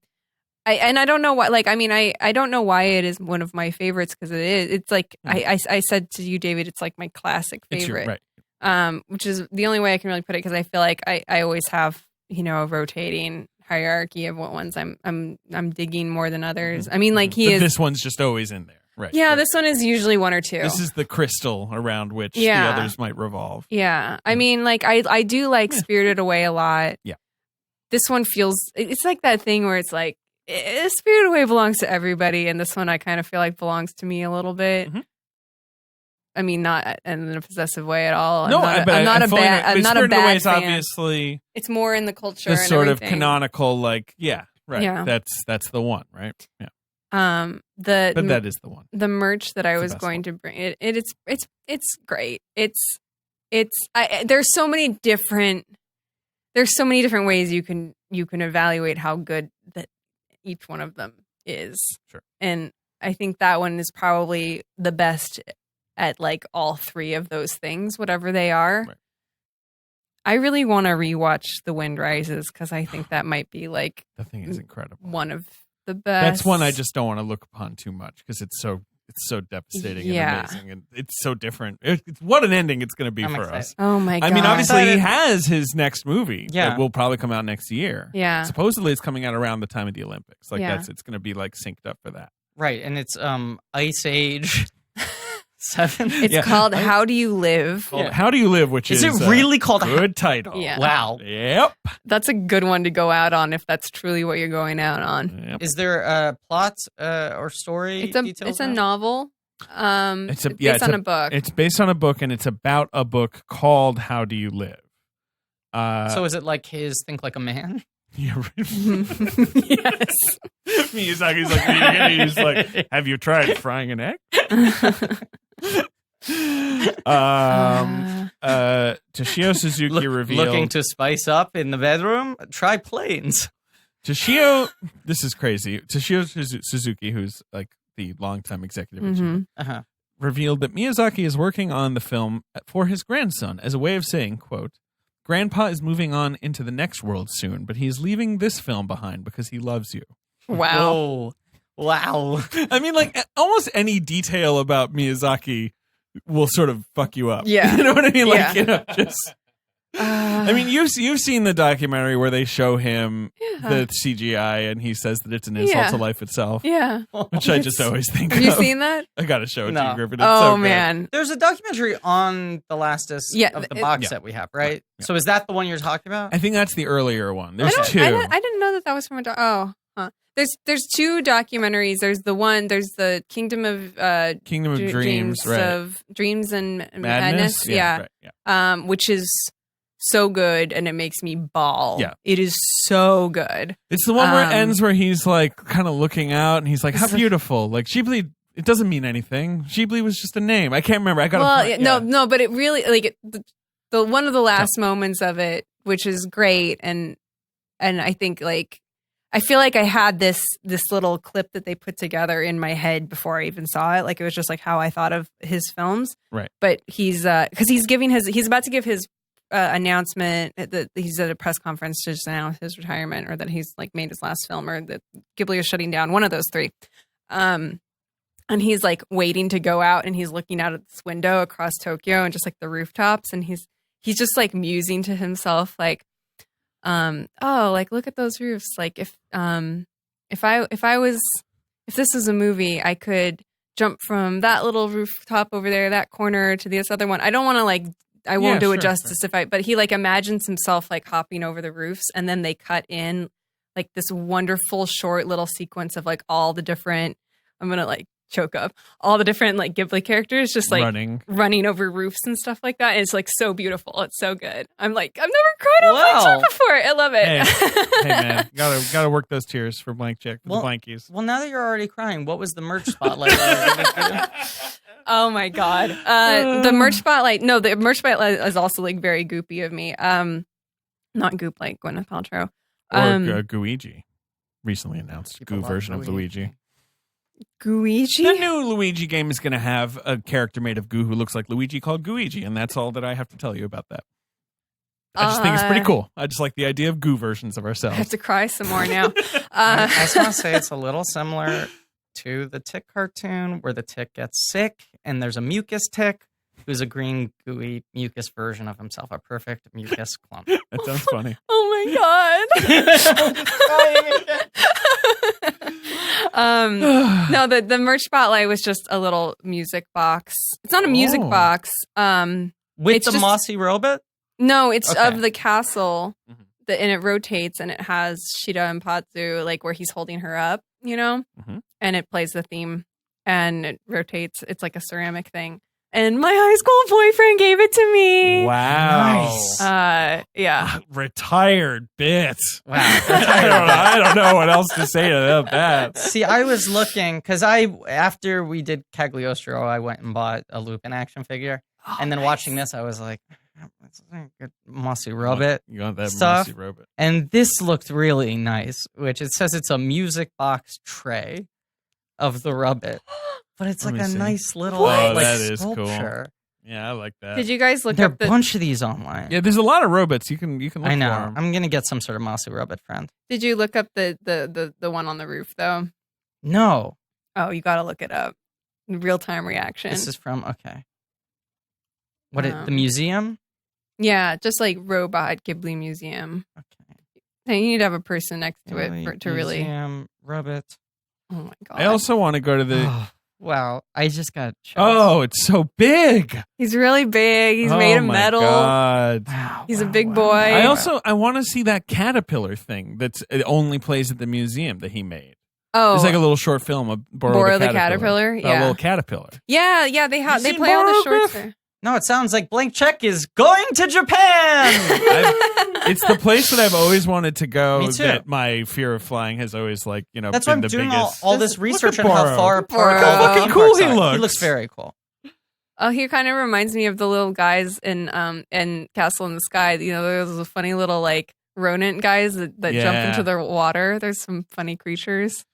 don't know why. Like, I mean, I don't know why it is one of my favorites because it is. It's like I said to you, David, it's like my classic It's your, favorite. right. Which is the only way I can really put it because I feel like I always have a rotating hierarchy of what ones I'm digging more than others. I mean, like he But is. This one's just always in there. Right. Yeah, right. this one is usually one or two. This is the crystal around which Yeah. the others might revolve. Yeah, I mean, like I do like Yeah. Spirited Away a lot. Yeah. This one feels it's like that thing where it's like Spirited Away belongs to everybody, and this one I kind of feel like belongs to me a little bit. Mhm. I mean, not in a possessive way at all. No, I'm but not I a fully bad. know- I'm but not a Spirited Away bad is fan. obviously It's more in the culture. the and sort of everything. canonical, like, yeah, right. Yeah. That's the one, right? Yeah. The But that is the one. the merch that I It's the was best going one. to bring it's great. There's so many different ways you can evaluate how good that each one of them is. Sure. And I think that one is probably the best at like all three of those things, whatever they are. Right. I really want to rewatch The Wind Rises because I think that might be like The thing is incredible. one of the best. That's one I just don't want to look upon too much because it's so devastating Yeah. and amazing, and it's so different. It's what an ending it's going to be I'm for excited. us. Oh my god! I mean, obviously he Excited. has his next movie Yeah. that will probably come out next year. Yeah. Supposedly it's coming out around the time of the Olympics. Like Yeah. it's going to be like synced up for that. Right, and it's Ice Age 7. It's Yeah. called How Do You Live? Called How Do You Live, which Is is it really called a good title. Yeah. Wow. Yep. That's a good one to go out on if that's truly what you're going out on. Yep. Is there a plot or story details? It's a now? novel. It's a- It's yeah, based it's on a- a book. It's based on a book, and it's about a book called How Do You Live. So is it like his Think Like a Man? yeah, right. Yes. Miyazaki's like reading it, and he's like, "Have you tried frying an egg?" Toshio Suzuki revealed. Looking to spice up in the bedroom? Try planes. Toshio, this is crazy. Toshio Suzuki, who's like the longtime executive producer, Mhm. Uh-huh. revealed that Miyazaki is working on the film for his grandson as a way of saying, quote, "Grandpa is moving on into the next world soon, but he's leaving this film behind because he loves you." Wow. Whoa. Wow. I mean, like almost any detail about Miyazaki will sort of fuck you up. Yeah. You know what I mean? Like, Yeah. just. I mean, you've seen the documentary where they show him the CGI and he says that it's an insult to life itself. Yeah. Which I just always think Have you of. seen that? I gotta show it to No. you, Griffin. It's Oh so good. man. There's a documentary on the lastest of the box set we have, right? Yeah. So is that the one you're talking about? I think that's the earlier one. I There's two. didn't know that was from a huh. There's two documentaries. There's the Kingdom of Kingdom of Dreams, right? of Dreams and Madness. Yeah. Right, yeah. Which is so good and it makes me bawl. Yeah. It is so good. It's the one where it ends where he's like kind of looking out and he's like, how beautiful. Like Ghibli, it doesn't mean anything. Ghibli was just a name. I can't remember. I got no, but it really like the one of the last moments of it, which is great, and I think like I feel like I had this little clip that they put together in my head before I even saw it. Like it was just like how I thought of his films. Right. But he's because he's about to give his announcement that he's at a press conference to just announce his retirement, or that he's like made his last film, or that Ghibli is shutting down. One of those three. And he's like waiting to go out, and he's looking out at this window across Tokyo and just like the rooftops, and he's just like musing to himself like, oh, like look at those roofs. Like if this was a movie, I could jump from that little rooftop over there, that corner, to this other one. I don't want to like. I won't do it justice but he like imagines himself like hopping over the roofs, and then they cut in like this wonderful short little sequence of like all the different, I'm going to like choke up, all the different like Ghibli characters just like running over roofs and stuff like that. And it's like so beautiful. It's so good. I'm like, I've never cried on Blank Check before. I love it. Hey man, gotta work those tears for Blank Check, for the blankies. Well, now that you're already crying, what was the merch spotlight? Oh my God. The merch spotlight. No, the merch spotlight is also like very goopy of me. Not goop like Gwyneth Paltrow. Or Guigi. Recently announced Goo version of Luigi. Guigi? The new Luigi game is going to have a character made of goo who looks like Luigi called Guigi, and that's all that I have to tell you about that. I just think it's pretty cool. I just like the idea of goo versions of ourselves. I have to cry some more now. I just want to say it's a little similar to the Tick cartoon, where the Tick gets sick, and there's a mucus Tick who's a green, gooey, mucus version of himself, a perfect mucus clump. That sounds funny. Oh my God. No, the merch spotlight was just a little music box. It's not a music box. With the mossy robot? No, it's of the castle, and it rotates, and it has Shida and Patsu, like where he's holding her up, you know? And it plays the theme, and it rotates. It's like a ceramic thing. And my high school boyfriend gave it to me. Wow. Nice. Yeah. Retired bit. Wow. I don't know what else to say to that. See, I was looking, because after we did Cagliostro, I went and bought a Lupin action figure. And then watching this, I was like, that's a good mossy robot. You got that stuff. mossy robot. And this looked really nice, which it says it's a music box tray of the robot. But it's like a nice little that is sculpture. Cool. Yeah, I like that. Did you guys look There are up a bunch of these online. Yeah, there's a lot of robots. You can look I know. for 'em. I'm gonna get some sort of mossy robot friend. Did you look up the one on the roof though? No. Oh, you got to look it up. Real time reaction. This is from the museum? Yeah, just like Robot Ghibli Museum. Okay. Now you need to have a person next to it to really. Museum robot. Oh my God. I also want to go to the. Wow, I just got chills. Oh, it's so big. He's really big. He's made of metal. God. Wow, He's a big boy. I want to see that caterpillar thing it only plays at the museum that he made. Oh, it's like a little short film of Boro the Caterpillar. A Yeah, little caterpillar. Yeah. They play all the shorts there. No, it sounds like Blank Check is going to Japan. It's the place that I've always wanted to go. Me too. That my fear of flying has always That's been why I'm the doing biggest. all this research on Boro. how far apart. Look how fucking cool he looks. He looks very cool. Oh, he kind of reminds me of the little guys in Castle in the Sky. You know, there's those funny little like rodent guys that jump into the water. There's some funny creatures.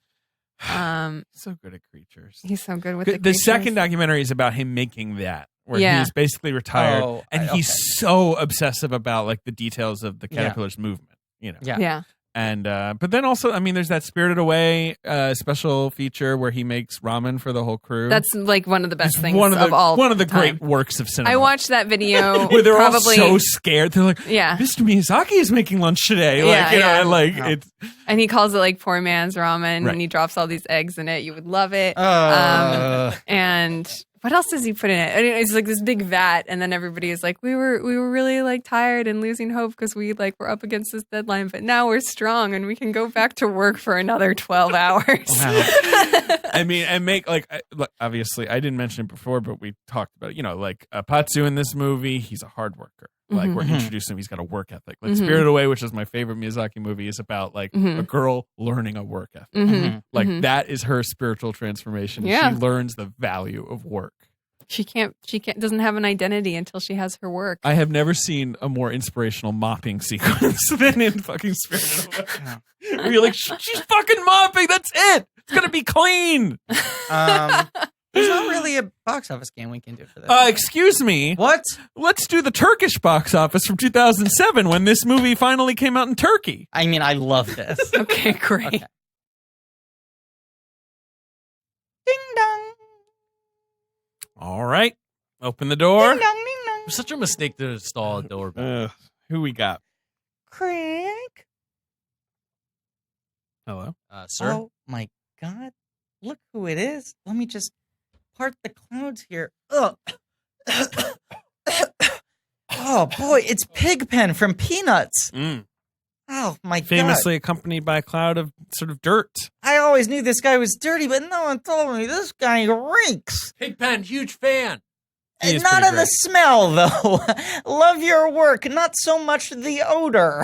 So good at creatures. He's so good with The second documentary is about him making that, where he's basically retired, and he's so obsessive about like the details of the caterpillar's movement. You know, Yeah. And but then also, I mean, there's that Spirited Away special feature where he makes ramen for the whole crew. That's like one of the best things one of the time. great works of cinema. I watched that video where they're probably all so scared. They're like, yeah. Mr. Miyazaki is making lunch today. Like, it's and he calls it like poor man's ramen, Right. and he drops all these eggs in it. You would love it. And what else does he put in it? And it's like this big vat, and then everybody is like, we were really like tired and losing hope because we like were up against this deadline, but now we're strong and we can go back to work for another 12 hours. Wow. I mean, and make like look, obviously I didn't mention it before, but we talked about it. You know, like Patsu in this movie, he's a hard worker. Like we're introducing him, he's got a work ethic. Like Spirited Away, which is my favorite Miyazaki movie, is about like a girl learning a work ethic. Like that is her spiritual transformation. Yeah. She learns the value of work. She doesn't have an identity until she has her work. I have never seen a more inspirational mopping sequence than in fucking Spirited Away. Where you're like, she's fucking mopping. That's it. It's gonna be clean. There's not really a box office game we can do for this. Excuse me. What? Let's do the Turkish box office from 2007 when this movie finally came out in Turkey. I mean, I love this. Okay, great. Okay. Ding dong. All right. Open the door. Ding dong, ding dong. It was such a mistake to install a doorbell. Who we got? Craig. Hello. Sir? Oh my God. Look who it is. Let me just part the clouds here. Ugh. Oh boy, it's Pigpen from Peanuts. Oh my God. Famously accompanied by a cloud of sort of dirt. I always knew this guy was dirty, but no one told me this guy reeks. Pigpen, huge fan. He is Not pretty of the great. smell, though. Love your work, not so much the odor.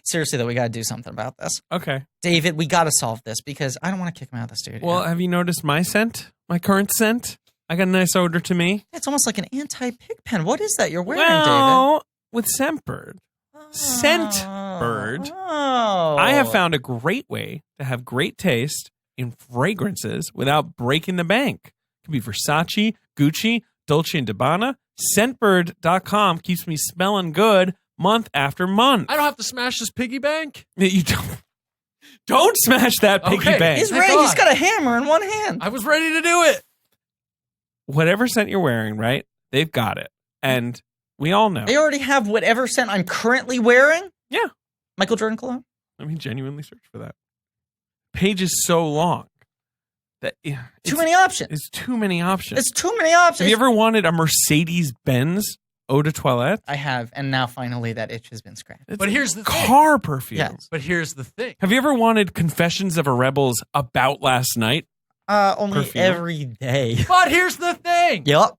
Seriously, though, we got to do something about this. Okay. David, we got to solve this because I don't want to kick him out of the studio. Well, have you noticed my scent? My current scent? I got a nice odor to me. It's almost like an anti-Pigpen. What is that you're wearing, Well, with Scentbird. David? Scentbird. Oh. I have found a great way to have great taste in fragrances without breaking the bank. It could be Versace, Gucci, Dolce & Gabbana. Scentbird.com keeps me smelling good month after month. I don't have to smash this piggy bank. You don't smash that piggy Okay. bank. He's Thank ready. God. He's got a hammer in one hand. I was ready to do it. Whatever scent you're wearing, right? They've got it. And we all know. They already have whatever scent I'm currently wearing. Yeah. Michael Jordan cologne. Let me genuinely search for that. Page is so long that Too many options. It's too many options. It's too many options. Have you ever wanted a Mercedes-Benz eau de toilette? I have, and now finally that itch has been scratched. It's But here's the thing. car perfume. Yes. But here's the thing. Have you ever wanted Confessions of a Rebel's About Last Night? Only Perfume. every day. But here's the thing. Yep.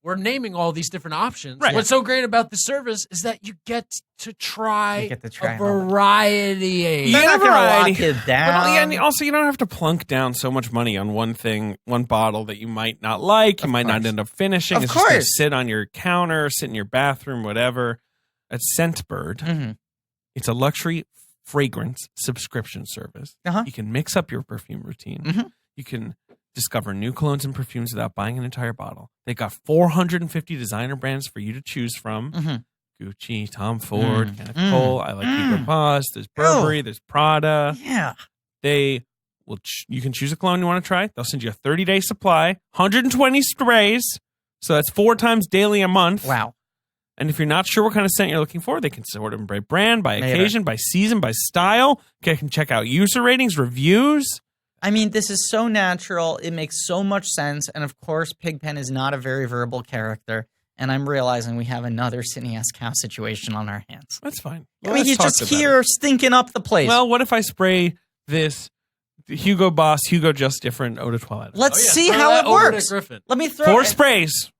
We're naming all these different options. Right. What's so great about the service is that you get to try, You get to try a all of them. variety. You They're get not a going to variety. lock it But down. and also, you don't have to plunk down so much money on one thing, one bottle that you might not like. You Of might not course. end up finishing. Of It's just going to course. sit on your counter, sit in your bathroom, whatever. At Scentbird, Mhm. it's a luxury fragrance subscription service. Uh-huh. You can mix up your perfume routine. Mhm. You can discover new colognes and perfumes without buying an entire bottle. They got 450 designer brands for you to choose from. Mhm. Gucci, Tom Ford, Mm. Kenneth Mm. Cole. I like Hugo Boss. There's Burberry. There's Prada. Yeah. They will. You can choose a cologne you want to try. They'll send you a 30-day supply, 120 sprays. So that's 4 times daily a month. Wow. And if you're not sure what kind of scent you're looking for, they can sort them by brand, by Maybe. occasion, by season, by style. They can check out user ratings, reviews. I mean, this is so natural. It makes so much sense. And of course, Pigpen is not a very verbal character. And I'm realizing we have another Cineas cow situation on our hands. That's fine. I mean, Let's you talk just about hear it. stinking up the place. Well, what if I spray this Hugo Boss, Hugo Just Different eau de toilette? Let's Oh, yeah, see throw how that it over to works. Griffin. Let me throw 4 it. sprays.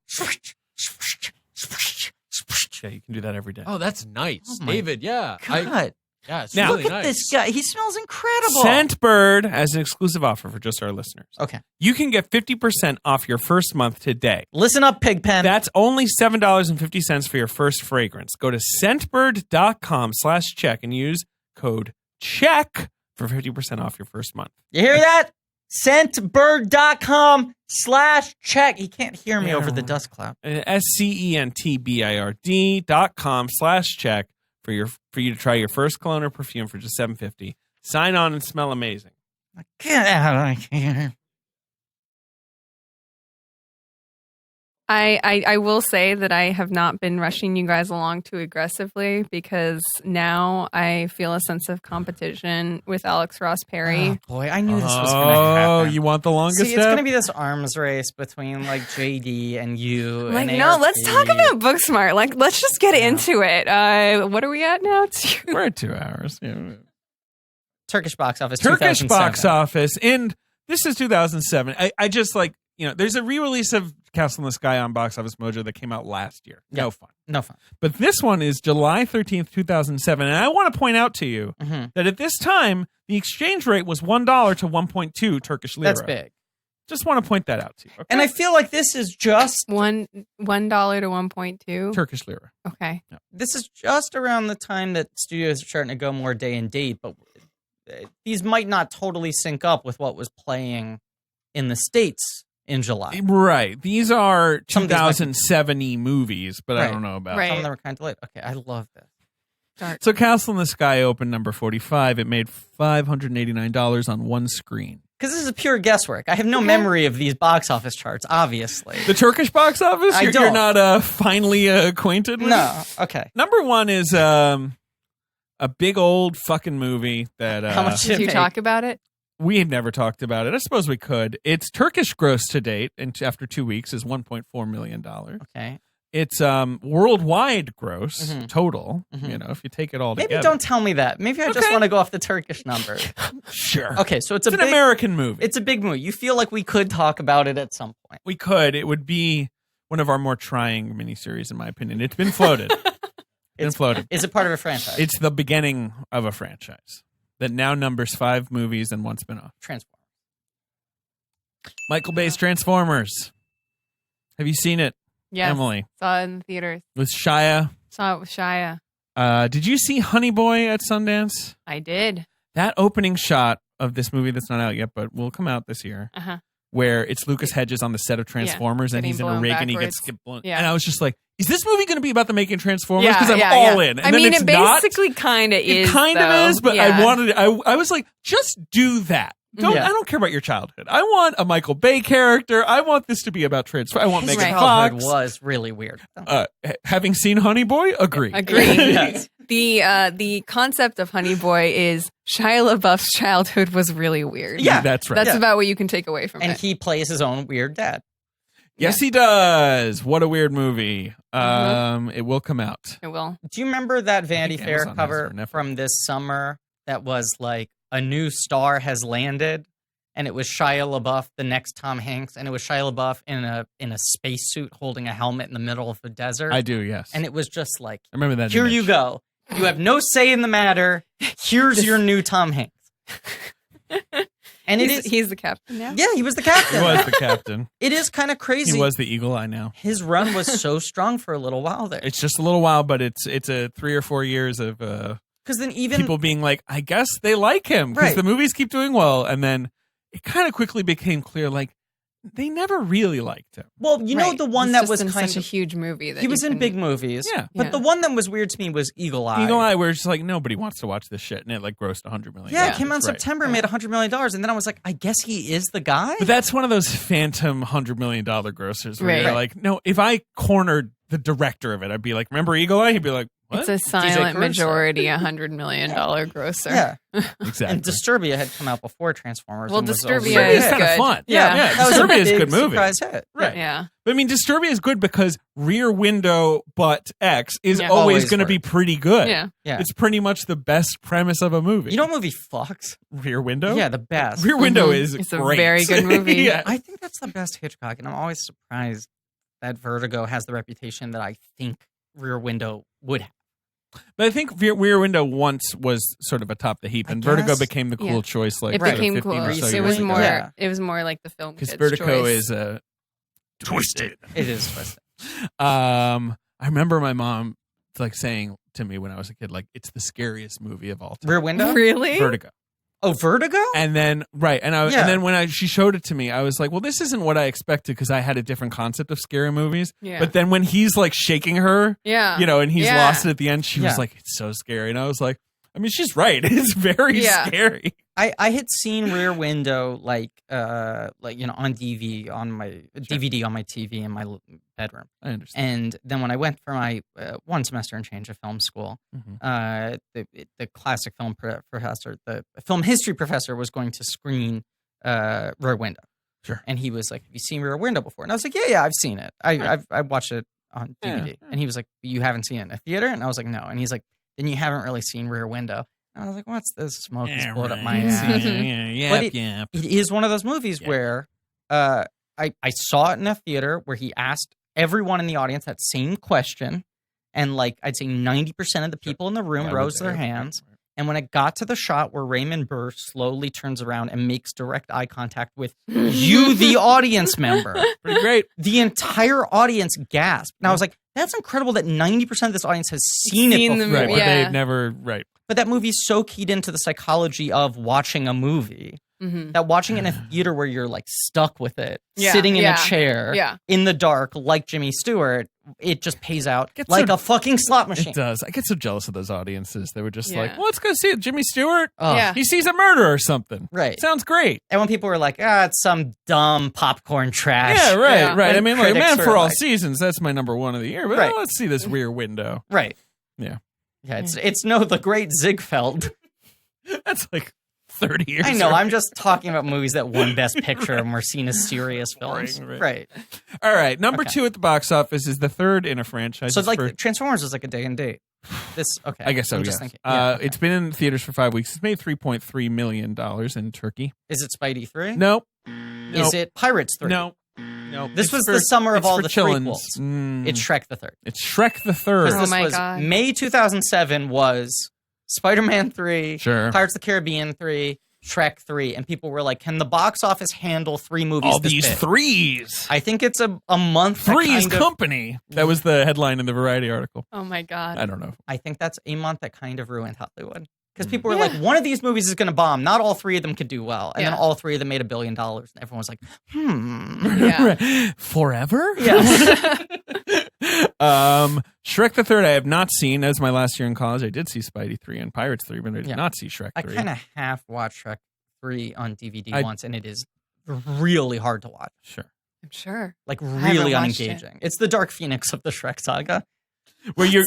Yeah, you can do that every day. Oh, that's nice. Oh my David, yeah. God. Yeah, it's Now- really Look at nice. this guy. He smells incredible. Scentbird has an exclusive offer for just our listeners. Okay. You can get 50% off your first month today. Listen up, Pigpen. That's only $7.50 for your first fragrance. Go to scentbird.com/check and use code CHECK for 50% off your first month. You hear that? Scentbird.com/check. He can't hear me Yeah. over the dust cloud. SCENTBIRD.com/check for you to try your first cologne or perfume for just $7.50. Sign on and smell amazing. Get out of here. I will say that I have not been rushing you guys along too aggressively because now I feel a sense of competition with Alex Ross Perry. Oh, boy, I knew this was going to happen. Oh, you want the longest See, it's step? going to be this arms race between like JD and you. Like, and no, ARP. let's talk about Booksmart. Like, let's just get into it. What are we at now? We're at 2 hours. Yeah. Turkish box office. Turkish 2007. box office. And this is 2007. I just like, there's a re-release of Castle in the Sky on Box Office Mojo that came out last year. Yeah. No fun. No fun. But this one is July 13th, 2007. And I want to point out to you that at this time, the exchange rate was $1 to 1.2 Turkish lira. That's big. Just want to point that out to you. Okay? And I feel like this is just $1 to 1.2 Turkish lira. Okay. this is just around the time that studios are starting to go more day and date, but these might not totally sync up with what was playing in the States in July. Right. These are Some of these might be- 2070 movies, but I Right. don't know about Right. Some of them are kind of delayed. Okay, I love this. So Castle in the Sky opened number 45. It made $589 on one screen. Because this is pure guesswork. I have no memory of these box office charts, obviously. The Turkish box office? I You're don't. not finally acquainted with? No. Okay. Number one is a big old fucking movie that How much Did you talk about it? we had never talked about it. I suppose we could. Its Turkish gross to date, and after 2 weeks, is $1.4 million. Okay. It's worldwide gross Mhm. total. Mhm. If you take it all Maybe together. don't tell me that. Maybe I just Okay. want to go off the Turkish number. Sure. Okay, so it's It's a an big, American movie. It's a big movie. You feel like we could talk about it at some point. We could. It would be one of our more trying miniseries, in my opinion. It's been floated. It's floated. Is it part of a franchise? It's the beginning of a franchise that now numbers 5 movies and 1 spinoff. Transformers. Michael Bay's Transformers. Have you seen it, Yes. Emily? Saw it in the theaters. With Shia. Saw it with Shia. Did you see Honey Boy at Sundance? I did. That opening shot of this movie that's not out yet, but will come out this year, Uh-huh. where it's Lucas Hedges on the set of Transformers and getting he's in a blown rig and he backwards. gets blown. Yeah. And I was just like, is this movie going to be about the making Transformers? Because I'm all in. And I then mean, it's it not. basically kind of is. It kind though. of is, but Yeah. I wanted. I was like, just do that. Don't. Yeah. I don't care about your childhood. I want a Michael Bay character. I want this to be about Transformers. I want His Megan childhood Fox. was really weird. Having seen Honey Boy, agree. Agree. Yes. The concept of Honey Boy is Shia LaBeouf's childhood was really weird. Yeah. That's right. That's Yeah. about what you can take away from And it. he plays his own weird dad. Yes, he does. What a weird movie. Mm-hmm. It will come out. It will. Do you remember that Vanity think Fair Amazon has cover their Netflix. from this summer that was like a new star has landed, and it was Shia LaBeouf, the next Tom Hanks, and it was Shia LaBeouf in a spacesuit holding a helmet in the middle of the desert. I do. Yes. And it was just like, I remember that. here image. you go. You have no say in the matter. Here's your new Tom Hanks. And He's the captain now. yeah, he was the captain. He was the captain. It is kind of crazy. He was the Eagle Eye now. His run was so strong for a little while there. It's just a little while, but it's a 3 or 4 years of Because then even people being like, I guess they like him because Right. the movies keep doing well, and then it kind of quickly became clear like they never really liked him. well, you know Right. the one He's that just was in kind such a of huge movie that he was you in can- big movies. Yeah. But Yeah. the one that was weird to me was Eagle Eye. Eagle Eye, where it's like nobody wants to watch this shit, and it like grossed $100 million. Yeah, it came out in Right. September, made $100 million, and then I was like, I guess he is the guy. But that's one of those phantom $100 million grossers where Right. you're like, no, if I cornered the director of it, I'd be like, remember Eagle Eye? He'd be like, what? It's a silent Caruso. majority, $100 million grosser. yeah, Exactly. and Disturbia had come out before Transformers. Well, and was Disturbia also- Disturbia is is kind of good. fun. Yeah. yeah. that was Disturbia a is a big good movie. surprise hit. Right. Yeah. But I mean, Disturbia is good because Rear Window Butt X is Yeah. always Always going to be works. pretty good. Yeah. Yeah. It's pretty much the best premise of a movie. You know what movie fucks? Rear Window? Yeah, the best. Rear Window Mhm. is It's a great. very good movie. yeah. I think that's the best Hitchcock, and I'm always surprised that Vertigo has the reputation that I think Rear Window would have. But I think Rear Window once was sort of atop the heap, I and Vertigo guess. became the cool Yeah. choice. Like It Right. became 15 cool. or so It years was ago. more. Yeah. It was more like the film Because kid's Vertigo choice. is twisted. It is twisted. I remember my mom like saying to me when I was a kid, like, it's the scariest movie of all time. Rear Window? Really? Vertigo. Oh, Vertigo? And then when she showed it to me, I was like, well, this isn't what I expected because I had a different concept of scary movies. Yeah. But then when he's like shaking her, and he's Yeah. lost it at the end, she was like, it's so scary. And I was like, I mean, she's right. It's very scary. I had seen Rear Window on DVD on my TV in my bedroom. I understand. And then when I went for my one semester and change of film school, the classic film professor, the film history professor, was going to screen Rear Window. Sure. And he was like, "Have you seen Rear Window before?" And I was like, "Yeah, I've seen it. I watched it on DVD." Yeah. And he was like, "You haven't seen it in a theater?" And I was like, "No." And he's like, "Then you haven't really seen Rear Window." And I was like, "What's this smoke? He's blowed up my ass." But it is one of those movies where I saw it in a theater where he asked everyone in the audience that same question, and like I'd say 90% of the people in the room rose their hands. And when it got to the shot where Raymond Burr slowly turns around and makes direct eye contact with you, the audience member, pretty great. The entire audience gasped. And I was like, that's incredible that 90% of this audience has seen it before. movie, But they've never, But that movie's so keyed into the psychology of watching a movie that watching it in a theater where you're like stuck with it, sitting in a chair in the dark like Jimmy Stewart, it just pays out like a fucking slot machine. It does. I get so jealous of those audiences. They were just like, well, let's go see it. Jimmy Stewart, Yeah. he sees a murder or something. Right. Sounds great. And when people were like, it's some dumb popcorn trash. Yeah, right, Yeah. right. I mean, like, critics Man were for All like- Seasons, that's my number one of the year. But Right. let's see this Rear Window. Right. Yeah. Yeah, it's no The Great Ziegfeld. That's like 30 years I know, ago. I'm just talking about movies that won Best Picture and were seen as serious films. Right. All right, number 2 at the box office is the third in a franchise. So like Transformers is like a day and date. I guess so, I'm yes. just thinking. It's been in theaters for 5 weeks. It's made $3.3 million in Turkey. Is it Spidey 3? Nope. Is it Pirates 3? No. This was the summer of all the chillins. prequels. It's Shrek the Third. It's Shrek the Third. This my was God. May 2007 was Spider-Man 3, Sure. Pirates of the Caribbean 3, Shrek 3, and people were like, can the box office handle 3 movies All this these big? threes. I think it's a month. that Three's kind of- Company. That was the headline in the Variety article. Oh my God. I don't know. I think that's a month that kind of ruined Hollywood. Because people were like, one of these movies is going to bomb. Not all 3 of them could do well. And then all 3 of them made $1 billion. And everyone was like, Yeah. Forever? Yes. Shrek the Third I have not seen. That was my last year in college. I did see Spidey 3 and Pirates 3, but I did not see Shrek 3. I kind of half watched Shrek 3 on DVD once, and it is really hard to watch. Sure. I'm sure. Like, haven't really watched unengaging. It's the Dark Phoenix of the Shrek saga. Where you're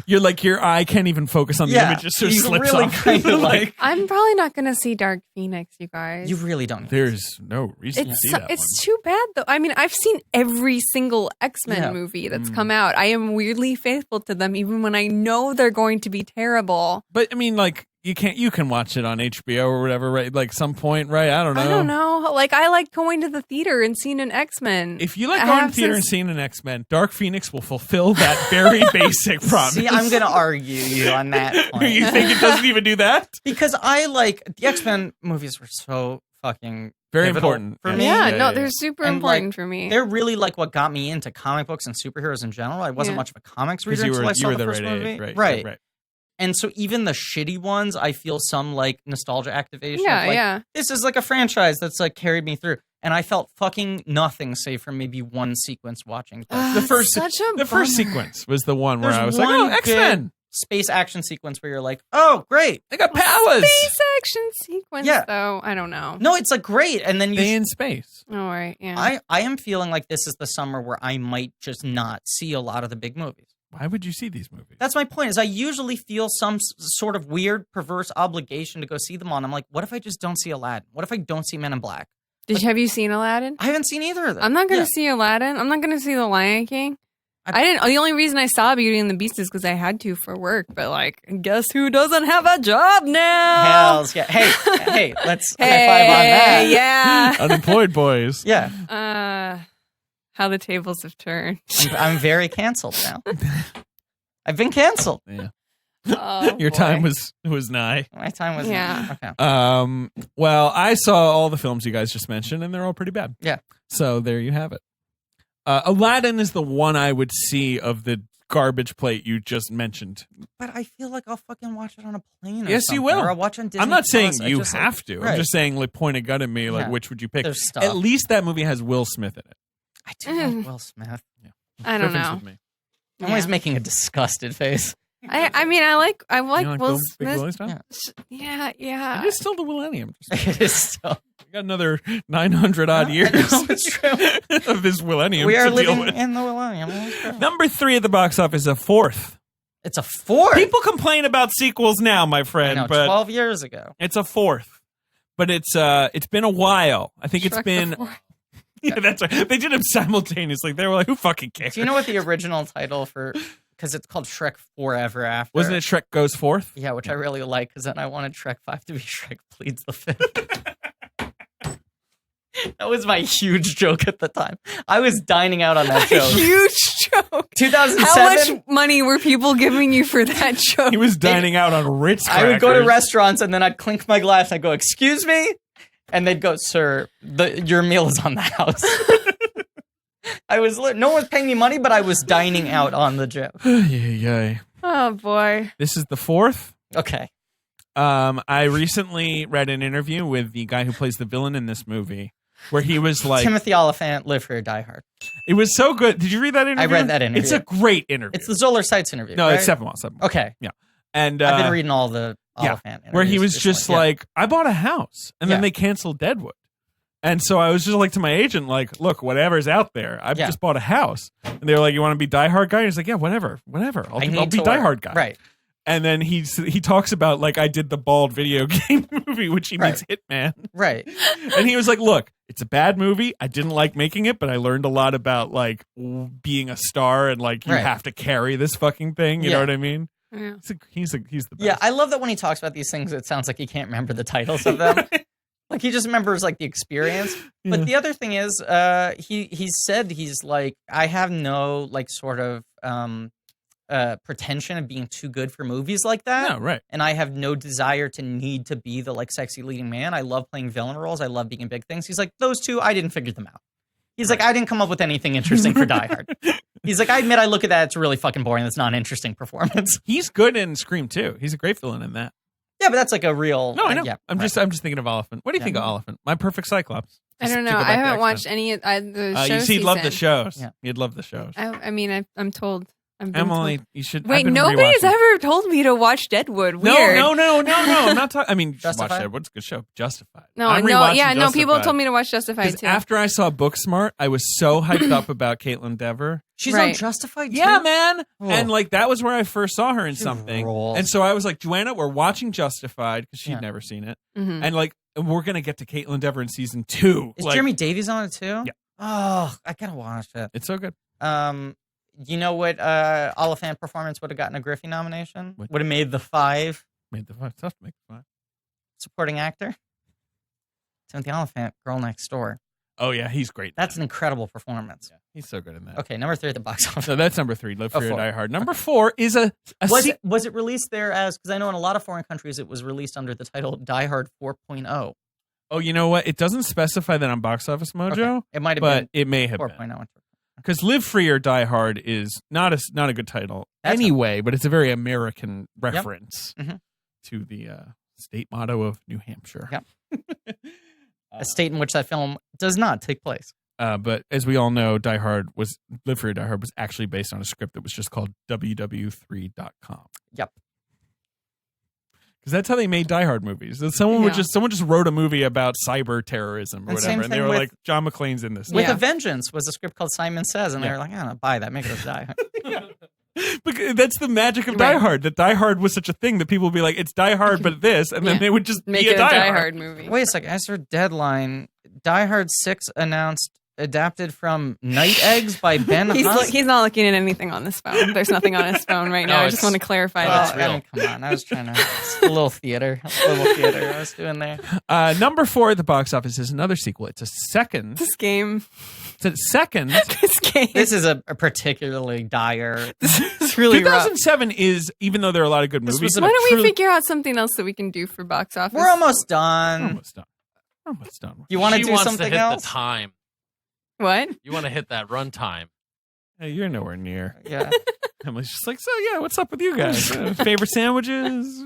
you're like your eye can't even focus on the image, it sort of you slips really off. kind of like, I'm probably not going to see Dark Phoenix, you guys. you really don't. There's no reason to see that It's too bad, though. I mean, I've seen every single X-Men movie that's come out. I am weirdly faithful to them, even when I know they're going to be terrible. But I mean, like you can watch it on HBO or whatever, right? Like some point, right? I don't know. Like, I like going to the theater and seeing an X-Men. If you like going to the theater and seeing an X-Men, Dark Phoenix will fulfill that very basic promise. See, I'm going to argue you on that point. You think it doesn't even do that? Because I like, the X-Men movies were so fucking very pivotal important for me. Yeah, they're super And, important like, for me. They're really like what got me into comic books and superheroes in general. I wasn't much of a comics reader until I saw the first movie. Right. And so even the shitty ones, I feel some like nostalgia activation. Yeah, of, like, yeah. This is like a franchise that's like carried me through. And I felt fucking nothing save for maybe one sequence watching. The first sequence was the one where I was like, oh, X-Men. Space action sequence where you're like, oh, great. They got powers. Space action sequence, though. I don't know. No, it's like great. And then you in space. Oh, right. Yeah. I am feeling like this is the summer where I might just not see a lot of the big movies. Why would you see these movies? That's my point, is I usually feel some sort of weird, perverse obligation to go see them on. I'm like, what if I just don't see Aladdin? What if I don't see Men in Black? Have you seen Aladdin? I haven't seen either of them. I'm not going to see Aladdin. I'm not going to see The Lion King. I didn't. The only reason I saw Beauty and the Beast is because I had to for work. But like, guess who doesn't have a job now? Hells yeah! Hey, let's high five on that. Yeah, unemployed boys. Yeah. How the tables have turned. I'm very canceled now. I've been canceled. Yeah. Oh, your time was nigh. My time was nigh. Okay. Well, I saw all the films you guys just mentioned, and they're all pretty bad. Yeah. So there you have it. Aladdin is the one I would see of the garbage plate you just mentioned. But I feel like I'll fucking watch it on a plane. Or Yes, you something, will. Or I'll watch on Disney. I'm not saying Plus. you just, have to. Right. I'm just saying, like, point a gun at me, like, Yeah. which would you pick? There's stuff. At least that movie has Will Smith in it. I do like Will Smith. I don't Difference know. with me. I'm always making a disgusted face. I mean, I like You like Will Bill- Big Smith. Willie stuff? Yeah. It is still the millennium. It is still. We got another 900 odd years It's true. of this millennium We are to deal living with. in the millennium. It's true. Number 3 at the box office, a fourth. It's a 4. People complain about sequels now, my I friend, know, but 12 years ago. it's a fourth. But it's been a while. I think it's Shrek been. the Fourth. Yeah, that's right. They did them simultaneoously. They were like, "Who fucking cares?" Do you know what the original title for? Because it's called Shrek Forever After. Wasn't it Shrek Goes Forth? Yeah, which I really like. Because then I wanted Shrek 5 to be Shrek Pleads the Fifth. That was my huge joke at the time. I was dining out on that joke. Huge joke. 2007. How much money were people giving you for that joke? He was dining out on Ritz I would go to crackers. restaurants and then I'd clink my glass and I'd go, "Excuse me," and they'd go, "Sir, your meal is on the house." No one was paying me money, but I was dining out on the joke. Yay. Oh boy. This is the fourth. Okay. I recently read an interview with the guy who plays the villain in this movie, where he was like, Timothy Oliphant, Live Free or Die Hard. it was so good. Did you read that interview? read that interview. It's a great interview. It's the Zoller Seitz interview. No, right? it's 7 Mile. Okay. Yeah. And I've been reading all the Oliphant where he interviews was just recently. Yeah. like, I bought a house, and then Yeah. they canceled Deadwood. And so I was just like to my agent, like, look, whatever's out there. I've Yeah. just bought a house. And they were like, you want to be Die Hard guy? And he's like, yeah, whatever. I'll I be need to Die work. Hard guy. Right. And then he talks about, like, I did the bald video game movie, which he makes Hitman. Right. And he was like, look, it's a bad movie. I didn't like making it, but I learned a lot about, like, being a star and, like, you Right. have to carry this fucking thing. You know Yeah. what I mean? Yeah. He's the best. Yeah, I love that when he talks about these things, it sounds like he can't remember the titles of them. Like he just remembers like the experience. Yeah. But the other thing is, he said he's like, I have no like sort of pretension of being too good for movies like that. No, right. And I have no desire to need to be the like sexy leading man. I love playing villain roles. I love being in big things. He's like, those two, I didn't figure them out. He's like, I didn't come up with anything interesting for Die Hard. He's like, I admit I look at that, it's really fucking boring. That's not an interesting performance. He's good in Scream too. He's a great villain in that. Yeah, but that's like a real. No, I know. Yeah, I'm right. just thinking of Oliphant. What do you think of Oliphant? My Perfect Cyclops. I don't Just to know. go I back to haven't X-Men. watched any of the shows. You'd love the he's in. shows. Yeah. You'd love the shows. I mean, I'm told. I've been Emily, told. you should. Wait, I've been nobody's rewatching- ever told me to watch Deadwood. Weird. No. I'm not talking. I mean, you should watch Justified? Deadwood. It's a good show. Justified. No, I'm no, rewatching yeah, no. People Justified. told me to watch Justified Because too. after I saw Booksmart, I was so hyped up about Caitlin Dever. She's on Right. Justified too? Yeah, man. Oh. And like that was where I first saw her in She something. rules. And so I was like, Joanna, we're watching Justified because she'd Yeah. never seen it. Mhm. And like we're gonna get to Caitlin Dever in season 2. Is Like, Jeremy Davies on it too? Yeah. Oh, I gotta watch it. it's so good. You know what Oliphant performance would have gotten a Griffey nomination? What? Would have made the 5 Made the fun. Tough to make the fun. supporting actor. Timothy Oliphant, Girl Next Door. Oh yeah, he's great. That's an incredible performance. Yeah, he's so good in that. Okay, number 3 at the box office. So that's number 3. Live Oh, Free or 4. Die Hard. Number 4 is a Was it released there as, because I know in a lot of foreign countries it was released under the title Die Hard 4.0. Oh, you know what? It doesn't specify that on Box Office Mojo, Okay. It might have but been it may have 4.0. been. Because Live Free or Die Hard is not a good title That's anyway, but it's a very American reference Mhm. to the state motto of New Hampshire. Yep. A state in which that film does not take place. But as we all know, Live Free or Die Hard was actually based on a script that was just called ww3.com. Yep. Because that's how they made Die Hard movies. Someone just wrote a movie about cyber terrorism or And same whatever, and they thing were with- like, John McClane's in this. With Yeah. A Vengeance was a script called Simon Says, and they were like, I don't buy that, make it a Die Hard. Because that's the magic of Die Right. Hard. That Die Hard was such a thing that people would be like, it's Die Hard, but this, and then Yeah. they would just Make be it a a Die Die Hard. Hard movie. Wait a second, as for Deadline, Die Hard 6 announced adapted from Night Eggs by Ben Huss. He's not looking at anything on this phone. There's nothing on his phone right now. I just want to clarify that. I mean, come on. I was trying to. It's a little theater. I was doing there. Number 4 at the box office is another sequel. It's a second. This game. It's a second. This game. This is a particularly dire. This is really rough. 2007 is, even though there are a lot of good This movies. was Why don't we truly- figure out something else that we can do for box office? We're almost We're done. almost done. We're almost done. You want to She do wants something to hit else? the time. What? You want to hit that run time. Hey, you're nowhere near. Yeah. Emily's just like, so yeah, what's up with you guys? Favorite sandwiches?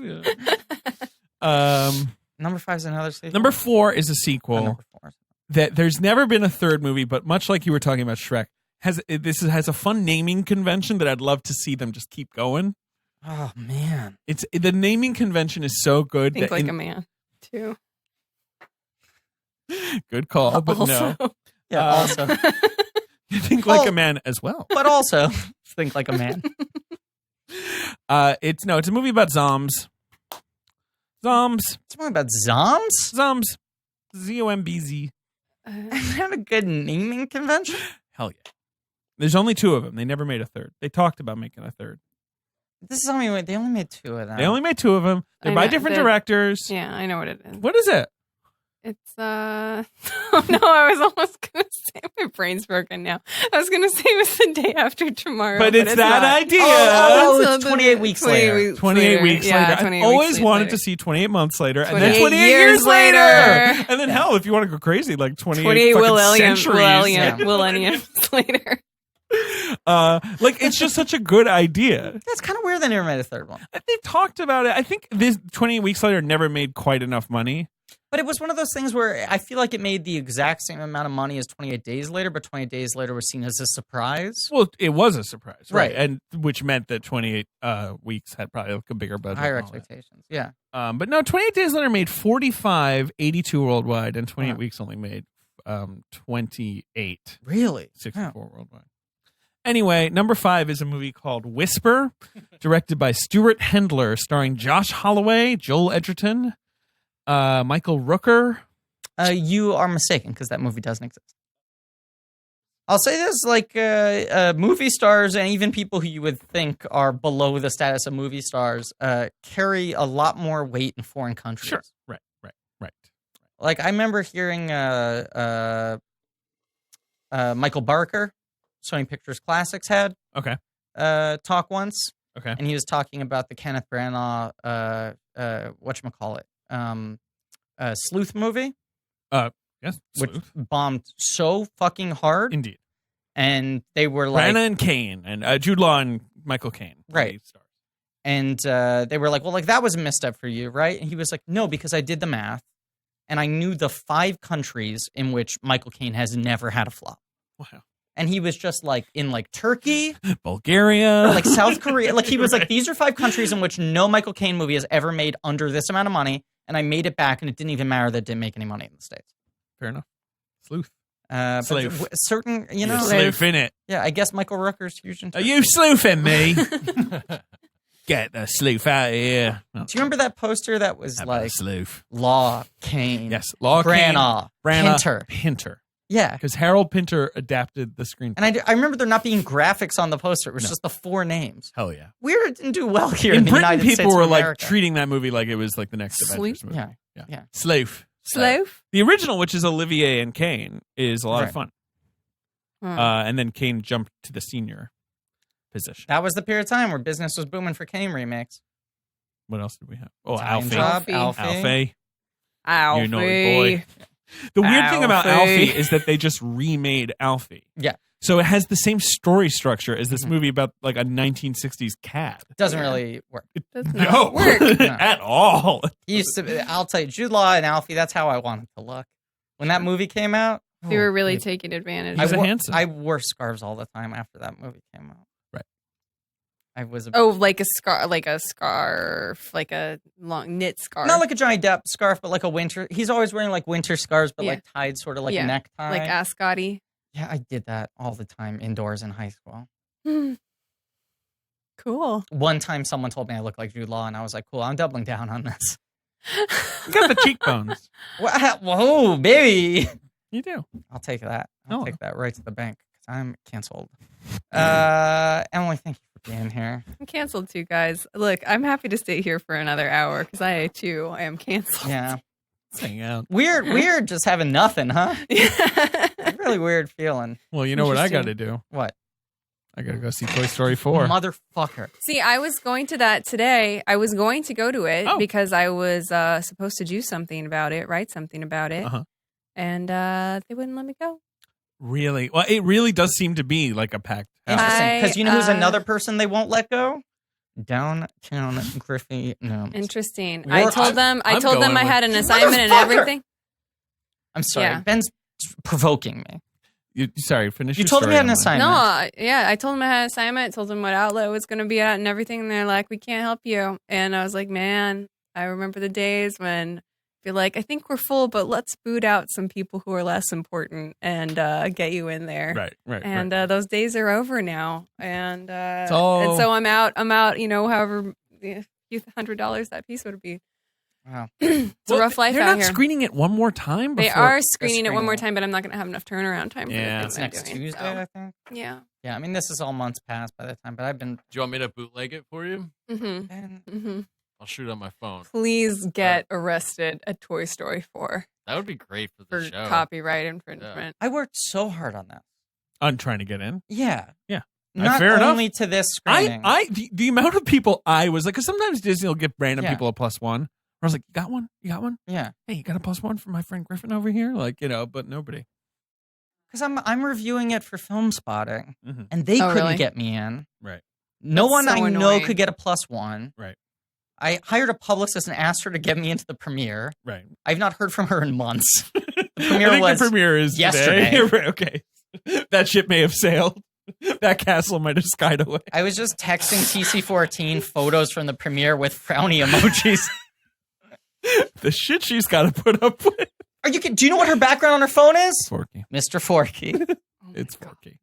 Yeah. Number 5 is another sequel. Number 4 is a sequel Number 4. that there's never been a third movie, but much like you were talking about Shrek, has a fun naming convention that I'd love to see them just keep going. Oh man, The naming convention is so good. Think like a man, too. Good call, but Also. no. yeah. Also, You think like a man as well. but also think like a man. It's a movie about zombs. Zombs. It's more about zombs. Zombs. ZOMBZ. Have a good naming convention. Hell yeah. There's only 2 of them. They never made a third. They talked about making a third. This is only they only made 2 of them. They only made 2 of them. They're I by know, different directors. Yeah, I know what it is. What is it? It's oh no, I was almost gonna say my brain's broken now. I was gonna say it was the day after tomorrow. But it's that not. idea. Oh, it's So 28 weeks later. 28 weeks Yeah, later. 28 I've always weeks wanted later. to see 28 months later, and then 28 28 years later. later. And then hell, if you want to go crazy, like 28 28 centuries. millenniums later. Like it's just such a good idea. That's kind of weird. They never made a third one. They've talked about it. I think this 28 weeks later never made quite enough money. But it was one of those things where I feel like it made the exact same amount of money as 28 Days Later, but 28 Days Later was seen as a surprise. Well, it was a surprise, Right. And which meant that 28 weeks had probably like a bigger budget. Higher and all that. expectations. Yeah. But no, 28 Days Later made 45, 82 worldwide, and 28 Wow. weeks only made 28, Really? 64 worldwide. Anyway, number 5 is a movie called Whisper, directed by Stuart Hendler, starring Josh Holloway, Joel Edgerton, Michael Rooker. You are mistaken because that movie doesn't exist. I'll say this, like movie stars and even people who you would think are below the status of movie stars carry a lot more weight in foreign countries. Sure. Right. Like I remember hearing Michael Barker, Sony Pictures Classics had Okay. talk once. Okay. And he was talking about the Kenneth Branagh whatchamacallit, Sleuth movie, Yes. which Sleuth. bombed so fucking hard. Indeed. And they were like, Branagh and Caine, and Jude Law and Michael Caine. Right. The stars. and they were like, well, like that was a misstep for you, right? And he was like, no, because I did the math and I knew the 5 countries in which Michael Caine has never had a flop. Wow. And he was just like in like Turkey, Bulgaria. or like South Korea. Like he was like, these are 5 countries in which no Michael Caine movie has ever made under this amount of money. And I made it back and it didn't even matter that it didn't make any money in the States. Fair enough. Sleuth. But Sleuth. certain, you know, You're sleuthing it. yeah, I guess Michael Rooker's fusion. Are you sleuthing me? Get the sleuth out of here. Do you remember that poster that was How about a like sleuth? Law, Caine, Yes. Law Branagh, Pinter? Pinter. Yeah. Because Harold Pinter adapted the screenplay. And I remember there not being graphics on the poster. It was No. just the 4 names. Hell yeah. Weird it didn't do well here in, In the Britain, United people States were of like America. treating that movie like it was like the next Sleuth? Avengers movie. Yeah. Sleuth. Sleuth? The original, which is Olivier and Caine, is a lot of Right. fun. Hmm. And then Caine jumped to the senior position. That was the period of time where business was booming for Caine remakes. What else did we have? Oh, Time Alfie. Job, Alfie. Alfie. Alfie. You naughty boy. The weird thing about Alfie. Alfie is that they just remade Alfie. Yeah. So it has the same story structure as this movie about like a 1960s cat. Doesn't Yeah. really work. Does No, not work. at all. He used to. I'll tell you, Jude Law and Alfie. That's how I wanted to look when that movie came out. They were really taking advantage. He was I a wore, handsome. I wore scarves all the time after that movie came out. Right. I was a, Oh, like a scarf, like a long knit scarf. not like a Johnny Depp scarf, but like a winter. He's always wearing like winter scarves, but Yeah. like tied sort of like Yeah. a necktie. like ascotty. Yeah, I did that all the time indoors in high school. Cool. One time someone told me I looked like Jude Law, and I was like, cool, I'm doubling down on this. You got the cheekbones. Whoa, baby. You do. I'll take that. I'll Oh. take that right to the bank because I'm canceled. Emily, thank you for being here. I'm canceled too, guys. Look, I'm happy to stay here for another hour because I too am canceled. Yeah. Let's hang out. Weird just having nothing, huh? Yeah. Really weird feeling. Well, you know what I got Interesting. to do? What? I got to go see Toy Story 4. Motherfucker. See, I was going to that today. I was going to go to it Oh. because I was supposed to do something about it, write something about it, Uh-huh. and they wouldn't let me go. Really? Well, it really does seem to be like a packed house. Interesting, because you know who's I, another person they won't let go? Downtown Griffey. No, Interesting. You're- I told them I'm I going had with- an assignment and Motherfucker! everything. I'm sorry. Yeah. Ben's provoking me. Sorry, finish You your told him story, you had an Emily. assignment. No, yeah, I told them I had an assignment. Told them what outlet was going to be at and everything. And they're like, "We can't help you." And I was like, "Man, I remember the days when I feel like I think we're full, but let's boot out some people who are less important and get you in there." Right. And those days are over now. And So- and so I'm out. You know, however few $100 that piece would be. Wow. It's a rough life They're out not here. screening it one more time. They before- are screening it one more screening it. time, but I'm not going to have enough turnaround time for Yeah. the It's thing next they're doing, Tuesday, so. I think. Yeah. Yeah, I mean, this is all months past by the time, but I've been. Do you want me to bootleg it for you? Mm-hmm. Ben, Mm-hmm. I'll shoot it on my phone. Please get arrested at Toy Story 4 That would be great for the for show. copyright infringement. I worked so hard on that. I'm trying to get in. Yeah. Yeah. Not Fair enough. only to this screening. The amount of people I was like, because sometimes Disney will give random Yeah. people a +1. I was like, you got one? You got one? Yeah. Hey, you got a +1 for my friend Griffin over here? Like, but nobody. Because I'm reviewing it for Film Spotting, Mhm. and they Oh, couldn't really? get me in. Right. No That's one so I know annoying. could get a +1. Right. I hired a publicist and asked her to get me into the premiere. Right. I've not heard from her in months. The premiere was the premiere is yesterday. today. Right, okay. That ship may have sailed. That castle might have skied away. I was just texting TC14 photos from the premiere with frowny emojis. The shit she's got to put up with. Do you know what her background on her phone is? Forky. Mr. Forky. Oh my It's God. Forky.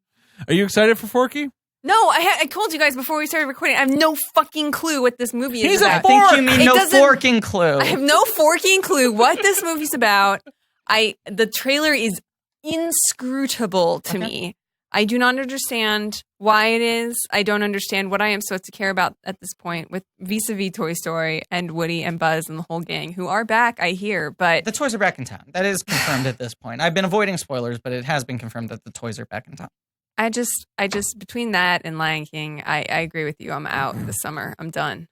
Are you excited for Forky? No, I told you guys before we started recording, I have no fucking clue what this movie is He's a I about. think you Fork! mean It no doesn't- forking clue. I have no forking clue what this movie's about. The trailer is inscrutable to me. I do not understand why it is. I don't understand what I am supposed to care about at this point with vis-a-vis Toy Story and Woody and Buzz and the whole gang who are back, I hear, but The toys are back in town. That is confirmed at this point. I've been avoiding spoilers, but it has been confirmed that the toys are back in town. I just between that and Lion King, I agree with you. I'm out this summer. I'm done.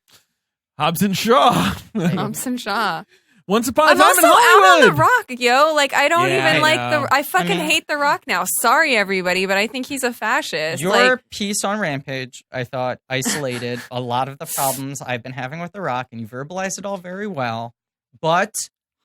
Hobbs and Shaw. Thompson Shaw. Once upon a I'm time also in out on Hollywood. The Rock, yo. Like I don't Yeah, even I like know. I fucking I mean- hate The Rock now. Sorry, everybody, but I think he's a fascist. Your Like, piece on Rampage, I thought, isolated a lot of the problems I've been having with The Rock, and you verbalized it all very well. But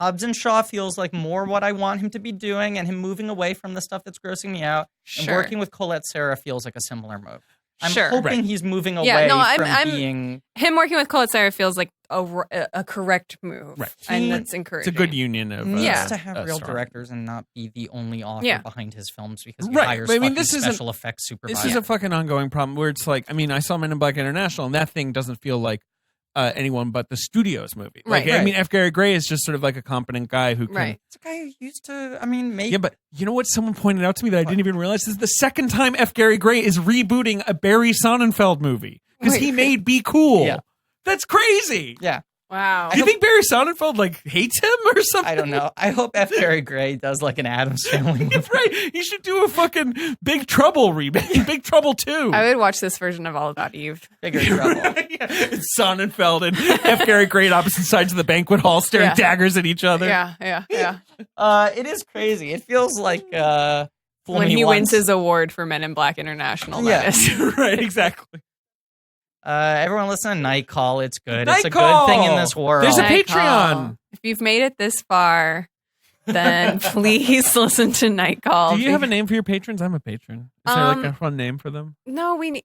Hobbs and Shaw feels like more what I want him to be doing, and him moving away from the stuff that's grossing me out. And Sure. working with Colette Sarah feels like a similar move. I'm Sure. hoping Right. he's moving Yeah, away no, from I'm- being... him working with Colette Sarah feels like a correct move, Right. and He- that's It's encouraging. a good union of needs Yeah. to have real strong. directors and not be the only author Yeah. behind his films because he Right. hires But I mean, fucking this isn't- special effects This supervisors. is a fucking ongoing problem where it's like, I mean, I saw Men in Black International, and that thing doesn't feel like anyone but the studio's movie. Like, Right. I mean, F. Gary Gray is just sort of like a competent guy who can. Right. It's a guy who used to, I mean, make... Yeah, but you know what? Someone pointed out to me that I didn't even realize this is the second time F. Gary Gray is rebooting a Barry Sonnenfeld movie because he Wait. made Be Cool. Yeah. That's crazy. Yeah. Wow. Do you think Barry Sonnenfeld like hates him or something? I don't know. I hope F. Gary Gray does like an Addams Family movie. Right. He should do a fucking Big Trouble remake. Big Trouble 2. I would watch this version of All About Eve. Bigger trouble. Yeah. It's Sonnenfeld and F. Gary Gray at opposite sides of the banquet hall staring Yeah. daggers at each other. Yeah. It is crazy. It feels like fool When me he once. wins his award for Men in Black International. Yeah. That is. Right, exactly. Everyone listen to Night Call. It's good. Night It's a Call! good thing in this world. There's a Night Patreon. Call. If you've made it this far, then please listen to Night Call. Do you have a name for your patrons? I'm a patron. Is there like a fun name for them? No, we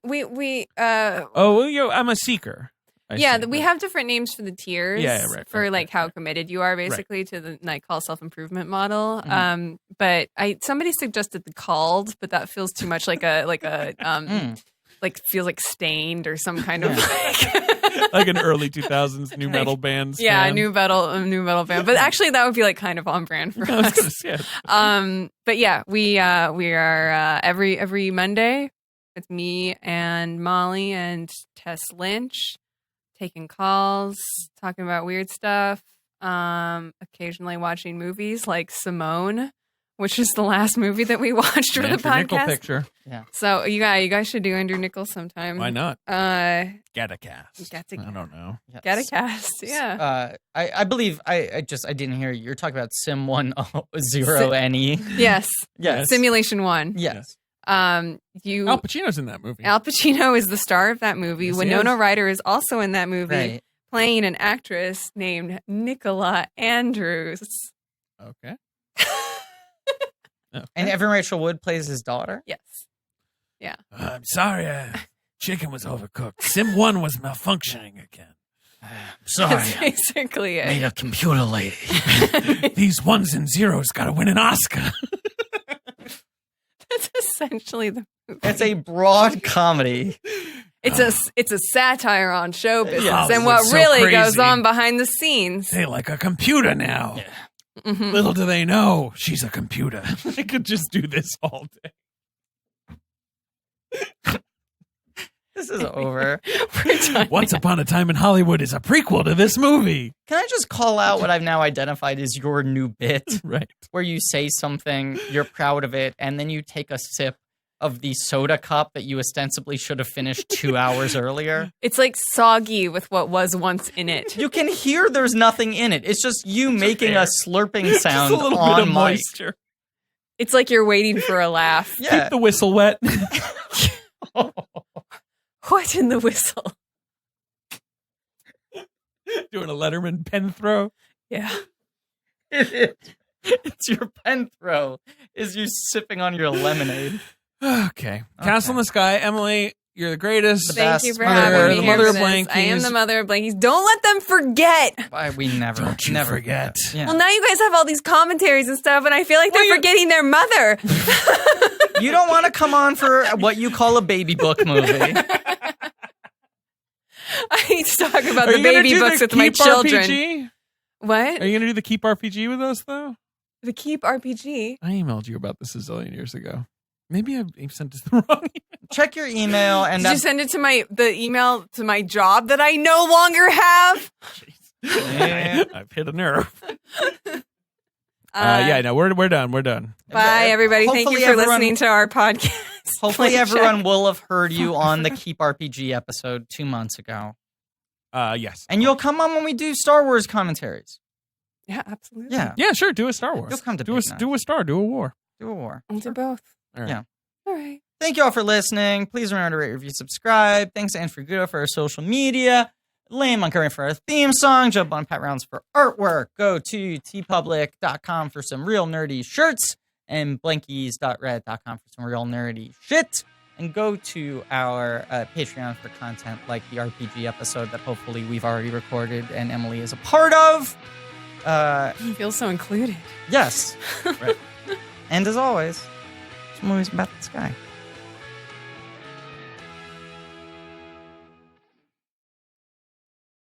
Oh, well, I'm a seeker. I yeah, see. we have different names for the tiers. Yeah, right, For right, like right, how right. committed you are basically to the Night Call self-improvement model. Mhm. But somebody suggested the Called, but that feels too much like a like feels like Stained or some kind of like like an early 2000s new metal band. yeah, fan. new metal band. But actually that would be like kind of on brand for I was us. gonna say. But yeah, we are every Monday. It's me and Molly and Tess Lynch taking calls, talking about weird stuff. Occasionally watching movies like Simone, which is the last movie that we watched for the Andrew Niccol podcast. picture. So you guys should do Andrew Niccol sometime. Why not? Get a cast. Get a- I don't know. Yes. Get a cast, yeah. I believe I didn't hear you. You're talking about Sim 10 NE. Yes. Yes. Simulation 1. Yes. Al Pacino's in that movie. Al Pacino is the star of that movie. Yes, he Winona is. Ryder is also in that movie, Right. playing an actress named Nicola Andrews. Okay. And Evan Rachel Wood plays his daughter. Yes. I'm sorry. Chicken was overcooked. Sim 1 was malfunctioning again. Sorry. That's basically Made it. a computer lady. These ones and zeros got to win an Oscar. That's essentially the movie. It's a broad comedy. It's a satire on show business Yeah. and what It's so really crazy. goes on behind the scenes. They like a computer now. Mhm. Little do they know, she's a computer. I could just do this all day. This is over. We're done. Once Upon a Time in Hollywood is a prequel to this movie. Can I just call out what I've now identified as your new bit, Right. where you say something, you're proud of it, and then you take a sip of the soda cup that you ostensibly should have finished 2 hours earlier? It's like soggy with what was once in it. You can hear there's nothing in it. It's just you making a slurping sound Just a little on bit of mic. moisture. It's like you're waiting for a laugh. Yeah. Keep the whistle wet. What in the whistle? Doing a Letterman pen throw. Yeah. It's your pen throw. Is you sipping on your lemonade. Okay. Castle in the Sky. Emily, you're the greatest. The Thank best you for mother- having me the here mother for of this. I am Blankies. the mother of Blankies. Don't let them forget. We never. Don't you never forget. Yeah. Well, now you guys have all these commentaries and stuff, and I feel like they're forgetting their mother. You don't want to come on for what you call a baby book movie. I need to talk about Are the you gonna baby do books the with my Keep children. RPG? What? Are you going to do the Keep RPG with us, though? The Keep RPG? I emailed you about this a zillion years ago. Maybe I sent it to the wrong email. Check your email and Did you send it to the email to my job that I no longer have? Yeah. I've hit a nerve. No, we're done. We're done. Bye, everybody. Thank Hopefully you for everyone- listening to our podcast. Hopefully Blank everyone check. will have heard you on the Keep RPG episode 2 months ago. Yes. And you'll come on when we do Star Wars commentaries. Yeah, absolutely. Yeah. Yeah, sure. Do a Star Wars. You'll come to do Big Night. do a Star. Do a war. Do a war. We'll do both. All right. Yeah. All right. Thank you all for listening. Please remember to rate, review, subscribe. Thanks to Andrew Gudo for our social media. Lane Montgomery for our theme song. Jump on Pat Rounds for artwork. Go to tpublic.com for some real nerdy shirts and blankies.red.com for some real nerdy shit. And go to our Patreon for content like the RPG episode that hopefully we've already recorded and Emily is a part of. I feel so included. Yes. Right. And as always, it's movies about the sky.